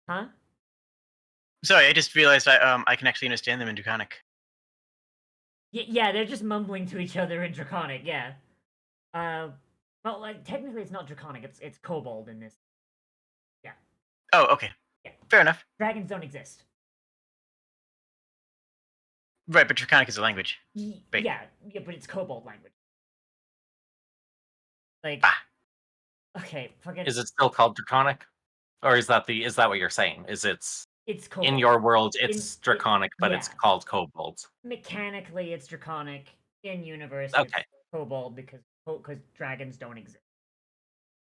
huh? Sorry, I just realized I can actually understand them in Draconic. Yeah, they're just mumbling to each other in Draconic. Yeah. Well, like technically it's not Draconic. It's Kobold in this. Oh, okay. Yeah. Fair enough. Dragons don't exist. Right, but Draconic is a language. Right. Yeah, but it's Kobold language. Like, Ah. okay, fucking. Is it still called Draconic? Or is that what you're saying? It's Kobold. In your world it's Draconic, but it's yeah. called Kobold. Mechanically, it's Draconic. In universe, Okay. it's Kobold because dragons don't exist.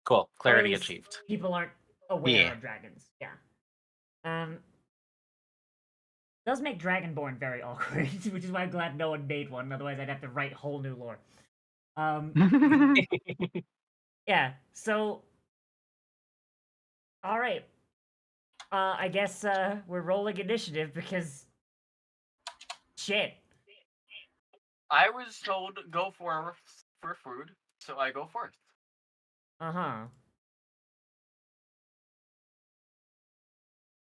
Cool. Or at Clarity least achieved. People aren't aware Yeah. of dragons. Yeah. Does make Dragonborn very awkward, which is why I'm glad no one made one. Otherwise, I'd have to write whole new lore. Yeah. So, all right. I guess we're rolling initiative because shit. I was told go for food, so I go first. Uh-huh.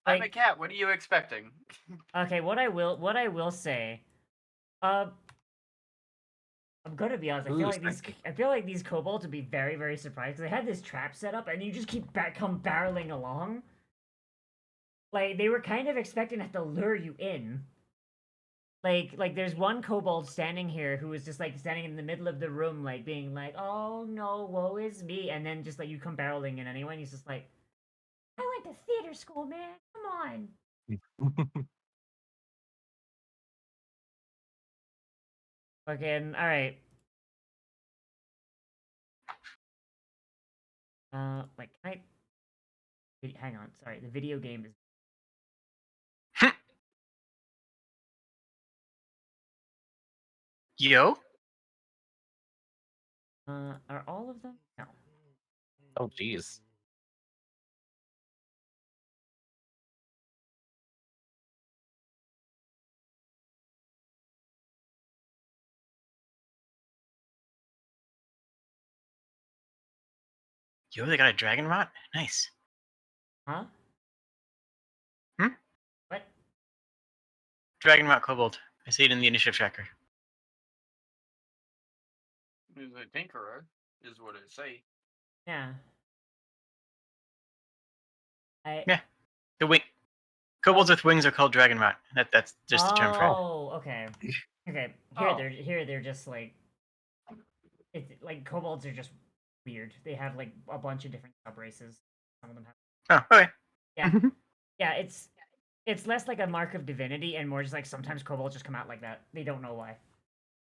I'm a Like, cat. What are you expecting? okay, what I will say, I'm gonna be honest. I feel like these kobolds would be very, very surprised because they had this trap set up, and you just keep come barreling along. Like they were kind of expecting to have to lure you in. Like there's one kobold standing here who was just like standing in the middle of the room, like being like, "Oh no, woe is me," and then just like you come barreling in anyway, and he's just like, I went to theater school, man. Come on. "Fucking all right." Like, can I? Hang on, sorry. The video game is. Yo? Are all of them? No. Oh jeez. Yo, they got a dragon rot? Nice. Huh? Hmm? What? Dragon rot kobold. I see it in the initiative tracker. He's a tinkerer, is what it say. Yeah. Yeah. The wing kobolds with wings are called dragon rot. That's just the term for it. Oh, okay. Okay. Here they're just like it's like kobolds are just weird. They have like a bunch of different subraces. Some of them have Oh, okay. Yeah. Yeah, it's less like a mark of divinity and more just like sometimes kobolds just come out like that. They don't know why.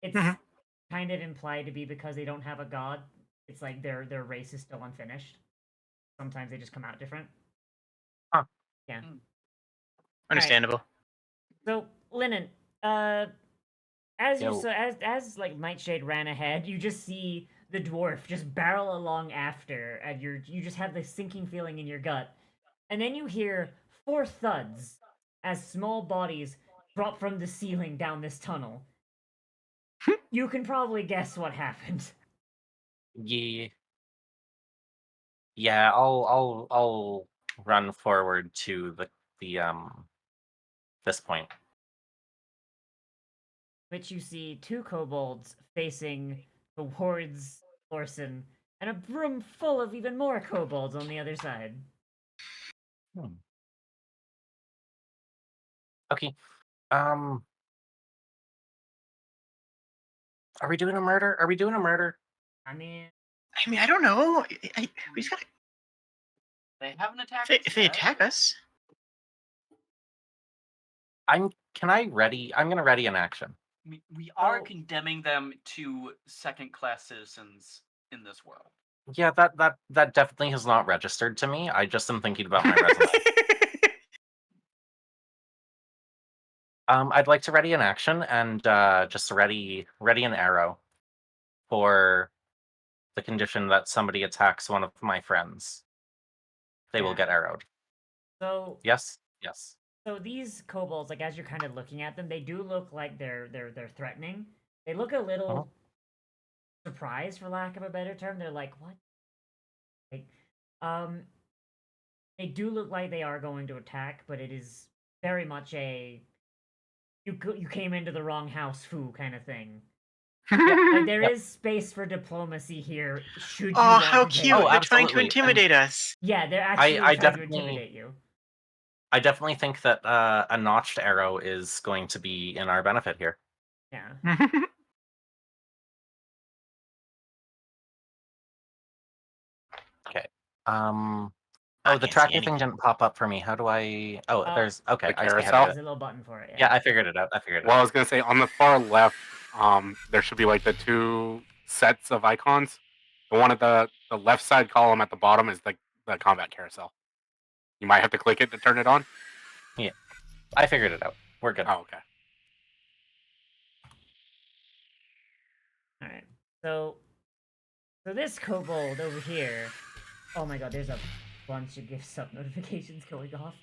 It's Mhm. kind of implied to be because they don't have a god. It's like their race is still unfinished. Sometimes they just come out different. Huh. Yeah. Understandable. So, Lennon, as like Nightshade ran ahead, you just see the dwarf just barrel along after, and you just have this sinking feeling in your gut, and then you hear 4 thuds as small bodies drop from the ceiling down this tunnel. You can probably guess what happened. Yeah. Yeah, I'll run forward to the this point. Which you see 2 kobolds facing towards Orson, and a room full of even more kobolds on the other side. Okay. Are we doing a murder? Are we doing a murder? I mean, I don't know. We just gotta. They haven't attacked If us they yet. attack us, I'm gonna ready an action. We are Oh. condemning them to second-class citizens in this world. Yeah, that definitely has not registered to me. I just am thinking about my resume. I'd like to ready an action and just ready an arrow for the condition that somebody attacks one of my friends. They will Yeah. get arrowed. So Yes. so these kobolds, like as you're kind of looking at them, they do look like they're threatening. They look a little surprised, for lack of a better term. They're like, what? Like, um, they do look like they are going to attack, but it is very much a you came into the wrong house, foo kind of thing. Like there is space for diplomacy here. Should you Oh, want how to take cute! Oh, it. They're trying to absolutely. intimidate us. Yeah, they're actually I trying to definitely- intimidate you. I definitely think that a notched arrow is going to be in our benefit here. Yeah. Okay. I Oh, the can't see tracking thing anything. didn't pop up for me. How do I? Oh, there's okay. The I carousel? had There's it. a little button for it. Yeah, I figured it out. Well, I was gonna say on the far left, there should be like the two sets of icons. The one at the left side column at the bottom is like the combat carousel. You might have to click it to turn it on. I figured it out. We're good. Oh, okay. All right. So this kobold over here. Oh my god, there's a bunch of gift sub notifications going off.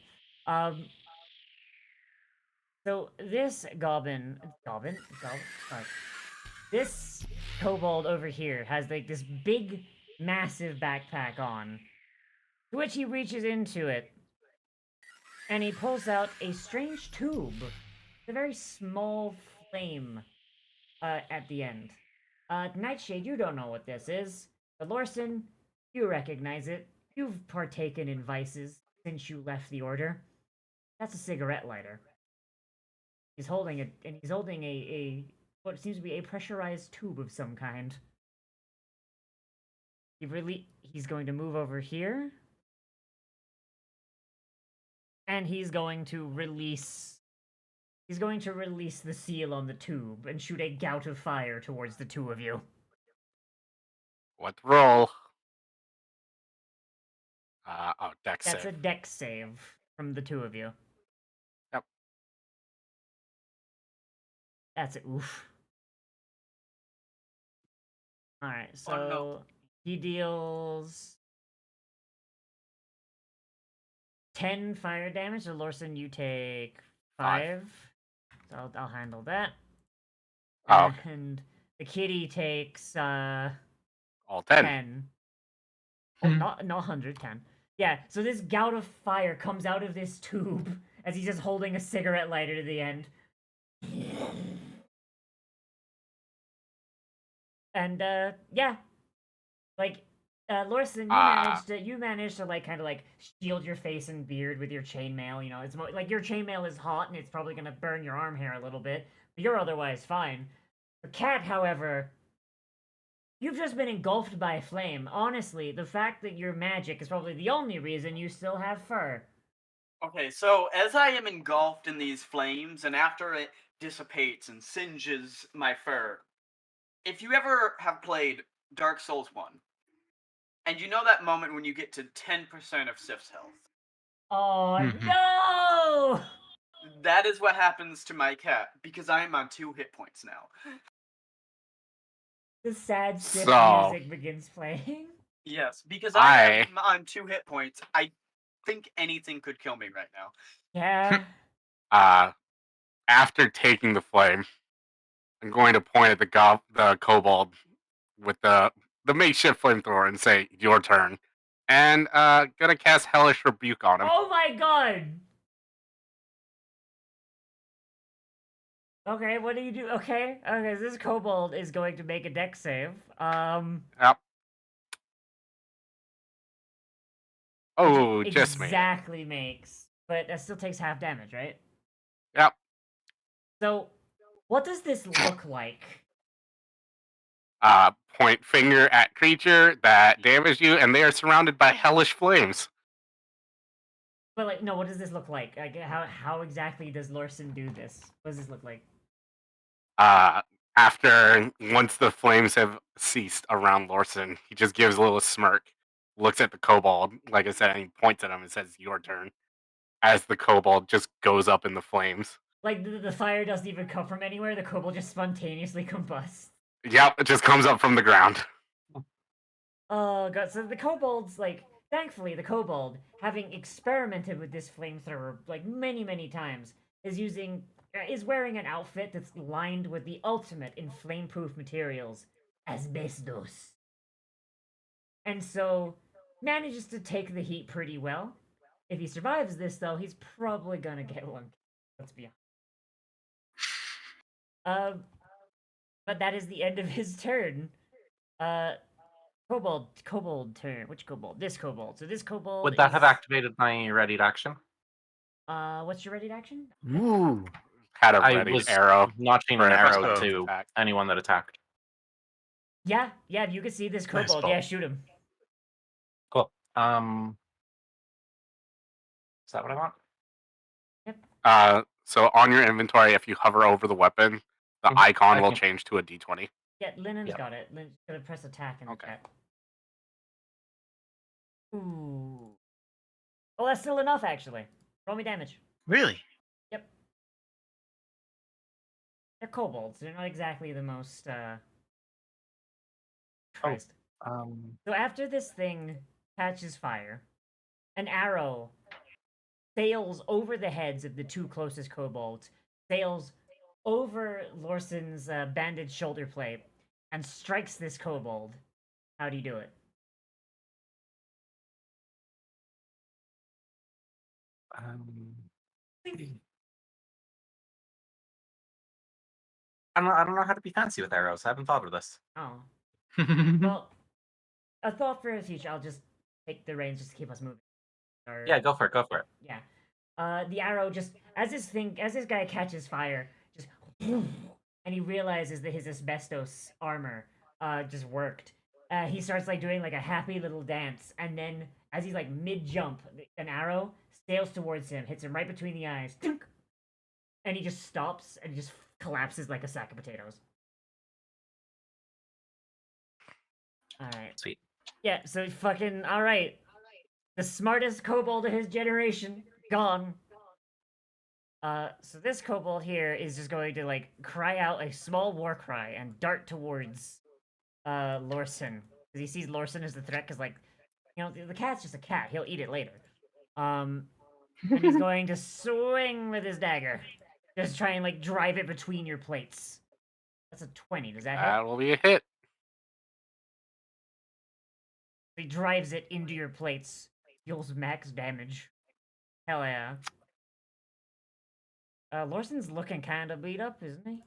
So this goblin. Sorry. This kobold over here has like this big, massive backpack on, to which he reaches into it, and he pulls out a strange tube, a very small flame, at the end. Nightshade, you don't know what this is, but Lorson, you recognize it. You've partaken in vices since you left the Order. That's a cigarette lighter. He's holding it, and he's holding a what seems to be a pressurized tube of some kind. He's going to move over here, and he's going to release the seal on the tube and shoot a gout of fire towards the two of you. What roll? Dex That's save. a dex save from the two of you. Yep. That's it. Oof. Alright, so Oh, no. he deals 10 fire damage. So Lorson, you take 5. So I'll handle that. Oh, okay. And the kitty takes All 10. 10. Oh, not 100, 10. Yeah, so this gout of fire comes out of this tube as he's just holding a cigarette lighter to the end. And yeah. Like Lorson, you managed to like kind of like shield your face and beard with your chainmail, you know. It's like your chainmail is hot and it's probably going to burn your arm hair a little bit, but you're otherwise fine. The cat, however, you've just been engulfed by a flame. Honestly, the fact that you're magic is probably the only reason you still have fur. Okay, so as I am engulfed in these flames, and after it dissipates and singes my fur, if you ever have played Dark Souls 1, and you know that moment when you get to 10% of Sif's health, Oh Mhm. no! that is what happens to my cat, because I am on 2 hit points now. The sad Sif So- music begins playing. Yes, because I am on 2 hit points, I think anything could kill me right now. Yeah. After taking the flame, I'm going to point at the kobold with the makeshift flamethrower and say, "Your turn." And gonna cast Hellish Rebuke on him. Oh my god! Okay, what do you do? Okay, this kobold is going to make a dex save. Yep. Oh, which just made it. exactly makes, but that still takes half damage, right? Yep. So, what does this look like? Point finger at creature that damaged you, and they are surrounded by hellish flames. But like, no, what does this look like? Like, how exactly does Lorson do this? What does this look like? After once the flames have ceased around Lorson, he just gives a little smirk, looks at the kobold, like I said, and he points at him and says, "Your turn." As the kobold just goes up in the flames. Like the fire doesn't even come from anywhere. The kobold just spontaneously combusts. Yep, it just comes up from the ground. Oh god! So the kobolds, like, thankfully, the kobold, having experimented with this flamethrower like many times, is wearing an outfit that's lined with the ultimate in flame-proof materials, asbestos, and so manages to take the heat pretty well. If he survives this, though, he's probably gonna get one. Let's be honest. But that is the end of his turn. Kobold turn. Which kobold? This kobold. So this kobold Would that have is- activated my ready to action? What's your ready to action? Ooh. Had a I ready was arrow. notching for an a arrow crossbow to attack. anyone that attacked. Yeah, you can see this kobold. Crossbow. Yeah, shoot him. Cool. Is that what I want? So on your inventory, if you hover over the weapon, the Mhm. icon I will can- change to a D20. Yeah, Lennon's Yep. got it. Lynn's gonna press attack in the Okay. chat. Ooh. Oh, that's still enough, actually. Roll me damage. Really? Yep. They're kobolds. They're not exactly the most, Christ. So after this thing catches fire, an arrow sails over the heads of the two closest kobolds, sails over Lorson's bandaged shoulder plate, and strikes this kobold. How do you do it? I don't know how to be fancy with arrows. I haven't thought of this. Oh. Well, a thought for the future. I'll just take the reins just to keep us moving. Or, Yeah, go for it. Go for it. yeah. The arrow just as this guy catches fire, just and he realizes that his asbestos armor just worked. He starts like doing like a happy little dance, and then as he's like mid jump, an arrow sails towards him, hits him right between the eyes, and he just stops and just collapses like a sack of potatoes. All right. Sweet. Yeah. So fucking all right. The smartest kobold of his generation gone. So this kobold here is just going to like cry out a small war cry and dart towards Lorson because he sees Lorson as the threat. Because like, the cat's just a cat; he'll eat it later. And he's going to swing with his dagger, just try and like drive it between your plates. That's a 20. Does that hit? That will be a hit. He drives it into your plates, deals max damage. Hell yeah. Lorson's looking kind of beat up, isn't he?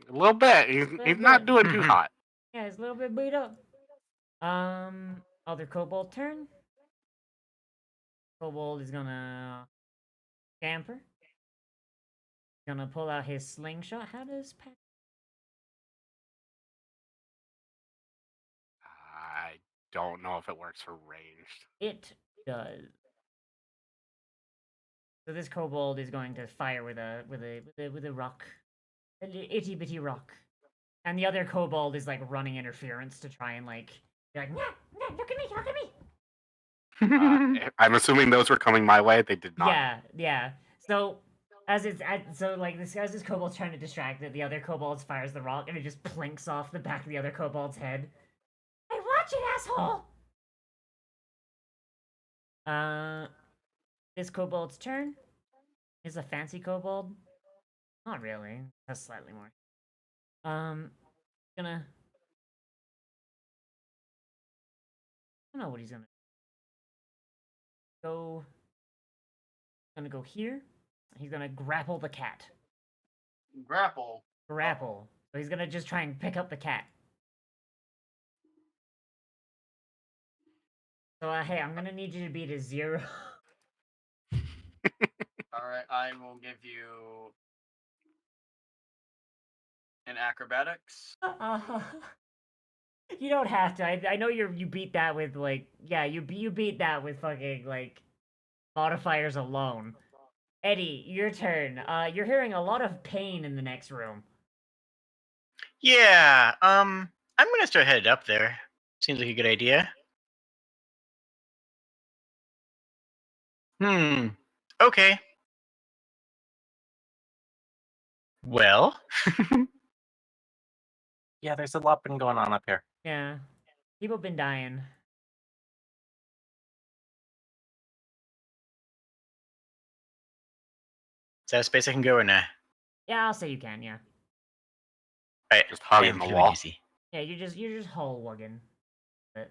A little bit. He's not doing too hot. Yeah, he's a little bit beat up. Other kobold turn. Kobold is gonna scamper. Gonna pull out his slingshot. How does Pat? I don't know if it works for ranged. It does. So this kobold is going to fire with a rock, a itty bitty rock, and the other kobold is like running interference to try and like be like, "Nah, nah, look at me, look at me." I'm assuming those were coming my way. They did not. Yeah. So as this kobold's trying to distract it, the other kobold fires the rock and it just plinks off the back of the other kobold's head. Hey, watch it, asshole! This kobold's turn is a fancy kobold. Not really. Has slightly more. Gonna. I don't know what he's gonna go. Gonna go here. He's gonna grapple the cat. Grapple. Grapple. So he's gonna just try and pick up the cat. So hey, I'm gonna need you to beat a 0. Alright, I will give you an acrobatics. You don't have to. I know you beat that with like you beat that with fucking like modifiers alone. Eddie, your turn. You're hearing a lot of pain in the next room. Yeah. I'm gonna start headed up there. Seems like a good idea. Okay. Well. Yeah, there's a lot been going on up here. Yeah. People been dying. Is that a space I can go or nah? Yeah, I'll say you can, yeah. Alright. Just I hugging am the feeling wall. easy. Yeah, you're just hull wugging. But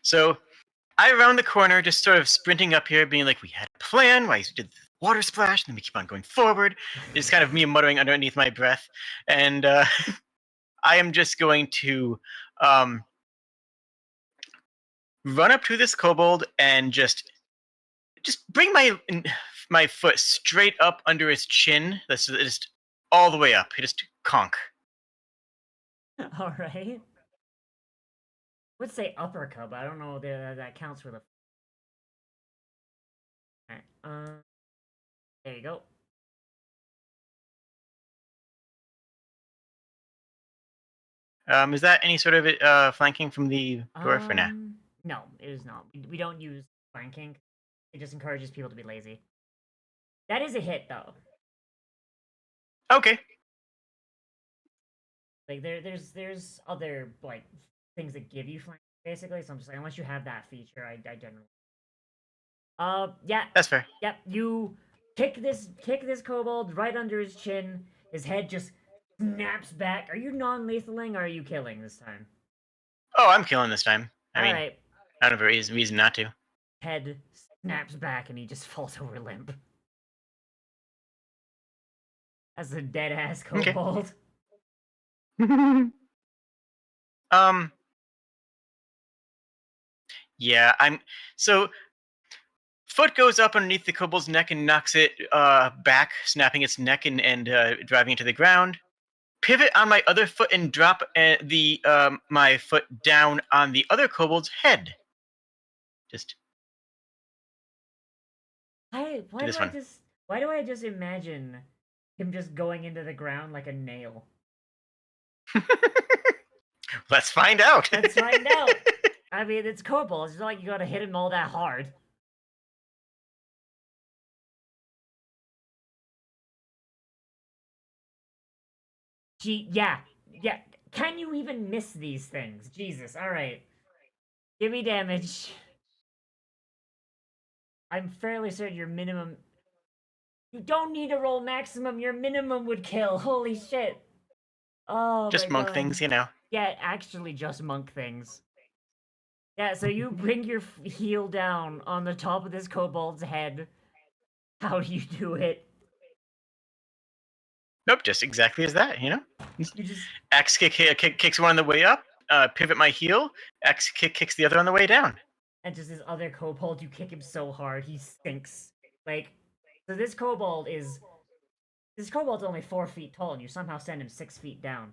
So I round the corner, just sort of sprinting up here, being like, we had a plan, why did the water splash, and then we keep on going forward. It's kind of me muttering underneath my breath. And I am just going to run up to this kobold and just bring my foot straight up under his chin. That's just all the way up. Just conk. alright. Would say uppercut, but I don't know that counts for the. Alright, there you go. Is that any sort of flanking from the dwarf or nah? No, it is not. We don't use flanking. It just encourages people to be lazy. That is a hit, though. Okay. Like there's other like things that give you flanking basically. So I'm just like, unless you have that feature, I generally. Yeah, That's fair. yep. You kick this kobold right under his chin. His head just snaps back. Are you non-lethaling or are you killing this time? Oh, I'm killing this time. I All mean, right. I don't have a reason not to. Head snaps back and he just falls over limp. That's a dead ass Okay. kobold. Yeah, so foot goes up underneath the kobold's neck and knocks it back, snapping its neck and driving it to the ground. Pivot on my other foot and drop my foot down on the other kobold's head. Just Why do this one. why do I just imagine him just going into the ground like a nail? Let's find out. Let's find out. I mean, it's kobolds. It's not like you gotta hit him all that hard. Yeah. Can you even miss these things? Jesus. All right. Give me damage. I'm fairly certain your minimum. You don't need to roll maximum. Your minimum would kill. Holy shit. Oh Just my monk god. things, you know. Yeah, actually, just monk things. Yeah, so you bring your heel down on the top of this kobold's head. How do you do it? Nope, just exactly as that, you know. You just Axe kicks one on the way up. Pivot my heel. Axe kicks the other on the way down. and just this other kobold, you kick him so hard he stinks. Like, so this kobold's only 4 feet tall, and you somehow send him 6 feet down.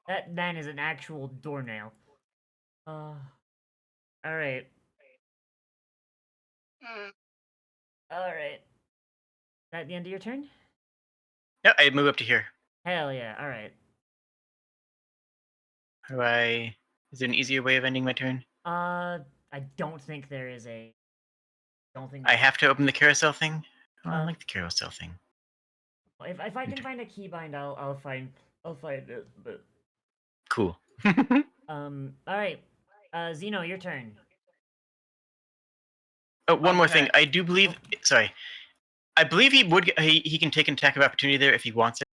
That man is an actual doornail. All right. All right. That the end of your turn? Yep, I move up to here. Hell yeah! All right. How do I? Is there an easier way of ending my turn? I don't think there is a. Don't think. I have to open the carousel thing. Oh, I Uh, like the carousel thing. If I can find a keybind, I'll find it. But Cool. all right. Zeno, your turn. Oh, one more thing. Okay. I do believe. Sorry. I believe he can take an attack of opportunity there if he wants it.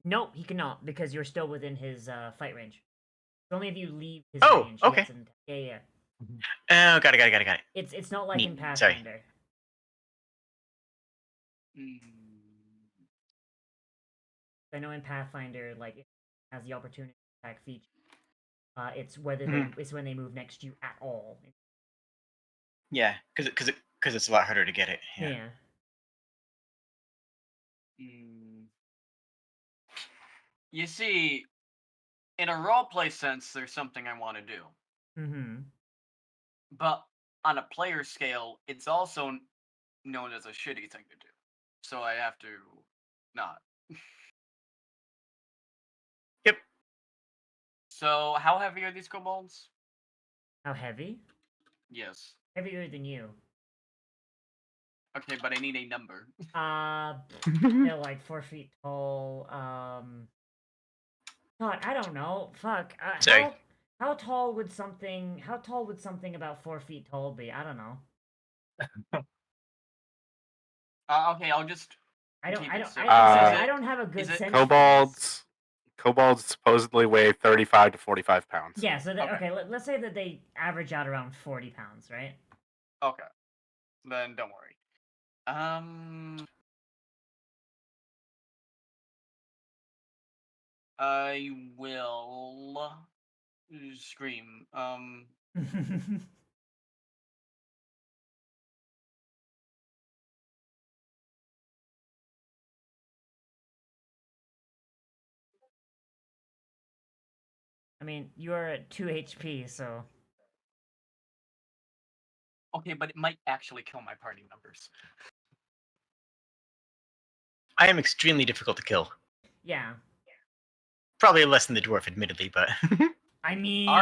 Nope, he cannot because you're still within his fight range. It's only if you leave his Oh, range. he okay. gets an- yeah. Oh, got it. It's not like Neat, in sorry. Pathfinder. I know in Pathfinder, like it has the opportunity attack feature. It's whether it's when they move next to you at all. Yeah, because it's a lot harder to get it. Yeah. Yeah. You see, in a roleplay sense, there's something I want to do. Mm-hmm. But on a player scale, it's also known as a shitty thing to do. So I have to not. Yep. So how heavy are these kobolds? How heavy? Yes. Heavier than you. Okay, but I need a number. They're like 4 feet tall. God, I don't know. Fuck. Sorry. How tall would something? How tall would something about 4 feet tall be? I don't know. Okay, I'll just. I don't. keep I it don't. simple. I don't have a good is it sense. For this. Kobolds supposedly weigh 35 to 45 pounds. Yeah. So Okay. okay. Let's say that they average out around 40 pounds, right? Okay. Then don't worry. I will scream. I mean, you are at 2 HP, so Okay, but it might actually kill my party members. I am extremely difficult to kill. yeah. Probably less than the dwarf, admittedly, but I mean, All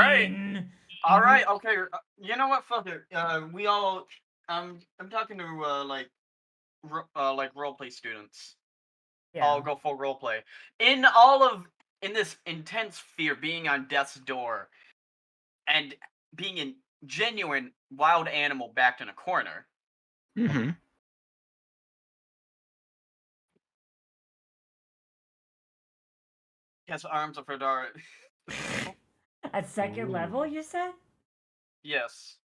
right. Okay. You know what? Fuck it. We all. I'm talking to like roleplay students. yeah. I'll go full roleplay. In this intense fear, being on death's door, and being a genuine wild animal backed in a corner. Mhm. Yes, arms of Hadar. At second level, you said? Yes.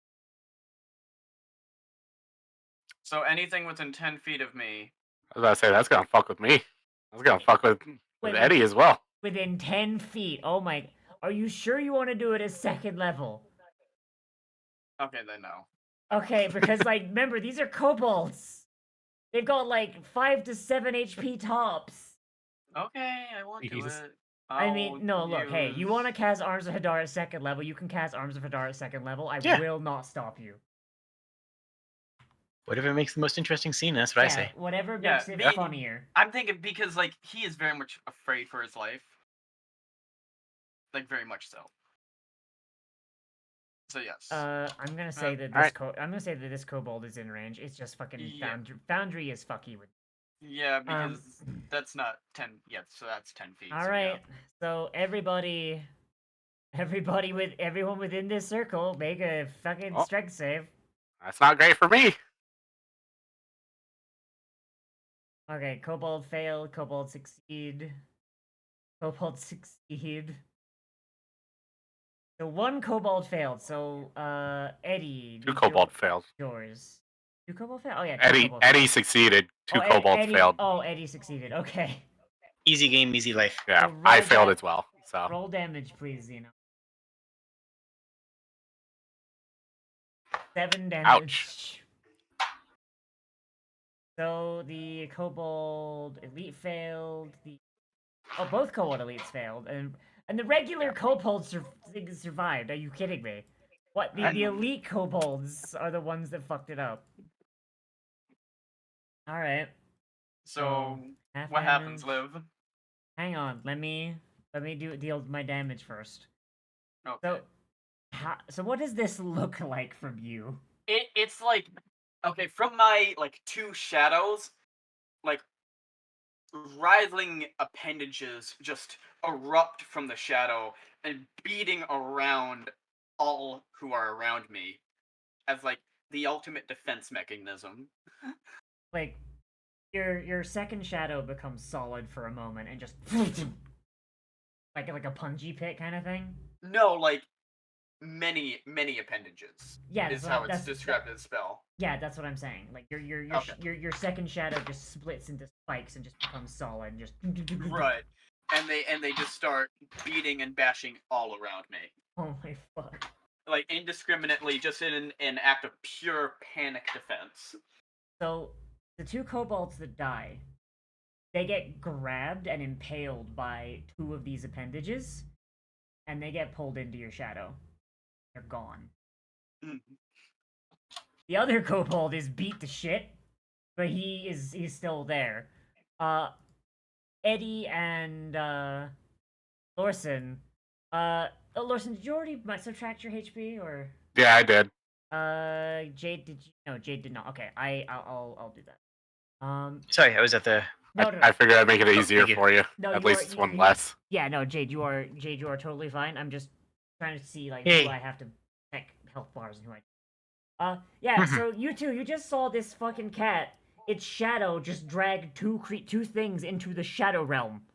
So anything within 10 feet of me. I was about to say, that's going to fuck with me. That's going to fuck with Wait, Eddie as well. Within 10 feet. Oh my. Are you sure you want to do it at second level? Okay, then no. Okay, because, like, remember, these are kobolds. They've got, like, 5 to 7 HP tops. Okay, I won't do Jesus. it. I mean, no, look, hey, you use- want to cast Arms of Hadar at second level, you can cast Arms of Hadar at second level. I Yeah. will not stop you. Whatever makes the most interesting scene, that's what I say. Whatever Yeah, makes it me- funnier. I'm thinking because, like, he is very much afraid for his life. Like, very much so. So, yes. I'm gonna say that alright. I'm gonna say that this kobold is in range. It's just fucking Yeah. Foundry is fucky with. Yeah, because that's not 10 yet, so that's 10 feet. All so right, so everyone within this circle, make a fucking Oh. strength save. That's not great for me. Okay, kobold failed. Kobold succeed. Kobold succeed. So one kobold failed. So Eddie. Two kobold failed. Yours. Two kobold failed. Oh yeah. Eddie succeeded. Two kobolds failed. Oh, Eddie succeeded. Okay. Easy game, easy life. Yeah, So I roll failed da- as well. So Roll damage, please, Zeno. 7 damage. Ouch. So the kobold elite failed. Both kobold elites failed, and the regular kobolds survived. Are you kidding me? What the elite kobolds are the ones that fucked it up. All right. So, half what happens, damage. Liv? Hang on. Let me deal my damage first. Okay. So what does this look like from you? It's like, okay, from my, like, two shadows, like, writhing appendages just erupt from the shadow and beating around all who are around me as, like, the ultimate defense mechanism. Like, your second shadow becomes solid for a moment and just like a punji pit kind of thing. No, like, many appendages. Yeah, is how it's described in the spell. Yeah, that's what I'm saying. Like your second shadow just splits into spikes and just becomes solid. And just Right, and they just start beating and bashing all around me. Oh my fuck! Like indiscriminately, just in an act of pure panic defense. So the two kobolds that die, they get grabbed and impaled by two of these appendages, and they get pulled into your shadow. They're gone. Mm. The other kobold is beat to shit. but he's still there. Eddie and Lorson. Lorson, did you already subtract your HP or? Yeah, I did. Jade, did you? No, Jade did not. Okay, I'll do that. Sorry, I was at the. No, no, I no. figured I'd make it easier thank you. for you. No, At you least are- it's you- one you- less. Yeah, no, Jade, you are totally fine. I'm just trying to see like Yay. who I have to check health bars and who I. Yeah. Mhm. So you two, you just saw this fucking cat. Its shadow just dragged two things into the shadow realm.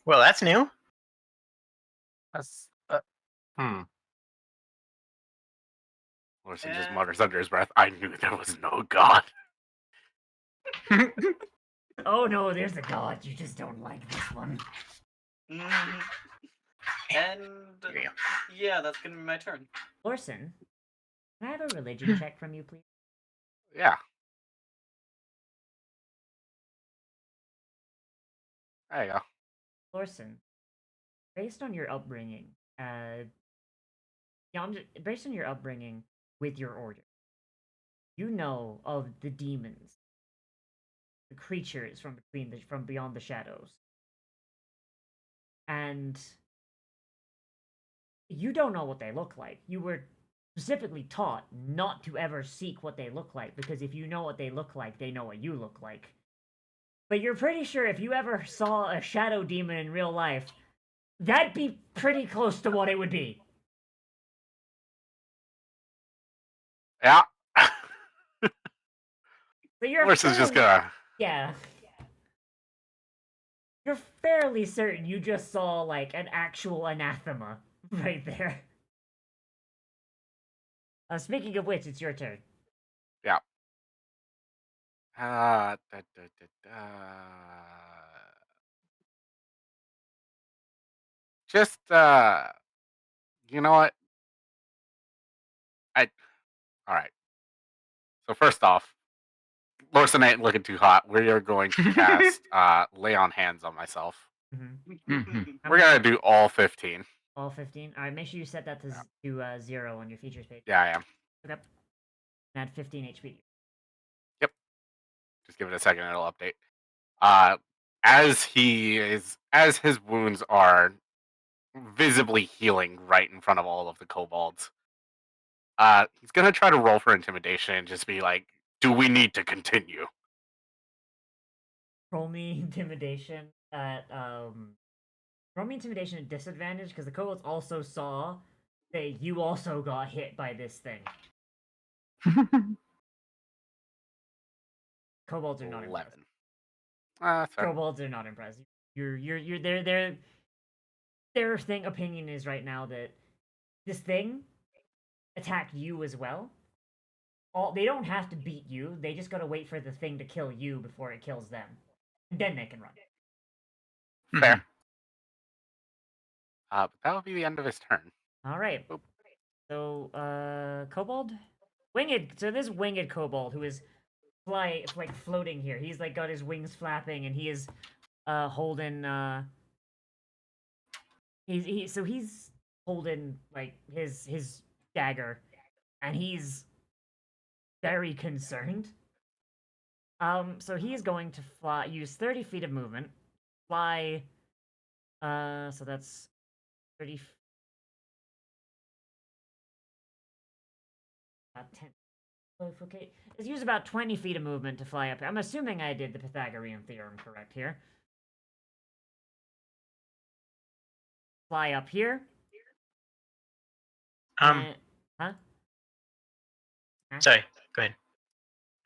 Well, that's new. That's, Lorson just mutters under his breath, I knew there was no god. Oh no, there's a god. You just don't like this one. Mhm. And Here you go. yeah, that's gonna be my turn. Lorson, can I have a religion check from you, please? Yeah. There you go. Lorson, based on your upbringing, based on your upbringing with your order, you know of the demons, the creatures from beyond the shadows, and you don't know what they look like. You were specifically taught not to ever seek what they look like, because if you know what they look like, they know what you look like. But you're pretty sure if you ever saw a shadow demon in real life, that'd be pretty close to what it would be. Yeah. So you're Lorson's just fairly- gonna. Yeah. You're fairly certain you just saw, like, an actual anathema right there. Speaking of which, it's your turn. Da, da, da. Just you know what? All right. So first off, Lorson ain't looking too hot. We are going to cast lay on hands on myself. Mhm. How We're many- gonna do all 15. All 15? Alright, make sure you set that to 0 on your features page. Yeah, I am. Okay. And add 15 HP. Just give it a second, it'll update. As his wounds are visibly healing right in front of all of the kobolds, he's gonna try to roll for intimidation and just be like, "Do we need to continue?" Roll me intimidation at disadvantage, because the kobolds also saw that you also got hit by this thing. Kobolds are not impressed. 11. Sorry. Kobolds are not impressed. You're their opinion is right now that this thing attacked you as well. They don't have to beat you. They just gotta wait for the thing to kill you before it kills them. Then they can run. Fair. But that would be the end of his turn. All right. Oop. So, kobold, winged. So this winged kobold who is floating here. He's like got his wings flapping, and he is holding he's holding like his dagger, and he's very concerned. So he is going to use 30 feet of movement, fly. So that's 30. 10. Okay, let's use about 20 feet of movement to fly up here. I'm assuming I did the Pythagorean theorem correct here. Fly up here. Um, Huh? sorry. Go ahead.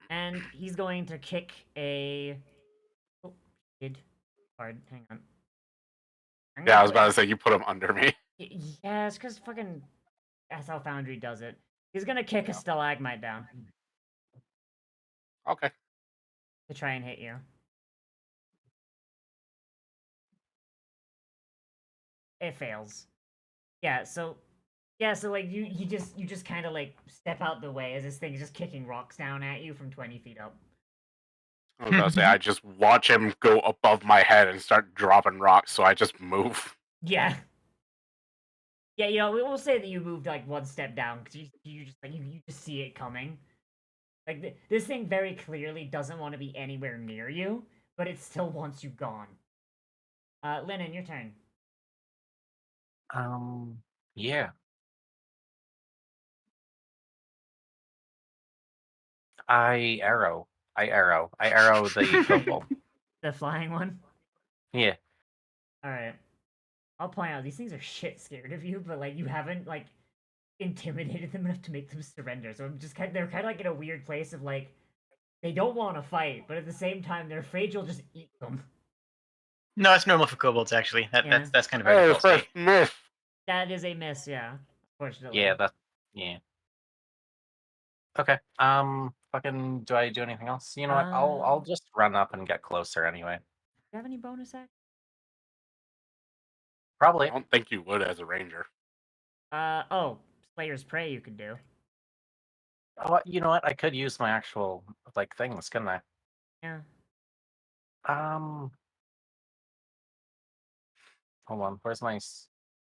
And he's going to kick a. Oh, did hard. Hang on. Yeah, I was about to say you put him under me. Yeah, it's because fucking. That's how Foundry does it. He's gonna kick a stalagmite down Okay. to try and hit you. It fails. Yeah, so like you just kind of like step out the way as this thing is just kicking rocks down at you from 20 feet up. I was about to say I just watch him go above my head and start dropping rocks, so I just move. Yeah. Yeah, you know, we'll say that you moved like one step down because you just like you just see it coming. Like this thing very clearly doesn't want to be anywhere near you, but it still wants you gone. Lennon, your turn. Yeah. I arrow the kobold. The flying one. Yeah. All right. I'll point out these things are shit scared of you, but like you haven't like intimidated them enough to make them surrender. So I'm just they're kind of like in a weird place of like they don't want to fight, but at the same time they're afraid you'll just eat them. No, it's normal for kobolds actually. Yeah. That's kind of our default state. miss. That is a miss, yeah. Unfortunately. Yeah, yeah. Okay. Fucking do I do anything else? You know what? I'll just run up and get closer anyway. Do you have any bonus act? I Probably. don't think you would as a ranger. Oh, Slayer's Prey you could do. Oh, you know what? I could use my actual like things, couldn't I? Yeah. Hold on. Where's my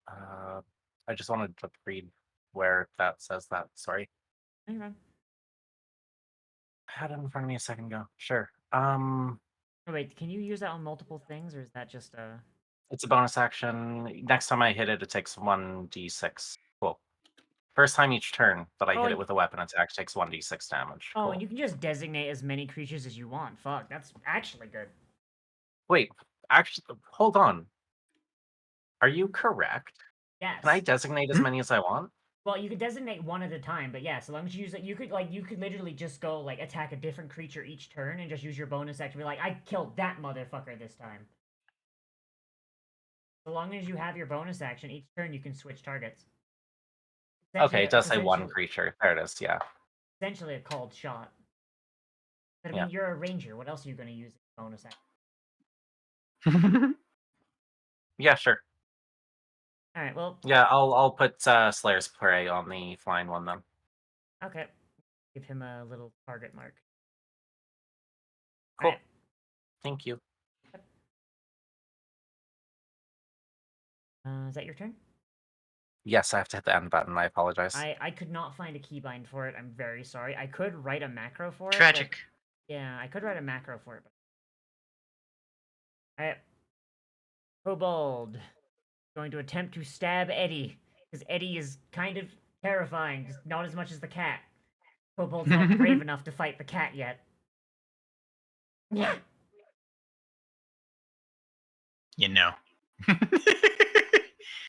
I just wanted to read where that says that. Sorry. Hang on. I had it in front of me a second ago. Sure. Oh, wait, can you use that on multiple things, or is that just a... It's a bonus action. Next time I hit it, it takes 1d6. Cool. First time each turn that I hit it with a weapon attack takes 1d6 damage. Oh, Cool. and you can just designate as many creatures as you want. Fuck, that's actually good. Wait, actually, hold on. Are you correct? Yes. Can I designate as many as I want? Well, you could designate one at a time, but yeah, so long as you use it, you could literally just go like attack a different creature each turn and just use your bonus action to be like, I killed that motherfucker this time. So long as you have your bonus action, each turn you can switch targets. Okay, it does say one creature. There it is, yeah. Essentially a called shot. But I mean, you're a ranger. What else are you going to use as a bonus action? Yeah, sure. All right, well... Yeah, I'll put Slayer's Prey on the flying one then. Okay. Give him a little target mark. Cool. Right. Thank you. Is that your turn? Yes, I have to hit the end button. I apologize. I could not find a keybind for it. I'm very sorry. I could write a macro for it. Tragic. Yeah, I could write a macro for it. But... Alright. Kobold. Going to attempt to stab Eddie. Because Eddie is kind of terrifying. Just not as much as the cat. Kobold's not brave enough to fight the cat yet. Yeah. You know.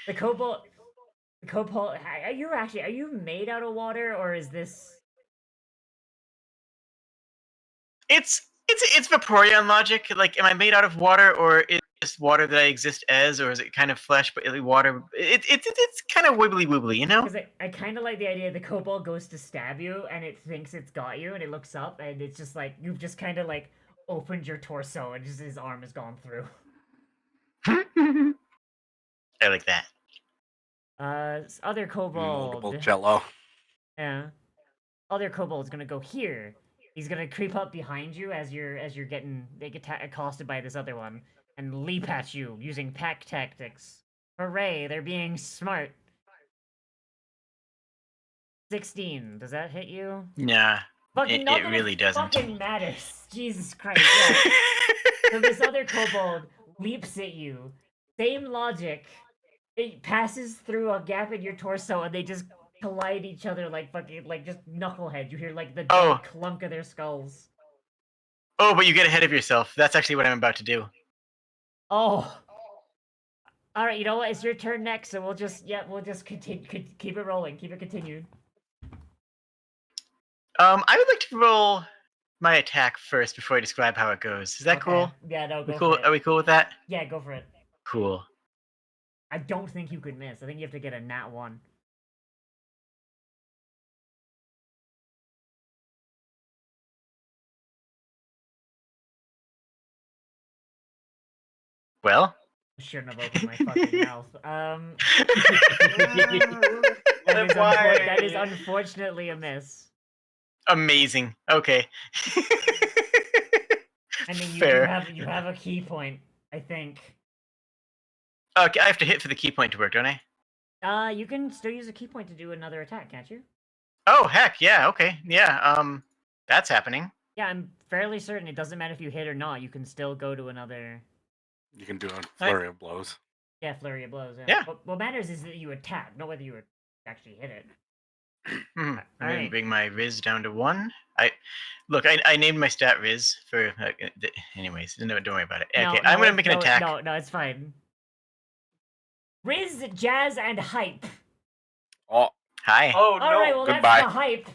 The kobold, are you made out of water, or is this... It's Vaporeon logic. Like, am I made out of water, or is this water that I exist as, or is it kind of flesh but water? It's kind of wibbly wobbly, you know? Because I kind of like the idea the kobold goes to stab you, and it thinks it's got you, and it looks up, and it's just like, you've just kind of like opened your torso, and just his arm has gone through. I like that. Other kobold. Multiple Jello. Yeah. Other kobold's gonna go here. He's gonna creep up behind you as you're getting accosted by this other one, and leap at you using pack tactics. Hooray! They're being smart. 16. Does that hit you? Nah. Fucking It really doesn't. Fucking matters. Jesus Christ. Yeah. So this other kobold leaps at you. Same logic. It passes through a gap in your torso, and they just collide each other like fucking, like just knuckleheads. You hear like the clunk of their skulls. Oh, but you get ahead of yourself. That's actually what I'm about to do. Oh. All right, you know what? It's your turn next, so we'll just continue, keep it rolling, keep it continued. I would like to roll my attack first before I describe how it goes. Is that cool? Yeah, no, go cool? for it. Are we cool with that? Yeah, go for it. Cool. I don't think you could miss. I think you have to get a nat 1. Well? I shouldn't have opened my fucking mouth. That is unfortunately a miss. Amazing. Okay. I mean, Fair. you have a key point, I think. Okay, I have to hit for the key point to work, don't I? You can still use a key point to do another attack, can't you? Oh, heck, yeah, okay. Yeah, That's happening. Yeah, I'm fairly certain it doesn't matter if you hit or not. You can still go to another. You can do a flurry of blows. Yeah, flurry of blows. Yeah. What matters is that you attack, not whether you actually hit it. I'm gonna Alright. bring my Riz down to 1. I named my stat Riz for. Anyways, don't worry about it. Okay, I'm gonna make an attack. No, it's fine. Riz, Jazz, and Hype. Oh, Hi. Oh no! Alright, well Goodbye. that's the Hype.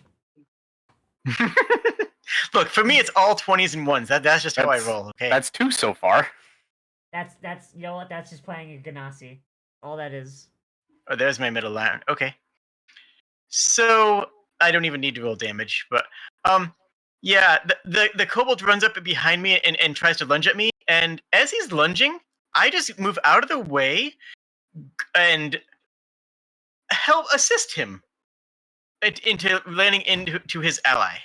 Look, for me, it's all 20s and 1s. That's just how I roll. Okay. That's 2 so far. That's you know what? That's just playing a Ganassi. All that is. Oh, there's my middle line. Okay. So I don't even need to roll damage, but yeah, the kobold runs up behind me and tries to lunge at me, and as he's lunging, I just move out of the way and help assist him into landing into his ally.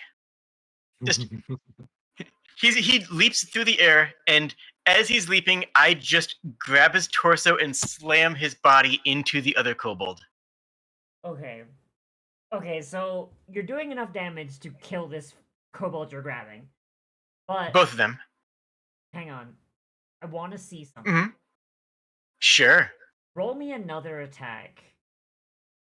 Just he leaps through the air, and as he's leaping, I just grab his torso and slam his body into the other kobold. Okay. Okay, so you're doing enough damage to kill this kobold you're grabbing. But Both of them. hang on. I want to see something. Mm-hmm. Sure. Roll me another attack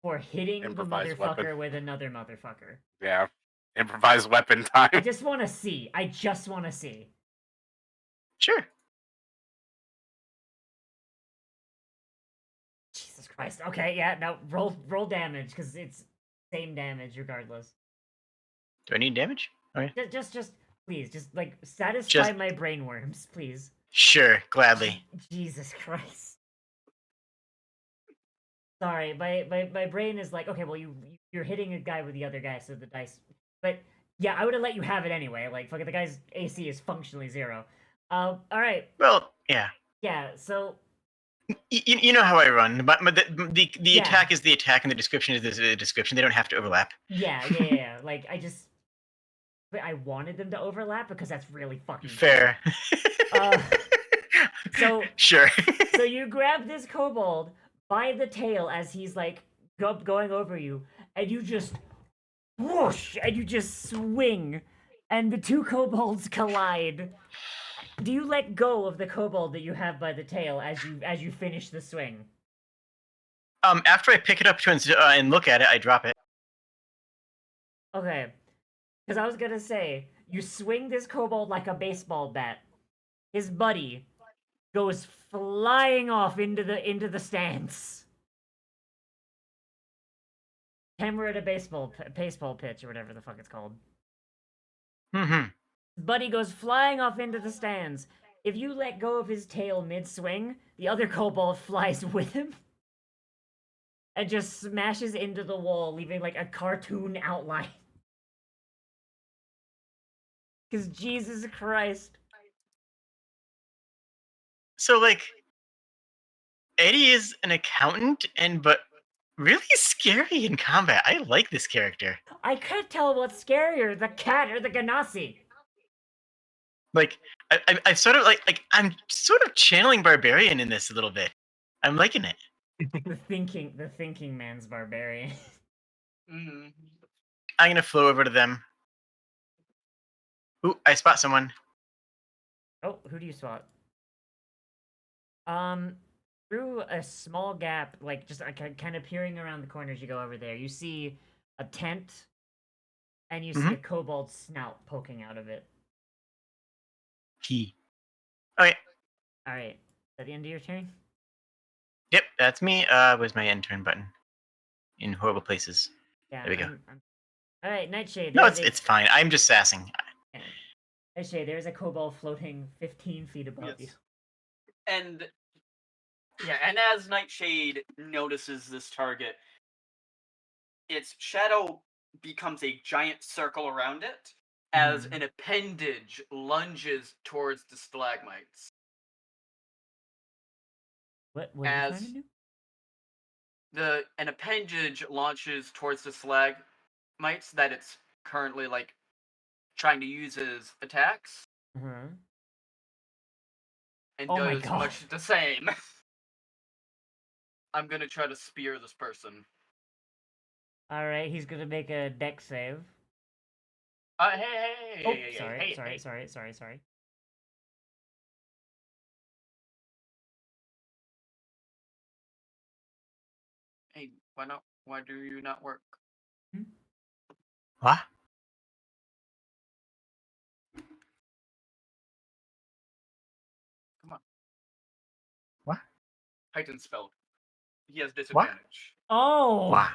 for hitting Improvised the motherfucker weapon. with another motherfucker. Yeah. Improvised weapon I time. just want to see. I just want to see. Sure. Jesus Christ. Okay, yeah, now roll damage because it's same damage regardless. Do I need damage? Okay. Just please, just like satisfy Just- my brainworms, please. Sure, gladly. Jesus Christ. Sorry, my brain is like, okay, well you're hitting a guy with the other guy, so the dice. But yeah, I would have let you have it anyway. Like, fucking the guy's AC is functionally 0. All right, Well, yeah. yeah. So You know how I run, but the Yeah. attack is the attack and the description is the description. They don't have to overlap. yeah. Like but I wanted them to overlap because that's really fucking cool. Fair. So Sure. so you grab this kobold by the tail as he's like going over you, and you just whoosh, and you just swing, and the two kobolds collide. Do you let go of the kobold that you have by the tail as you finish the swing? After I pick it up and look at it, I drop it. Okay, because I was gonna say you swing this kobold like a baseball bat. His buddy goes flying off into the stands. Pretend we're at a baseball pitch or whatever the fuck it's called. Mm-hmm. Buddy goes flying off into the stands. If you let go of his tail mid-swing, the other kobold flies with him and just smashes into the wall, leaving like a cartoon outline. Because Jesus Christ. So like, Eddie is an accountant but really scary in combat. I like this character. I can't tell what's scarier, the cat or the Ganassi. Like, I sort of like I'm sort of channeling Barbarian in this a little bit. I'm liking it. The thinking man's barbarian. Mm-hmm. I'm gonna flow over to them. Ooh, I spot someone. Oh, who do you spot? Through a small gap, like just kind of peering around the corner as you go over there, you see a tent, and you see a kobold snout poking out of it. Key. Okay. All right, is that the end of your turn? Yep, that's me. Where's my end turn button? In horrible places. Yeah. There we go. All right, Nightshade. No, there's it's fine. I'm just sassing. Nightshade, there's a kobold floating 15 feet above you. And yeah, and as Nightshade notices this target, its shadow becomes a giant circle around it as an appendage lunges towards the stalagmites. What are you trying to do? An appendage launches towards the stalagmites that it's currently like trying to use as attacks, and Oh my does God. much the same. I'm gonna try to spear this person. All right, he's gonna make a dex save. Hey, Oh, hey, sorry, hey, sorry, hey. sorry. Hey, why not? Why do you not work? What? Come on. What? Heightened spell. He has disadvantage. Oh, What?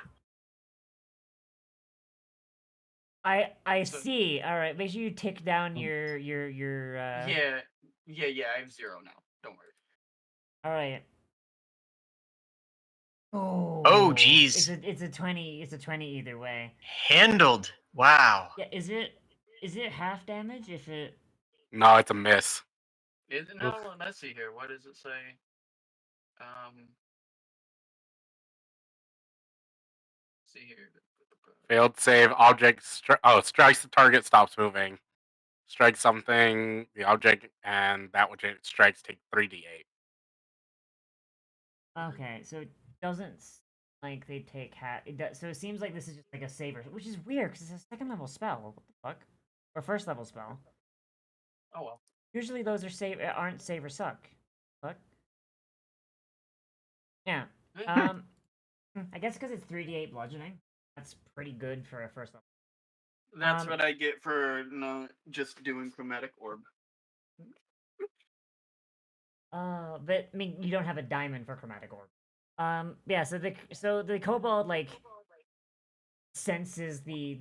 I So- see. All right, make sure you tick down your Yeah, I have 0 now. Don't worry. All right. Oh, It's jeez. a 20. It's a 20 either way. Handled. Wow. Yeah, is it half damage if it? No, it's a miss. Is it now? Let's see here. What does it say? See here. Failed save. Object. Strikes the target. Stops moving. Strikes something. The object and that which it strikes take 3d8. Okay, so it doesn't like they take half. It does, so it seems like this is just like a saver, which is weird because it's a second level spell. What the fuck? Or first level spell. Oh well. Usually those aren't save or suck. Fuck. Yeah. I guess because it's 3d8 bludgeoning. That's pretty good for a first level. That's what I get for not just doing chromatic orb. But I mean, you don't have a diamond for chromatic orb. Yeah. So the kobold like senses the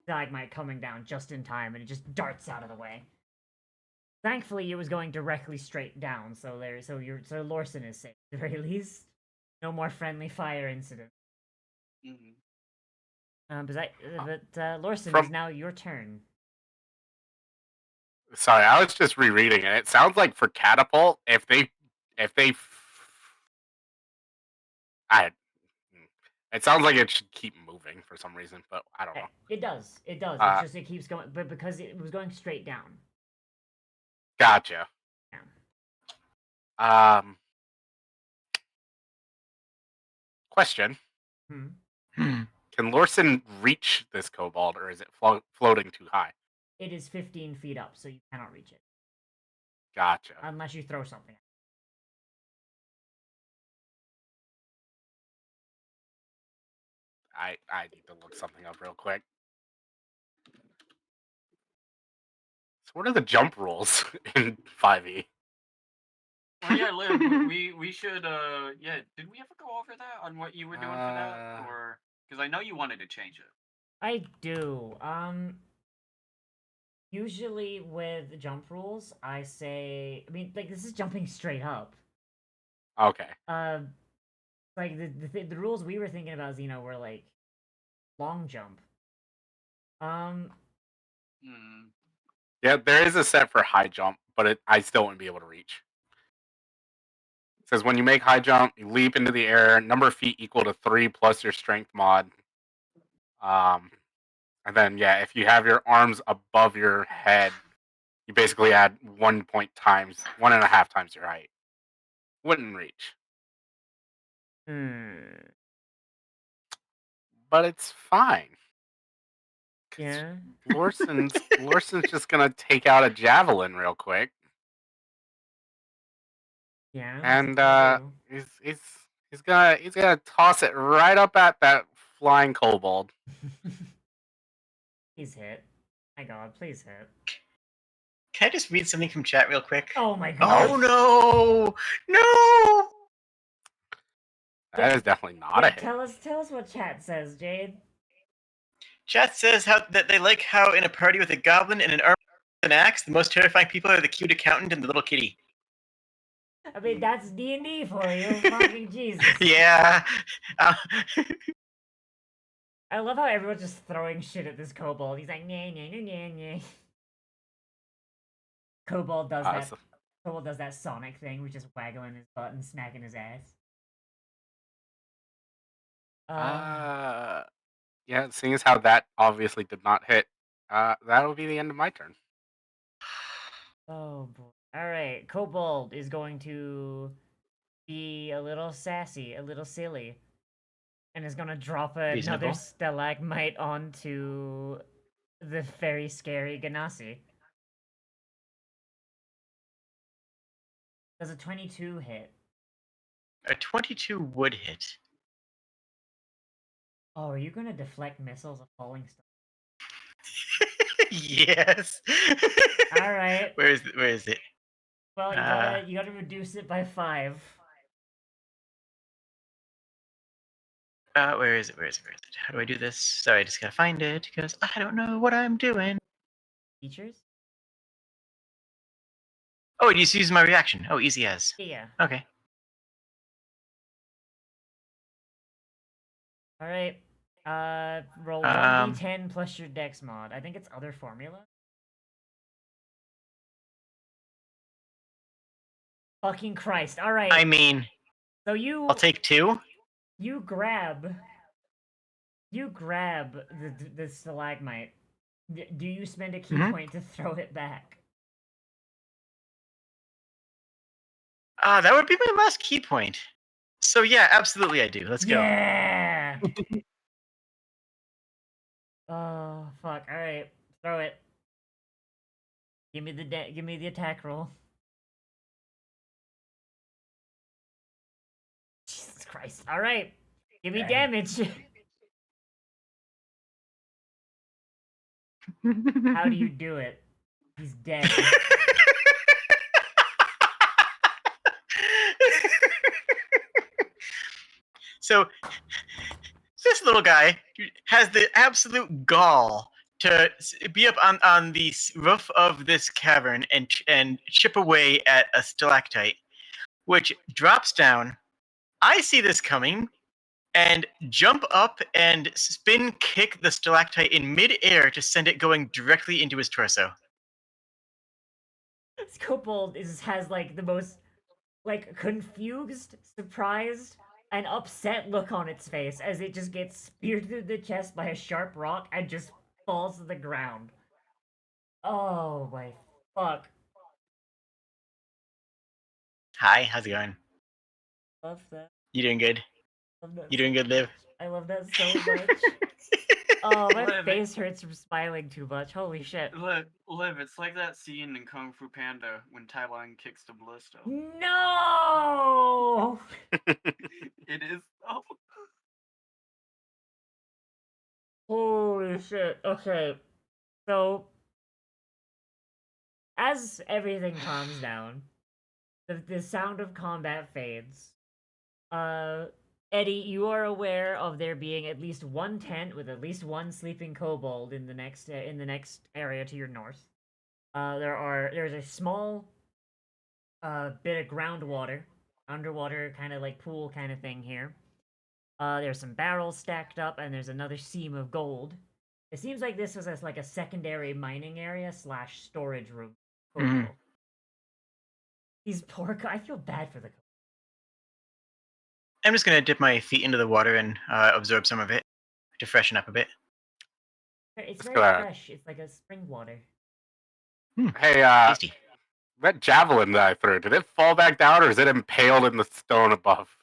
stalagmite coming down just in time, and it just darts out of the way. Thankfully, it was going directly straight down, so so Lorson is safe at the very least. No more friendly fire incidents. But Lorson, is now your turn. Sorry, I was just rereading it. It sounds like for catapult, if they, it sounds like it should keep moving for some reason, but I don't know. It does. It does. It's just it keeps going, but because it was going straight down. Gotcha. Yeah. Question. Hmm. Can Lorson reach this kobold, or is it floating too high? It is 15 feet up, so you cannot reach it. Gotcha. Unless you throw something. I need to look something up real quick. So what are the jump rules in 5e? Oh yeah, Liv, we should yeah, did we ever go over that on what you were doing for that? Or because I know you wanted to change it. I do. Usually with jump rules, I say, I mean, like this is jumping straight up. Okay. Like the rules we were thinking about, Xeno, were like long jump. Yeah, there is a set for high jump, but I still wouldn't be able to reach. It says when you make high jump, you leap into the air, number of feet equal to 3 plus your strength mod. And then yeah, if you have your arms above your head, you basically add 1.5 times your height. Wouldn't reach. But it's fine. Yeah. Lorson's just gonna take out a javelin real quick. Yeah. And he's gonna toss it right up at that flying kobold. Please hit. My God, please hit. Can I just read something from chat real quick? Oh my God. Oh no! No! That is definitely not a hit. Tell us what chat says, Jade. Chat says that they like how in a party with a goblin and an arm with an axe, the most terrifying people are the cute accountant and the little kitty. I mean, that's D&D for you. Fucking Jesus. Yeah. I love how everyone's just throwing shit at this kobold. He's like, nah, nah, nah, nah, nah. Kobold does that. Kobold does that Sonic thing, which is waggling his butt and smacking his ass. Yeah, seeing as how that obviously did not hit, that'll be the end of my turn. Oh boy. Alright, Kobold is going to be a little sassy, a little silly. And is gonna drop another Reasonable. stalagmite onto the very scary Ganassi. Does a 22 hit? A 22 would hit. Oh, are you gonna deflect missiles of falling stars? Yes. All right. Where is it? Well, you gotta reduce it by 5. Where is it? How do I do this? Sorry, I just gotta find it because I don't know what I'm doing. Features? Oh, it just uses my reaction. Oh, easy as. Yeah. Okay. All right. Roll Um, 1d10 plus your dex mod. I think it's other formula. Fucking Christ! All right. I mean, So you I'll take 2. you grab the stalagmite. Do you spend a key Mhm. point to throw it back? That would be my last key point. So yeah, absolutely I do. Let's go. Yeah. Oh fuck! All right, throw it. Give me the attack roll. Jesus Christ! All right, give me damage. How do you do it? He's dead. So this little guy has the absolute gall to be up on the roof of this cavern and chip away at a stalactite, which drops down. I see this coming and jump up and spin kick the stalactite in midair to send it going directly into his torso. This kobold has like the most like confused, surprised, and upset look on its face as it just gets speared through the chest by a sharp rock and just falls to the ground. Oh my fuck. Hi, how's it going? Love that. You doing good? Love that You doing good, Liv? I love that so much. Oh, my Liv, face hurts from smiling too much. Holy shit. Liv, it's like that scene in Kung Fu Panda when Thailand kicks the Ballisto. No! It is. Oh. Holy shit. Okay. So, as everything calms down, the sound of combat fades. Eddie, you are aware of there being at least one tent with at least one sleeping kobold in the next area to your north. There's a small bit of groundwater, underwater kind of like pool kind of thing here. There's some barrels stacked up, and there's another seam of gold. It seems like this was like a secondary mining area / storage room. Mhm. These poor. I feel bad for the. I'm just gonna dip my feet into the water and absorb some of it to freshen up a bit. It's Let's very go ahead. fresh. It's like a spring water. Hey, Tasty. that javelin that I threw, did it fall back down or is it impaled in the stone above?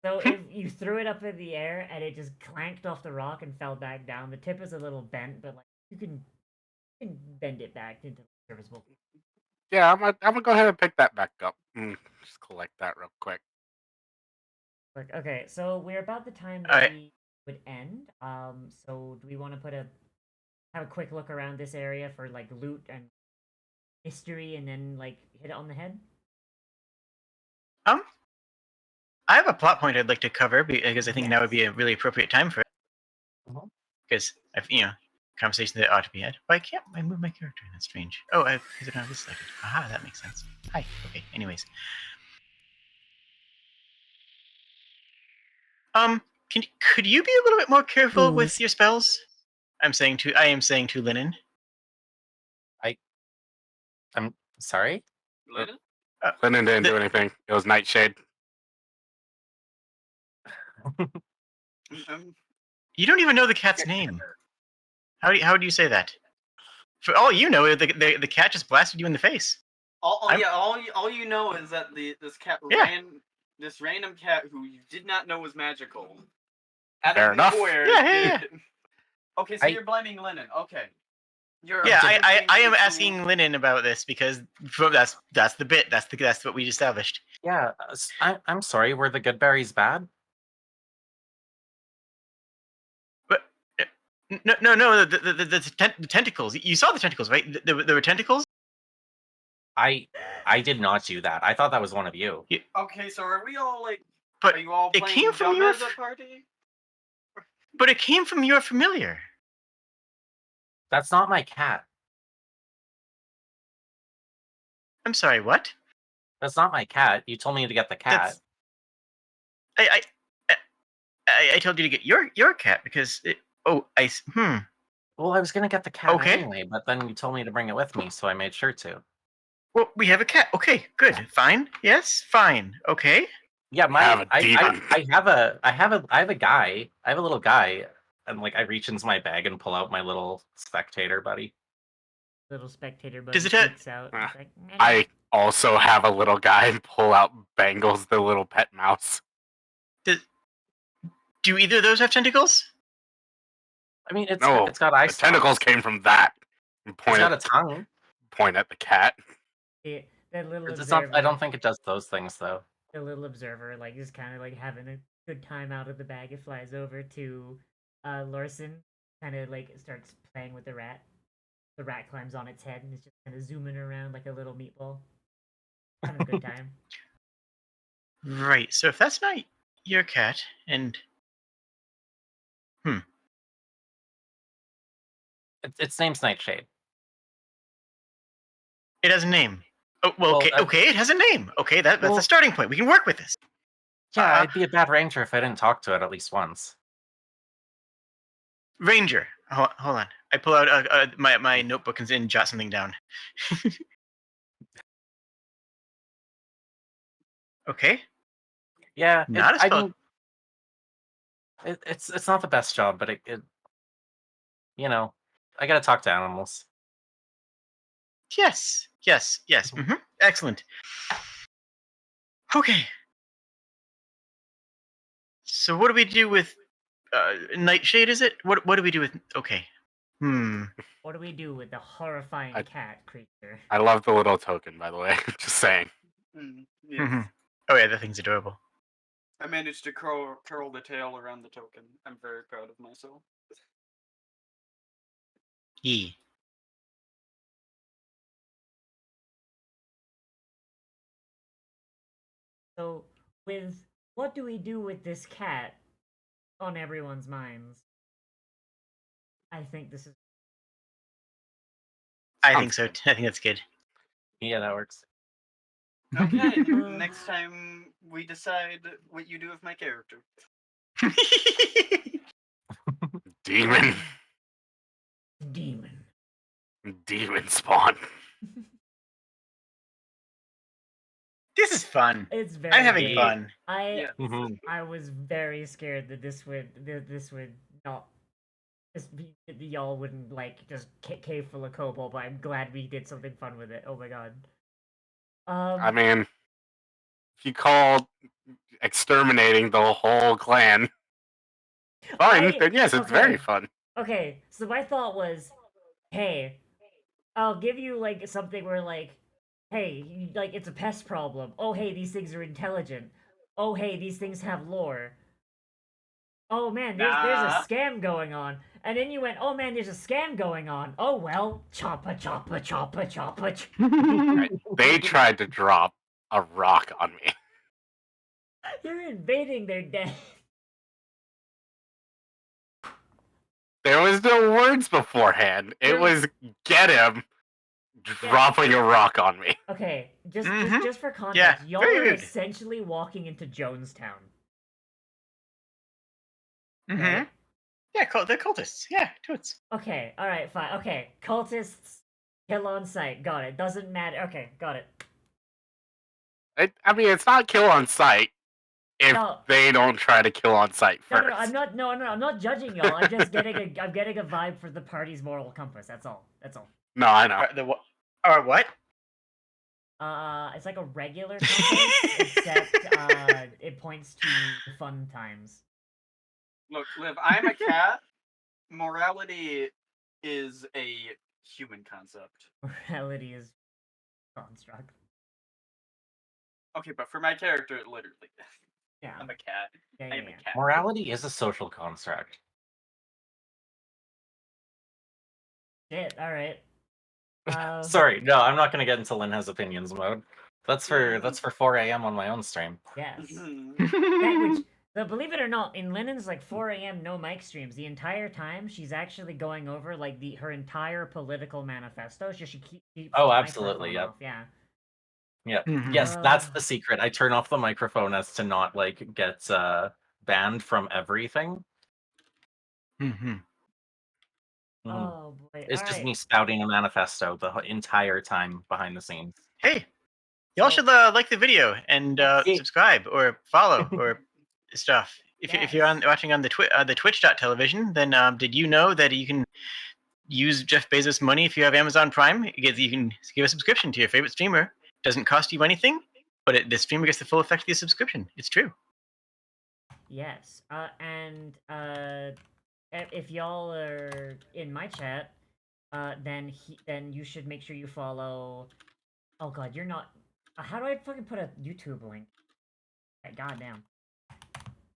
So if you threw it up in the air and it just clanked off the rock and fell back down, the tip is a little bent, but like you can bend it back into serviceable. Yeah, I'm gonna go ahead and pick that back up. Just collect that real quick. Like, okay, so we're about the time that Alright. we would end. So do we want to have a quick look around this area for like loot and history, and then like hit it on the head? I have a plot point I'd like to cover because I think now would be Yes. a really appropriate time for it. Mhm. Because I've conversation that ought to be had. Why can't I move my character? That's strange. Oh, I don't have this selected. Aha, that makes sense. Hi. Okay. Anyways, could you be a little bit more careful with your spells? I am saying to Linen. I'm sorry. Lennon? Lennon didn't do anything. It was Nightshade. You don't even know the cat's name. How do you say that? For all you know, the cat just blasted you in the face. All you know is that this cat Yeah. this random cat who you did not know was magical. Out Fair of enough. nowhere. Yeah. Okay, so I- you're blaming Lennon. Okay. You're Yeah, I attempting am to- asking Lennon about this because that's the bit. That's what we established. Yeah, I'm sorry. Were the good berries bad? But no. The tentacles. You saw the tentacles, right? There were tentacles. I did not do that. I thought that was one of you. Okay, so are we all like? But Are you all it playing came from dumb your as a party? But it came from your familiar. That's not my cat. I'm sorry. What? That's not my cat. You told me to get the cat. That's I told you to get your cat because Well, Well, I was gonna get the cat Okay. anyway, but then you told me to bring it with me, so I made sure to. Well, we have a cat. Okay, good, fine. Yes, fine. Okay. Yeah, have a I demon. have a guy. I have a little guy, and like I reach into my bag and pull out my little spectator buddy. Little spectator buddy Does it have- peeks out. Ah, He's like, I also have a little guy and pull out Bangles, the little pet mouse. Do either of those have tentacles? I mean, it's No, got eyes. the tentacles came from that. And It's point got a at, tongue. point at the cat. that little It's observer. not. I don't think it does those things though. The little observer, like, is kind of like having a good time out of the bag. It flies over to Larson, kind of like starts playing with the rat. The rat climbs on its head and is just kind of zooming around like a little meatball. Having a good time. Right. So if that's not your cat, and Its name's Nightshade. it has a name. Oh, well, Well, okay, okay, it has a name. Okay, that's well- a starting point. We can work with this. Yeah, I'd be a bad ranger if I didn't talk to it at least once. Ranger. Hold on. I pull out my notebook and jot something down. Okay. Yeah, Not a I spell. mean, it's not the best job, but it you know, I gotta talk to animals. Yes. Excellent. Okay. So what do we do with Nightshade? Is it? What do we do with? Okay. What do we do with the horrifying I- cat creature? I love the little token, by the way. Just saying. Yes. Mhm. Oh yeah, that thing's adorable. I managed to curl the tail around the token. I'm very proud of myself. Yee. So, with what do we do with this cat on everyone's minds? I think this is I think so. I think that's good. Yeah, that works. Okay, next time we decide what you do with my character. Demon. demon. Demon spawn. This is fun. It's very. I'm having good. fun. Yeah. I was very scared that this would not. That y'all wouldn't like just cave full of kobold, but I'm glad we did something fun with it. Oh my god. I mean, if you call exterminating the whole clan fun, then yes, it's very fun. Okay, so my thought was, hey, I'll give you like something where like, hey, like it's a pest problem. Oh hey, these things are intelligent. Oh hey, these things have lore. Oh man, there's Nah. a scam going on. And then you went, oh man, there's a scam going on. Oh well, choppa choppa choppa choppa. They tried to drop a rock on me. You're invading their den. There was no words beforehand. It was get him dropping a rock on me. Okay, just for context, Yeah, y'all very are rude. essentially walking into Jonestown. Mm-hmm. Right? Yeah, the cultists. Yeah, toots. Okay, alright, fine. Okay, cultists, kill on sight. Got it. Doesn't matter. Okay, got it. I mean, it's not kill on sight if No. they don't try to kill on sight No, first. no, I'm not. No, I'm not judging y'all. I'm just getting I'm getting a vibe for the party's moral compass. That's all. That's all. No, I know. Or what? It's like a regular compass, except it points to the fun times. Look, Liv, I'm a cat. Morality is a human concept. Morality is construct. Okay, but for my character, literally, Yeah. I'm a cat. Yeah, I yeah, am yeah. a cat. Morality is a social construct. Shit. All right. Sorry, no, I'm not gonna get into Lynn has opinions mode. That's for 4 a.m. on my own stream. Yes. Mhm. That which, so believe it or not, in Lennon's like 4 a.m. no mic streams, the entire time she's actually going over like her entire political manifesto. She keeps Oh, the absolutely, microphone yep. off. Yeah. Yeah. Mhm. Yes, that's the secret. I turn off the microphone as to not like get banned from everything. Mhm. Mhm. Oh boy. It's All just right. me spouting a manifesto the entire time behind the scenes. Hey, y'all So- should like the video and Yes. subscribe or follow or stuff. If you're Yes. watching on the Twitch.television, then did you know that you can use Jeff Bezos' money if you have Amazon Prime? You can give a subscription to your favorite streamer. Doesn't cost you anything, but the streamer gets the full effect of the subscription. It's true. Yes. And if y'all are in my chat, then you should make sure you follow. Oh god, you're not. How do I fucking put a YouTube link? Goddamn.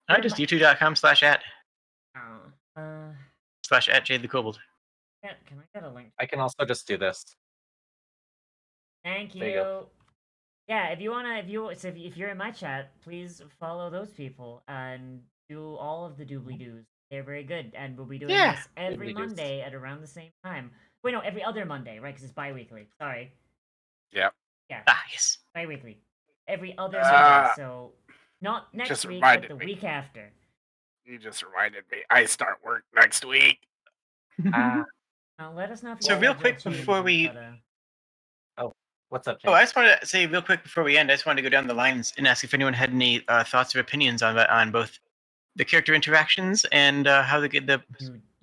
I just youtube.com/at /at the Kobold. Can I get a link? I can also just do this. Thank There you you. go. Yeah, if you're in my chat, please follow those people and do all of the doobly doos. They're very good, and we'll be doing Yeah, this every doobly-doos. Monday at around the same time. Wait, no, every other Monday, right? Because it's bi-weekly. Sorry. Yep. Yeah, Yes. bi-weekly. Every other Ah. Monday. So not next Just week, but reminded the me. week after. You just reminded me. I start work next week. Ah, Let us know if you So real schedule quick changes, before we but, what's up, Oh, Jake? I just wanted to say real quick before we end. I just wanted to go down the lines and ask if anyone had any thoughts or opinions on both the character interactions and how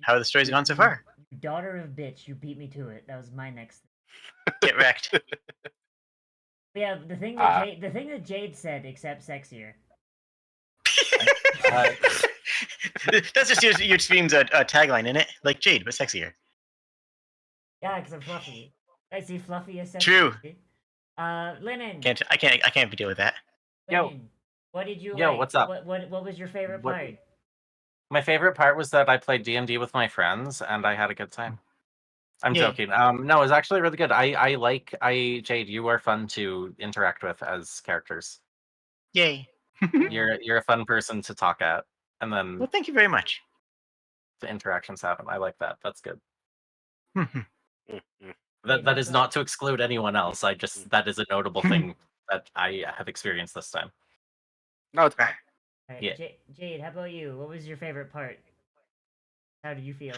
how the story's gone so far. You daughter of bitch, you beat me to it. That was my next. Get wrecked. Yeah, the thing that Jade said, except sexier. That's just your stream's tagline, isn't it? Like Jade, but sexier. Yeah, because I'm fluffy. I see fluffy as sexy. True. See? Lennon. I can't deal with that. Yo. Lennon, what did you Yo, like? what's up? What was your favorite What- part? My favorite part was that I played D&D with my friends and I had a good time. I'm Yay. joking. No, it was actually really good. Jade, you are fun to interact with as characters. Yay. You're a fun person to talk at, and then Well, thank you very much. the interactions happen. I like that. That's good. Mhm. That is not to exclude anyone else. That is a notable thing that I have experienced this time. No, it's fine. All right, Yeah. Jade, how about you? What was your favorite part? How did you feel?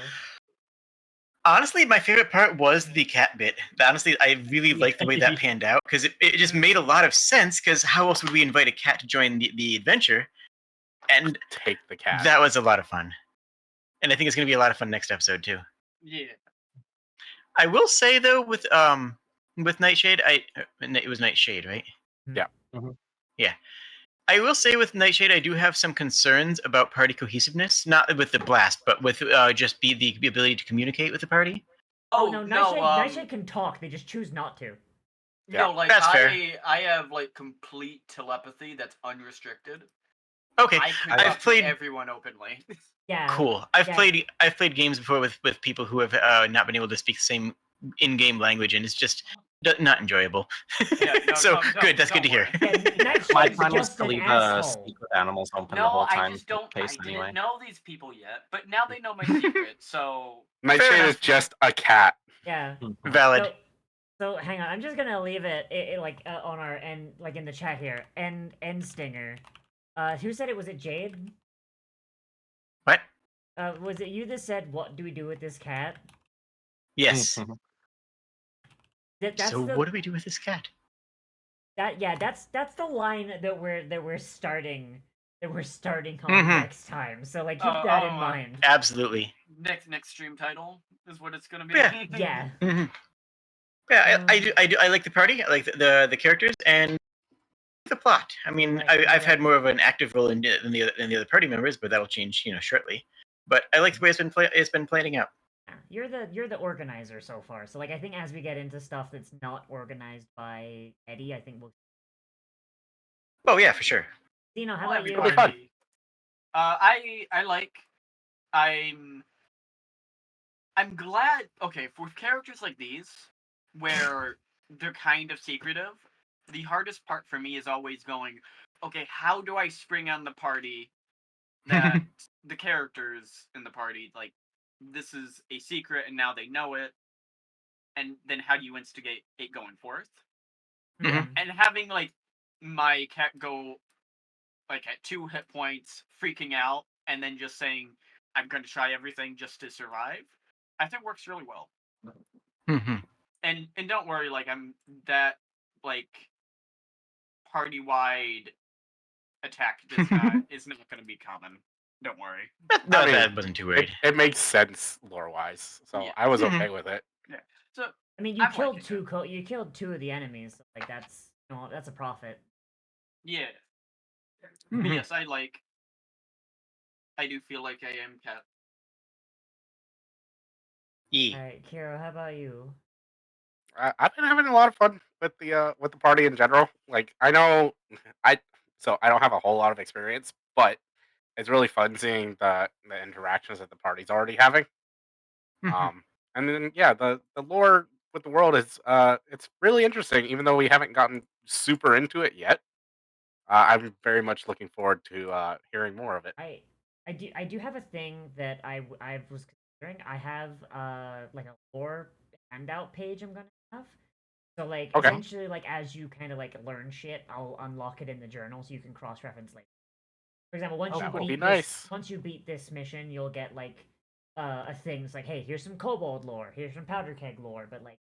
Honestly, my favorite part was the cat bit. Honestly, I really liked the way that panned out because it just made a lot of sense. Because how else would we invite a cat to join the adventure? And Take the cat. that was a lot of fun. And I think it's going to be a lot of fun next episode too. Yeah. I will say though, with Nightshade, it was Nightshade, right? Yeah. Mhm. Yeah. I will say with Nightshade, I do have some concerns about party cohesiveness. Not with the blast, but with just the ability to communicate with the party. Oh no, Nightshade can talk. They just choose not to. Yeah, No, like that's fair. I have like complete telepathy that's unrestricted. Okay, I could I've talk to played. everyone openly. Yeah. Cool. I've yeah. played games before with people who have not been able to speak the same in-game language, and it's just not enjoyable. Yeah, no, So don't- good. That's good to don't hear. Yeah, Nightshade's My plan was just to an leave asshole. Speak with Animals open the No, whole I time. just don't. I Case anyway. didn't know these people yet, but now they know my secret. So Nightshade enough. is just a cat. Yeah. Valid. So hang on, I'm just gonna leave it like on our end, like in the chat here. End stinger. Who said it? Was it Jade? What? Was it you that said, "What do we do with this cat"? Yes. That's So the, what do we do with this cat? that's the line that we're starting on Mhm. next time. So like keep that in mind. Absolutely. next stream title is what it's gonna be. Yeah. Yeah. Mhm. Yeah, I like the party. I like the characters and the plot. I mean, Right, I've had more of an active role than the other party members, but that'll change, shortly. But I like the way it's been playing out. you're the organizer so far. So like I think as we get into stuff that's not organized by Eddie, I think we'll. Oh yeah, for sure. Dino, how Well, about you? It'll be fun. I like. I'm glad. Okay, for characters like these, where they're kind of secretive, the hardest part for me is always going, okay, how do I spring on the party that the characters in the party, like, this is a secret and now they know it, and then how do you instigate it going forth? Mhm. And having, like, my cat go, like, at 2 hit points, freaking out, and then just saying, I'm going to try everything just to survive, I think works really well. Mhm. And don't worry, like, I'm that, like, party wide attack is not going to be common. Don't worry. No, I mean, that wasn't too worried. It makes sense lore wise, so Yeah. I was Mhm. okay with it. Yeah. So I mean, you I'm killed liking two. You killed 2 of the enemies. So, like that's that's a profit. yeah. Mhm. But yes, I do feel like I am cat. Yeah. All right, Kiro, how about you? I've been having a lot of fun with the party in general. Like I know I I don't have a whole lot of experience, but it's really fun seeing the interactions that the party's already having. Mhm. And then yeah, the lore with the world is it's really interesting, even though we haven't gotten super into it yet. I'm very much looking forward to hearing more of it. I do have a thing that I was considering. I have like a lore handout page I'm gonna have. So like Okay. essentially like as you kind of like learn shit, I'll unlock it in the journal so you can cross reference later. For example, once Oh, you that would beat be this nice. once you beat this mission, you'll get like a thing. It's like, hey, here's some kobold lore, here's some powder keg lore, but like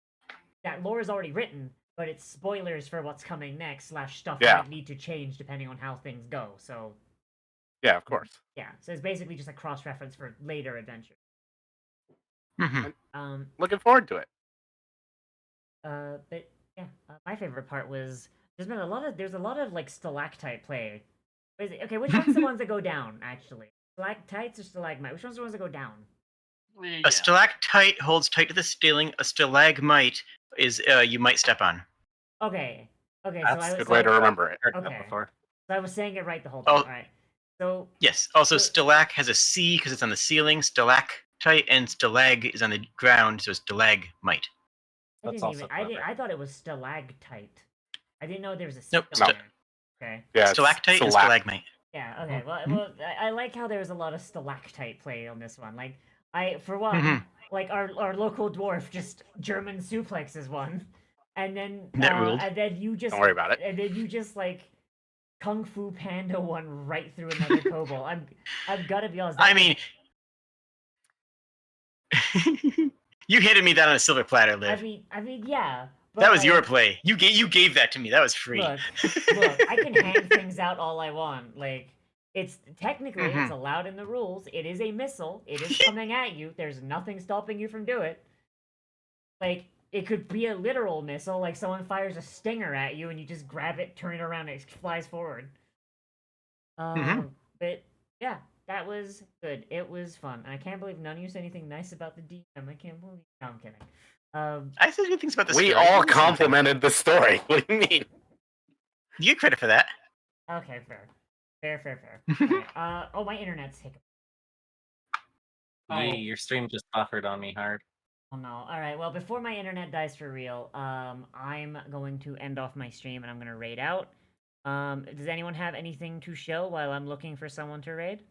that lore is already written, but it's spoilers for what's coming next slash stuff Yeah. might need to change depending on how things go. So Yeah, of course. yeah, so it's basically just a cross reference for later adventures. Mhm. But Looking forward to it. yeah, my favorite part was there's a lot of like stalactite play. Okay, which one's the ones that go down actually? Stalactites or stalagmite? Which one's the ones that go down? Yeah. A stalactite holds tight to the ceiling. A stalagmite is you might step on. Okay, okay, That's a good way to remember it. Heard that Okay. before. So I was saying it right the whole time. Oh. All right, so Yes. Also, So- stalac has a C because it's on the ceiling. Stalactite and stalag is on the ground, so stalagmite. That's also clever. I thought it was stalactite. I didn't know there was a C Nope. on No. there. Okay. Yeah, it's Stalactite and Selac. stalagmite. Yeah. Okay. Mhm. Well, I like how there was a lot of stalactite play on this one. Like, for one, Mhm. like our local dwarf just German suplexes one, and then That ruled. you just Don't worry about it. and then you just like kung fu panda one right through another kobold. I've got to be honest. I mean, you handed me that on a silver platter, Liv. I mean, yeah. But That was your like, play. You gave that to me. That was free. Look, I can hand things out all I want. Like, it's technically it's Mhm. allowed in the rules. It is a missile. It is coming at you. There's nothing stopping you from do it. Like, it could be a literal missile, like someone fires a stinger at you and you just grab it, turn it around, and it flies forward. Mhm. But yeah, that was good. It was fun. And I can't believe none of you said anything nice about the DM. I can't believe. No, I'm kidding. I said good things about the We story. all Give me something. complimented the story. What do you mean? You get credit for that. Okay, fair. Alright, oh, my internet's hiccuping. Yee, your stream just buffered on me hard. Oh no. Alright, well, before my internet dies for real, I'm going to end off my stream and I'm gonna raid out. Does anyone have anything to show while I'm looking for someone to raid?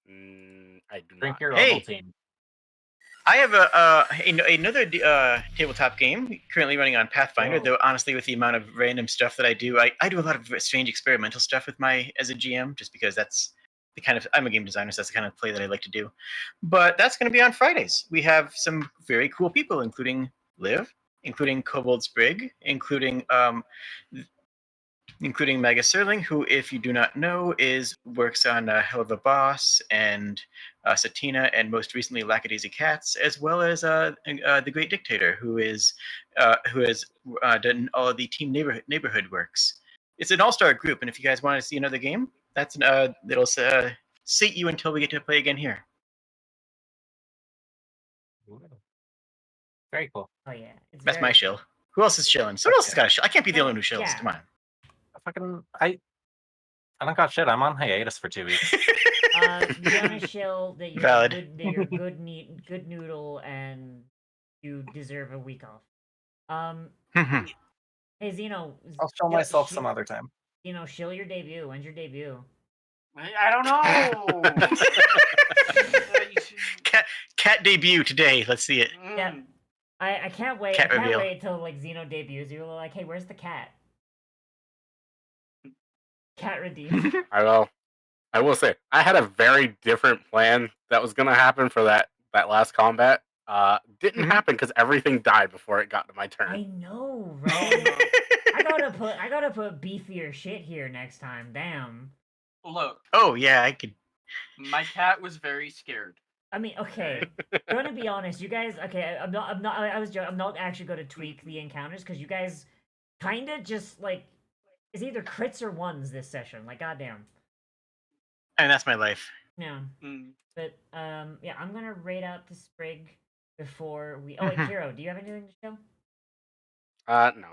I do Drink not. your Hey! level team. I have another tabletop game currently running on Pathfinder. Whoa. Though honestly, with the amount of random stuff that I do a lot of strange experimental stuff with as a GM, just because that's the kind of I'm a game designer, so that's the kind of play that I like to do. But that's going to be on Fridays. We have some very cool people, including Liv, including Kobold Sprig, including Mega Serling, who, if you do not know, works on Hell of a Boss and Satina, and most recently Lackadaisy Cats, as well as the Great Dictator, who has done all of the Team Neighborhood works. It's an all-star group, and if you guys want to see another game, that'll sate you until we get to play again here. Ooh. Very cool. Oh yeah, it's That's very my shill. Who else is chilling? Someone else has got a shill. I can't be the only one who shills. Yeah. Come on. I don't got shit. I'm on hiatus for 2 weeks. Be on a shill that you're Valid. good, that you're good, neat, good noodle, and you deserve a week off. Hey Zeno, I'll show myself some other time. Zeno, shill your debut. When's your debut? I don't know. Cat debut today. Let's see it. Yeah. I can't wait. Cat I can't reveal. wait till like Zeno debuts. You're like, hey, where's the cat? Cat redeemed. I will say, I had a very different plan that was gonna happen for that last combat. Didn't happen because everything died before it got to my turn. I know, right? I gotta put beefier shit here next time. Damn. Look, Oh yeah, I could. my cat was very scared. I mean, okay. I'm gonna be honest. You guys, okay. I'm not. I was joking. I'm not actually gonna tweak the encounters because you guys kind of just like it's either crits or ones this session. Like, goddamn. And that's my life. Yeah. Mm. But yeah, I'm gonna raid out to Sprig before we. Oh wait, Hero, do you have anything to show? No,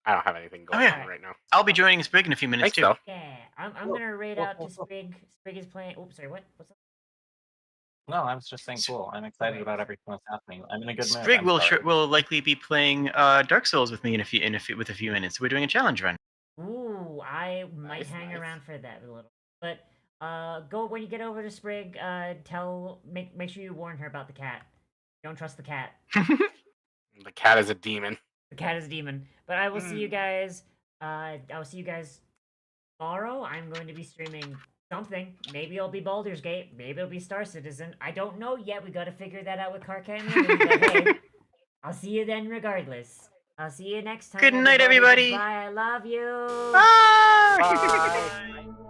I don't have anything going yeah. on right now. I'll be joining Sprig in a few minutes Thanks, too. though. Yeah, I'm gonna raid out to Sprig. Sprig is playing. Oops, sorry. What's up? No, I was just saying cool. I'm excited about everything that's happening. I'm in a good mood. Sprig I'm will sorry. will likely be playing Dark Souls with me in a few minutes. We're doing a challenge run. Ooh, I might Nice, hang nice. around for that a little. But go when you get over to Sprig. Make sure you warn her about the cat. Don't trust the cat. The cat is a demon. The cat is a demon. But I will see you guys. I will see you guys tomorrow. I'm going to be streaming something. Maybe it'll be Baldur's Gate. Maybe it'll be Star Citizen. I don't know yet. We got to figure that out with Car Canyon. But hey, I'll see you then regardless. I'll see you next time. Good night, everybody. Bye. I love you. Bye. Bye.